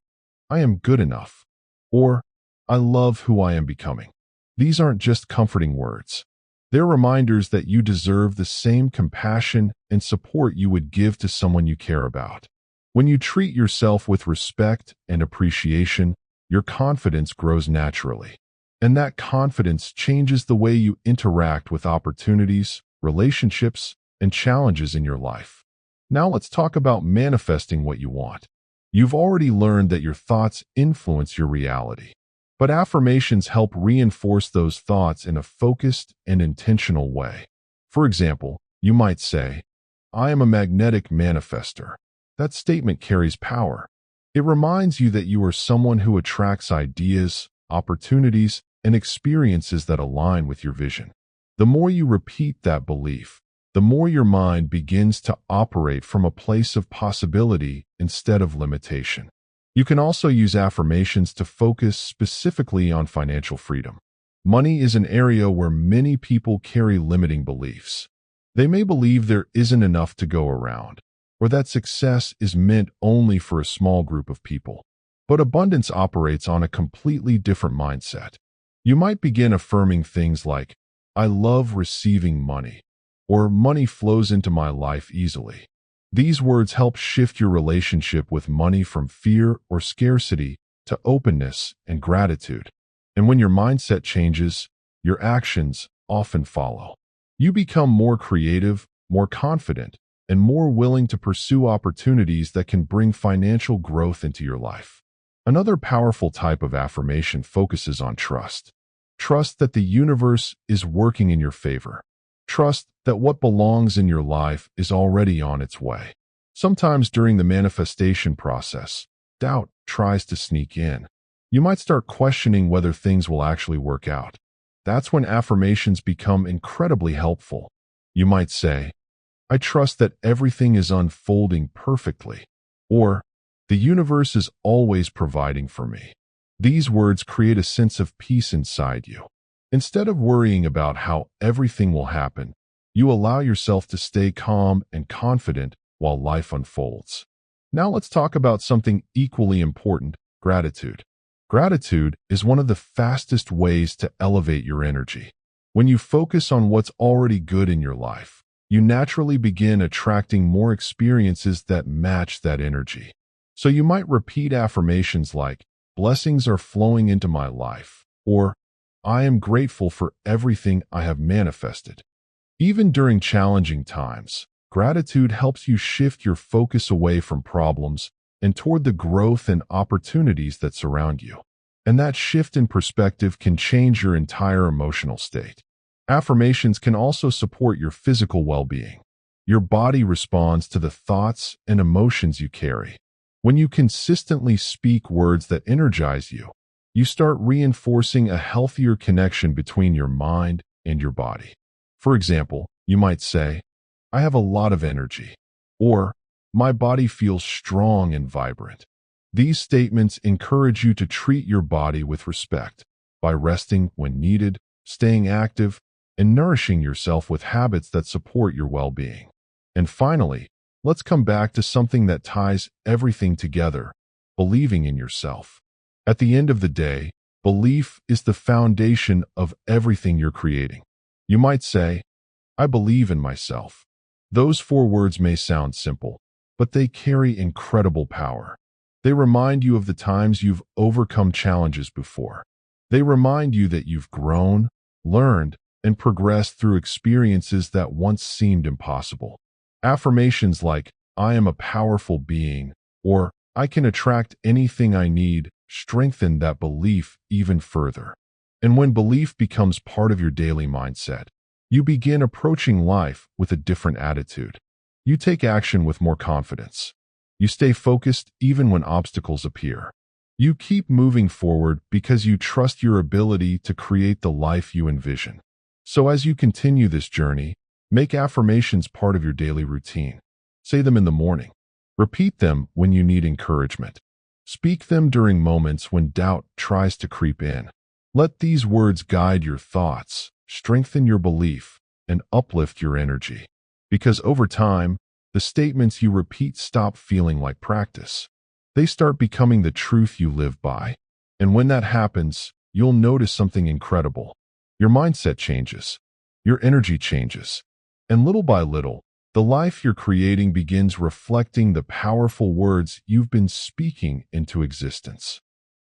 "I am good enough," or "I love who I am becoming." These aren't just comforting words. They're reminders that you deserve the same compassion and support you would give to someone you care about. When you treat yourself with respect and appreciation, your confidence grows naturally. And that confidence changes the way you interact with opportunities, relationships, and challenges in your life. Now let's talk about manifesting what you want. You've already learned that your thoughts influence your reality. But affirmations help reinforce those thoughts in a focused and intentional way. For example, you might say, "I am a magnetic manifester." That statement carries power. It reminds you that you are someone who attracts ideas, opportunities, and experiences that align with your vision. The more you repeat that belief, the more your mind begins to operate from a place of possibility instead of limitation. You can also use affirmations to focus specifically on financial freedom. Money is an area where many people carry limiting beliefs. They may believe there isn't enough to go around, or that success is meant only for a small group of people. But abundance operates on a completely different mindset. You might begin affirming things like, "I love receiving money," or "money flows into my life easily." These words help shift your relationship with money from fear or scarcity to openness and gratitude. And when your mindset changes, your actions often follow. You become more creative, more confident, and more willing to pursue opportunities that can bring financial growth into your life. Another powerful type of affirmation focuses on trust. Trust that the universe is working in your favor. Trust that what belongs in your life is already on its way. Sometimes during the manifestation process, doubt tries to sneak in. You might start questioning whether things will actually work out. That's when affirmations become incredibly helpful. You might say, "I trust that everything is unfolding perfectly," or "The universe is always providing for me." These words create a sense of peace inside you. Instead of worrying about how everything will happen, you allow yourself to stay calm and confident while life unfolds. Now let's talk about something equally important: gratitude. Gratitude is one of the fastest ways to elevate your energy. When you focus on what's already good in your life, you naturally begin attracting more experiences that match that energy. So you might repeat affirmations like, "Blessings are flowing into my life," or "I am grateful for everything I have manifested." Even during challenging times, gratitude helps you shift your focus away from problems and toward the growth and opportunities that surround you. And that shift in perspective can change your entire emotional state. Affirmations can also support your physical well-being. Your body responds to the thoughts and emotions you carry. When you consistently speak words that energize you, you start reinforcing a healthier connection between your mind and your body. For example, you might say, "I have a lot of energy," or "My body feels strong and vibrant." These statements encourage you to treat your body with respect by resting when needed, staying active, and nourishing yourself with habits that support your well-being. And finally, let's come back to something that ties everything together: believing in yourself. At the end of the day, belief is the foundation of everything you're creating. You might say, "I believe in myself." Those 4 words may sound simple, but they carry incredible power. They remind you of the times you've overcome challenges before. They remind you that you've grown, learned, and progress through experiences that once seemed impossible. Affirmations like, I am a powerful being, or I can attract anything I need, strengthen that belief even further. And when belief becomes part of your daily mindset, you begin approaching life with a different attitude. You take action with more confidence. You stay focused even when obstacles appear. You keep moving forward because you trust your ability to create the life you envision. So as you continue this journey, make affirmations part of your daily routine. Say them in the morning. Repeat them when you need encouragement. Speak them during moments when doubt tries to creep in. Let these words guide your thoughts, strengthen your belief, and uplift your energy. Because over time, the statements you repeat stop feeling like practice. They start becoming the truth you live by. And when that happens, you'll notice something incredible. Your mindset changes. Your energy changes. And little by little, the life you're creating begins reflecting the powerful words you've been speaking into existence.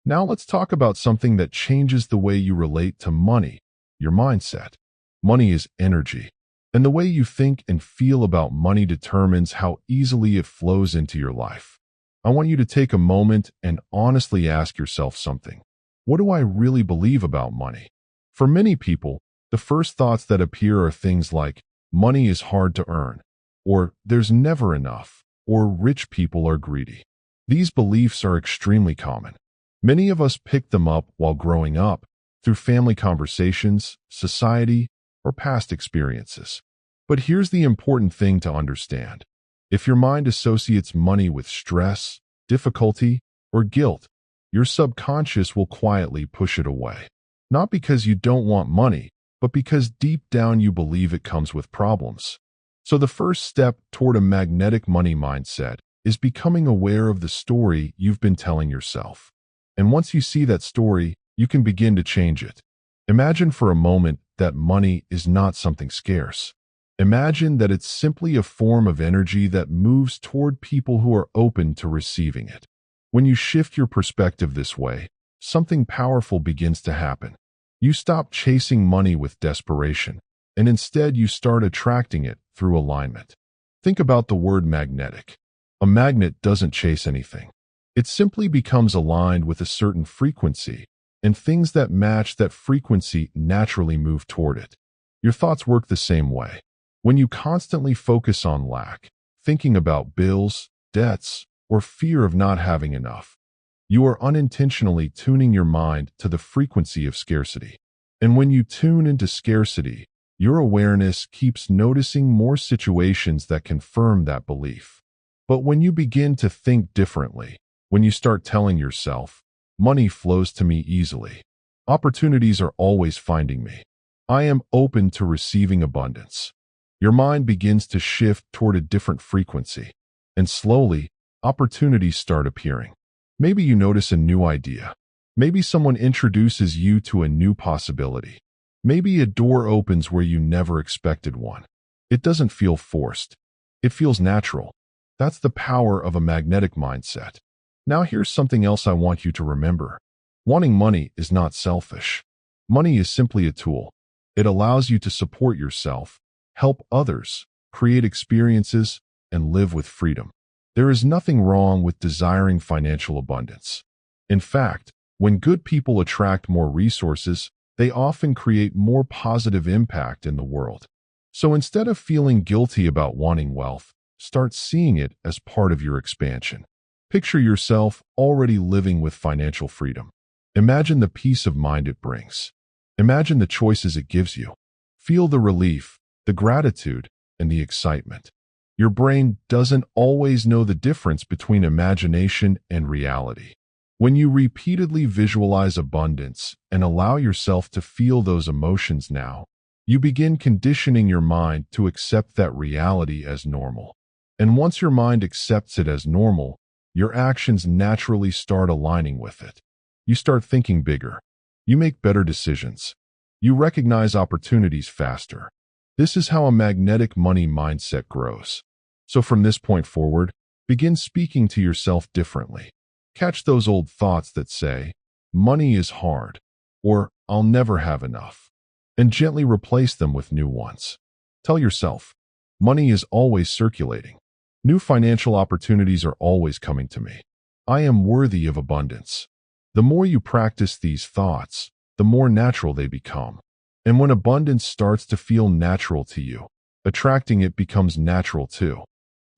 Now let's talk about something that changes the way you relate to money, your mindset. Money is energy, and the way you think and feel about money determines how easily it flows into your life. I want you to take a moment and honestly ask yourself something. What do I really believe about money? For many people, the first thoughts that appear are things like, money is hard to earn, or there's never enough, or rich people are greedy. These beliefs are extremely common. Many of us picked them up while growing up, through family conversations, society, or past experiences. But here's the important thing to understand. If your mind associates money with stress, difficulty, or guilt, your subconscious will quietly push it away. Not because you don't want money, but because deep down you believe it comes with problems. So the first step toward a magnetic money mindset is becoming aware of the story you've been telling yourself. And once you see that story, you can begin to change it. Imagine for a moment that money is not something scarce. Imagine that it's simply a form of energy that moves toward people who are open to receiving it. When you shift your perspective this way, something powerful begins to happen. You stop chasing money with desperation, and instead you start attracting it through alignment. Think about the word magnetic. A magnet doesn't chase anything. It simply becomes aligned with a certain frequency, and things that match that frequency naturally move toward it. Your thoughts work the same way. When you constantly focus on lack, thinking about bills, debts, or fear of not having enough, you are unintentionally tuning your mind to the frequency of scarcity. And when you tune into scarcity, your awareness keeps noticing more situations that confirm that belief. But when you begin to think differently, when you start telling yourself, money flows to me easily, opportunities are always finding me, I am open to receiving abundance, your mind begins to shift toward a different frequency. And slowly, opportunities start appearing. Maybe you notice a new idea. Maybe someone introduces you to a new possibility. Maybe a door opens where you never expected one. It doesn't feel forced. It feels natural. That's the power of a magnetic mindset. Now here's something else I want you to remember. Wanting money is not selfish. Money is simply a tool. It allows you to support yourself, help others, create experiences, and live with freedom. There is nothing wrong with desiring financial abundance. In fact, when good people attract more resources, they often create more positive impact in the world. So instead of feeling guilty about wanting wealth, start seeing it as part of your expansion. Picture yourself already living with financial freedom. Imagine the peace of mind it brings. Imagine the choices it gives you. Feel the relief, the gratitude, and the excitement. Your brain doesn't always know the difference between imagination and reality. When you repeatedly visualize abundance and allow yourself to feel those emotions now, you begin conditioning your mind to accept that reality as normal. And once your mind accepts it as normal, your actions naturally start aligning with it. You start thinking bigger. You make better decisions. You recognize opportunities faster. This is how a magnetic money mindset grows. So from this point forward, begin speaking to yourself differently. Catch those old thoughts that say, money is hard, or I'll never have enough, and gently replace them with new ones. Tell yourself, money is always circulating. New financial opportunities are always coming to me. I am worthy of abundance. The more you practice these thoughts, the more natural they become. And when abundance starts to feel natural to you, attracting it becomes natural too.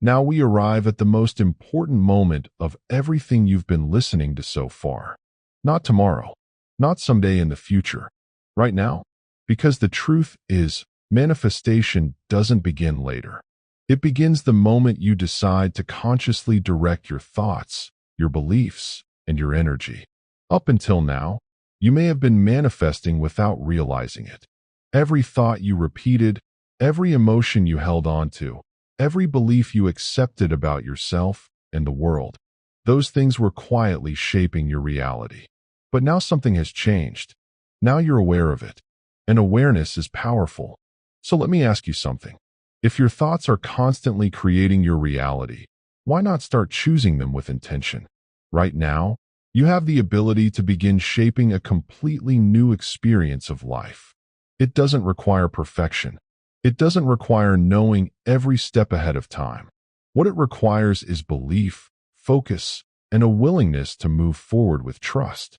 Now we arrive at the most important moment of everything you've been listening to so far. Not tomorrow, not someday in the future, right now. Because the truth is, manifestation doesn't begin later. It begins the moment you decide to consciously direct your thoughts, your beliefs, and your energy. Up until now, you may have been manifesting without realizing it. Every thought you repeated, every emotion you held on to, every belief you accepted about yourself and the world, those things were quietly shaping your reality. But now something has changed. Now you're aware of it. And awareness is powerful. So let me ask you something. If your thoughts are constantly creating your reality, why not start choosing them with intention? Right now, you have the ability to begin shaping a completely new experience of life. It doesn't require perfection. It doesn't require knowing every step ahead of time. What it requires is belief, focus, and a willingness to move forward with trust.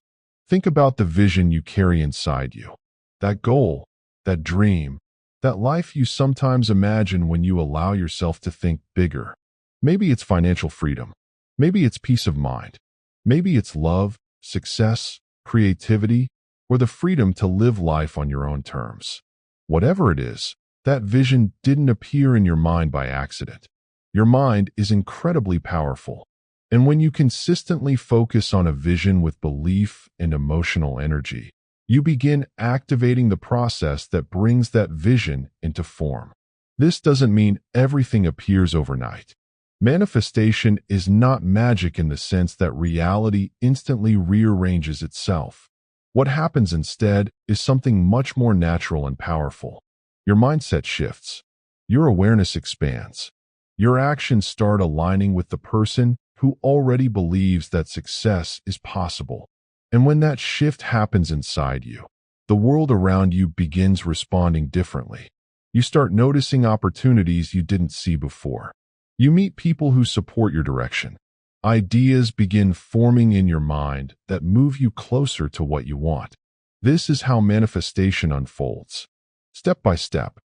Think about the vision you carry inside you. That goal, that dream, that life you sometimes imagine when you allow yourself to think bigger. Maybe it's financial freedom. Maybe it's peace of mind. Maybe it's love, success, creativity, or the freedom to live life on your own terms. Whatever it is, that vision didn't appear in your mind by accident. Your mind is incredibly powerful. And when you consistently focus on a vision with belief and emotional energy, you begin activating the process that brings that vision into form. This doesn't mean everything appears overnight. Manifestation is not magic in the sense that reality instantly rearranges itself. What happens instead is something much more natural and powerful. Your mindset shifts. Your awareness expands. Your actions start aligning with the person who already believes that success is possible. And when that shift happens inside you, the world around you begins responding differently. You start noticing opportunities you didn't see before. You meet people who support your direction. Ideas begin forming in your mind that move you closer to what you want. This is how manifestation unfolds. Step by step,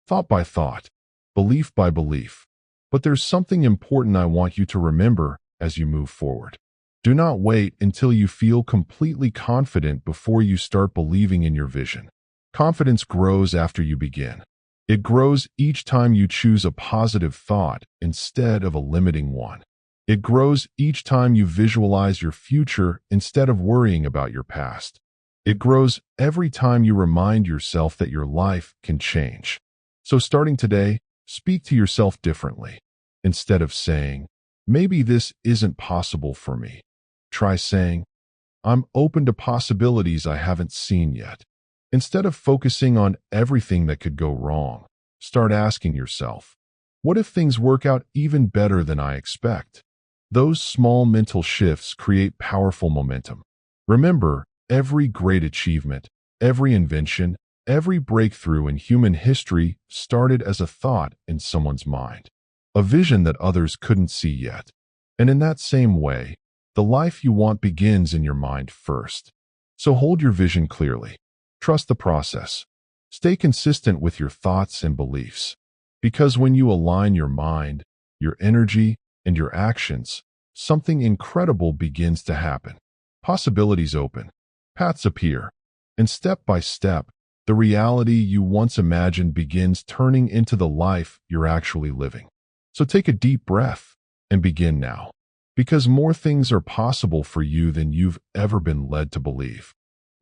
thought by thought, belief by belief. But there's something important I want you to remember as you move forward. Do not wait until you feel completely confident before you start believing in your vision. Confidence grows after you begin. It grows each time you choose a positive thought instead of a limiting one. It grows each time you visualize your future instead of worrying about your past. It grows every time you remind yourself that your life can change. So starting today, speak to yourself differently. Instead of saying, "Maybe this isn't possible for me," try saying, "I'm open to possibilities I haven't seen yet." Instead of focusing on everything that could go wrong, start asking yourself, what if things work out even better than I expect? Those small mental shifts create powerful momentum. Remember, every great achievement, every invention, every breakthrough in human history started as a thought in someone's mind, a vision that others couldn't see yet. And in that same way, the life you want begins in your mind first. So hold your vision clearly. Trust the process. Stay consistent with your thoughts and beliefs. Because when you align your mind, your energy, and your actions, something incredible begins to happen. Possibilities open, paths appear, and step by step, the reality you once imagined begins turning into the life you're actually living. So take a deep breath and begin now. Because more things are possible for you than you've ever been led to believe.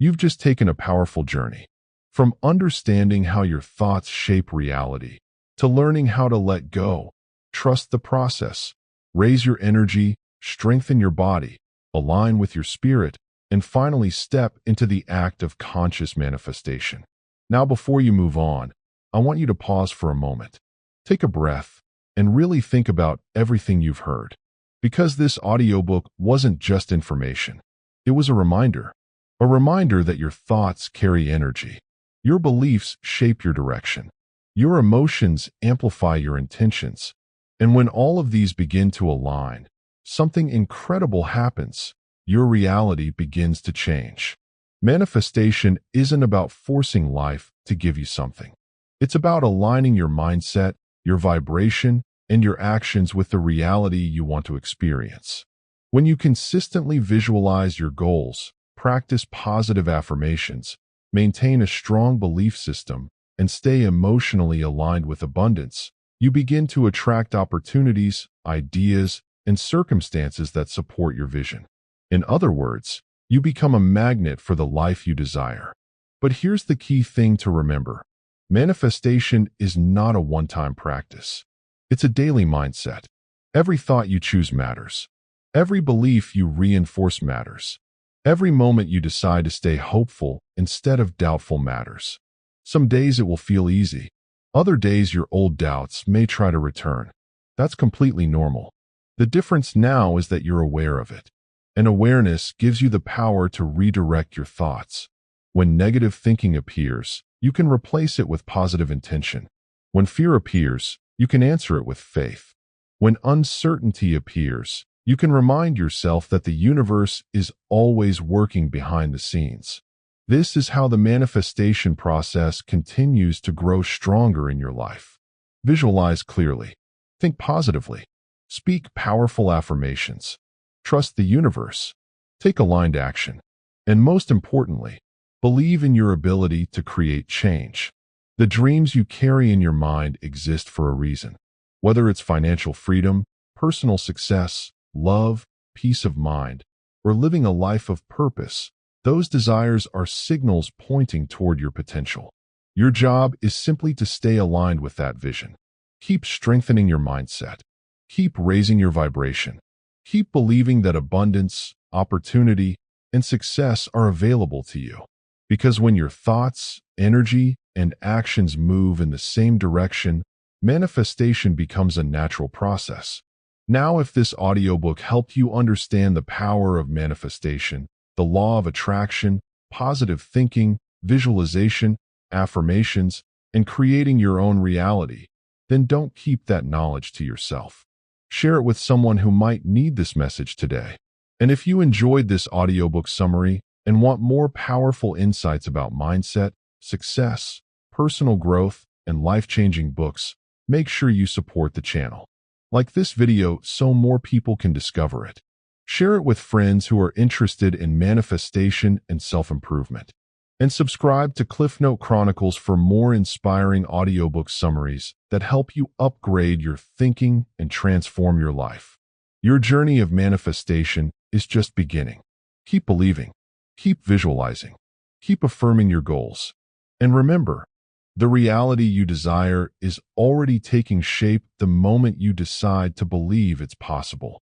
You've just taken a powerful journey. From understanding how your thoughts shape reality, to learning how to let go, trust the process, raise your energy, strengthen your body, align with your spirit, and finally step into the act of conscious manifestation. Now before you move on, I want you to pause for a moment. Take a breath and really think about everything you've heard. Because this audiobook wasn't just information. It was a reminder that your thoughts carry energy. Your beliefs shape your direction. Your emotions amplify your intentions. And when all of these begin to align, something incredible happens. Your reality begins to change. Manifestation isn't about forcing life to give you something. It's about aligning your mindset, your vibration, and your actions with the reality you want to experience. When you consistently visualize your goals, practice positive affirmations, maintain a strong belief system, and stay emotionally aligned with abundance, you begin to attract opportunities, ideas, and circumstances that support your vision. In other words, you become a magnet for the life you desire. But here's the key thing to remember. Manifestation is not a one-time practice. It's a daily mindset. Every thought you choose matters. Every belief you reinforce matters. Every moment you decide to stay hopeful instead of doubtful matters. Some days it will feel easy. Other days your old doubts may try to return. That's completely normal. The difference now is that you're aware of it. And awareness gives you the power to redirect your thoughts. When negative thinking appears, you can replace it with positive intention. When fear appears, you can answer it with faith. When uncertainty appears, you can remind yourself that the universe is always working behind the scenes. This is how the manifestation process continues to grow stronger in your life. Visualize clearly. Think positively. Speak powerful affirmations. Trust the universe. Take aligned action. And most importantly, believe in your ability to create change. The dreams you carry in your mind exist for a reason. Whether it's financial freedom, personal success, love, peace of mind, or living a life of purpose, those desires are signals pointing toward your potential. Your job is simply to stay aligned with that vision. Keep strengthening your mindset. Keep raising your vibration. Keep believing that abundance, opportunity, and success are available to you. Because when your thoughts, energy, and actions move in the same direction, manifestation becomes a natural process. Now, if this audiobook helped you understand the power of manifestation, the law of attraction, positive thinking, visualization, affirmations, and creating your own reality, then don't keep that knowledge to yourself. Share it with someone who might need this message today. And if you enjoyed this audiobook summary and want more powerful insights about mindset, success, personal growth, and life-changing books, make sure you support the channel. Like this video so more people can discover it. Share it with friends who are interested in manifestation and self-improvement. And subscribe to CliffNote Chronicles for more inspiring audiobook summaries that help you upgrade your thinking and transform your life. Your journey of manifestation is just beginning. Keep believing. Keep visualizing. Keep affirming your goals. And remember, the reality you desire is already taking shape the moment you decide to believe it's possible.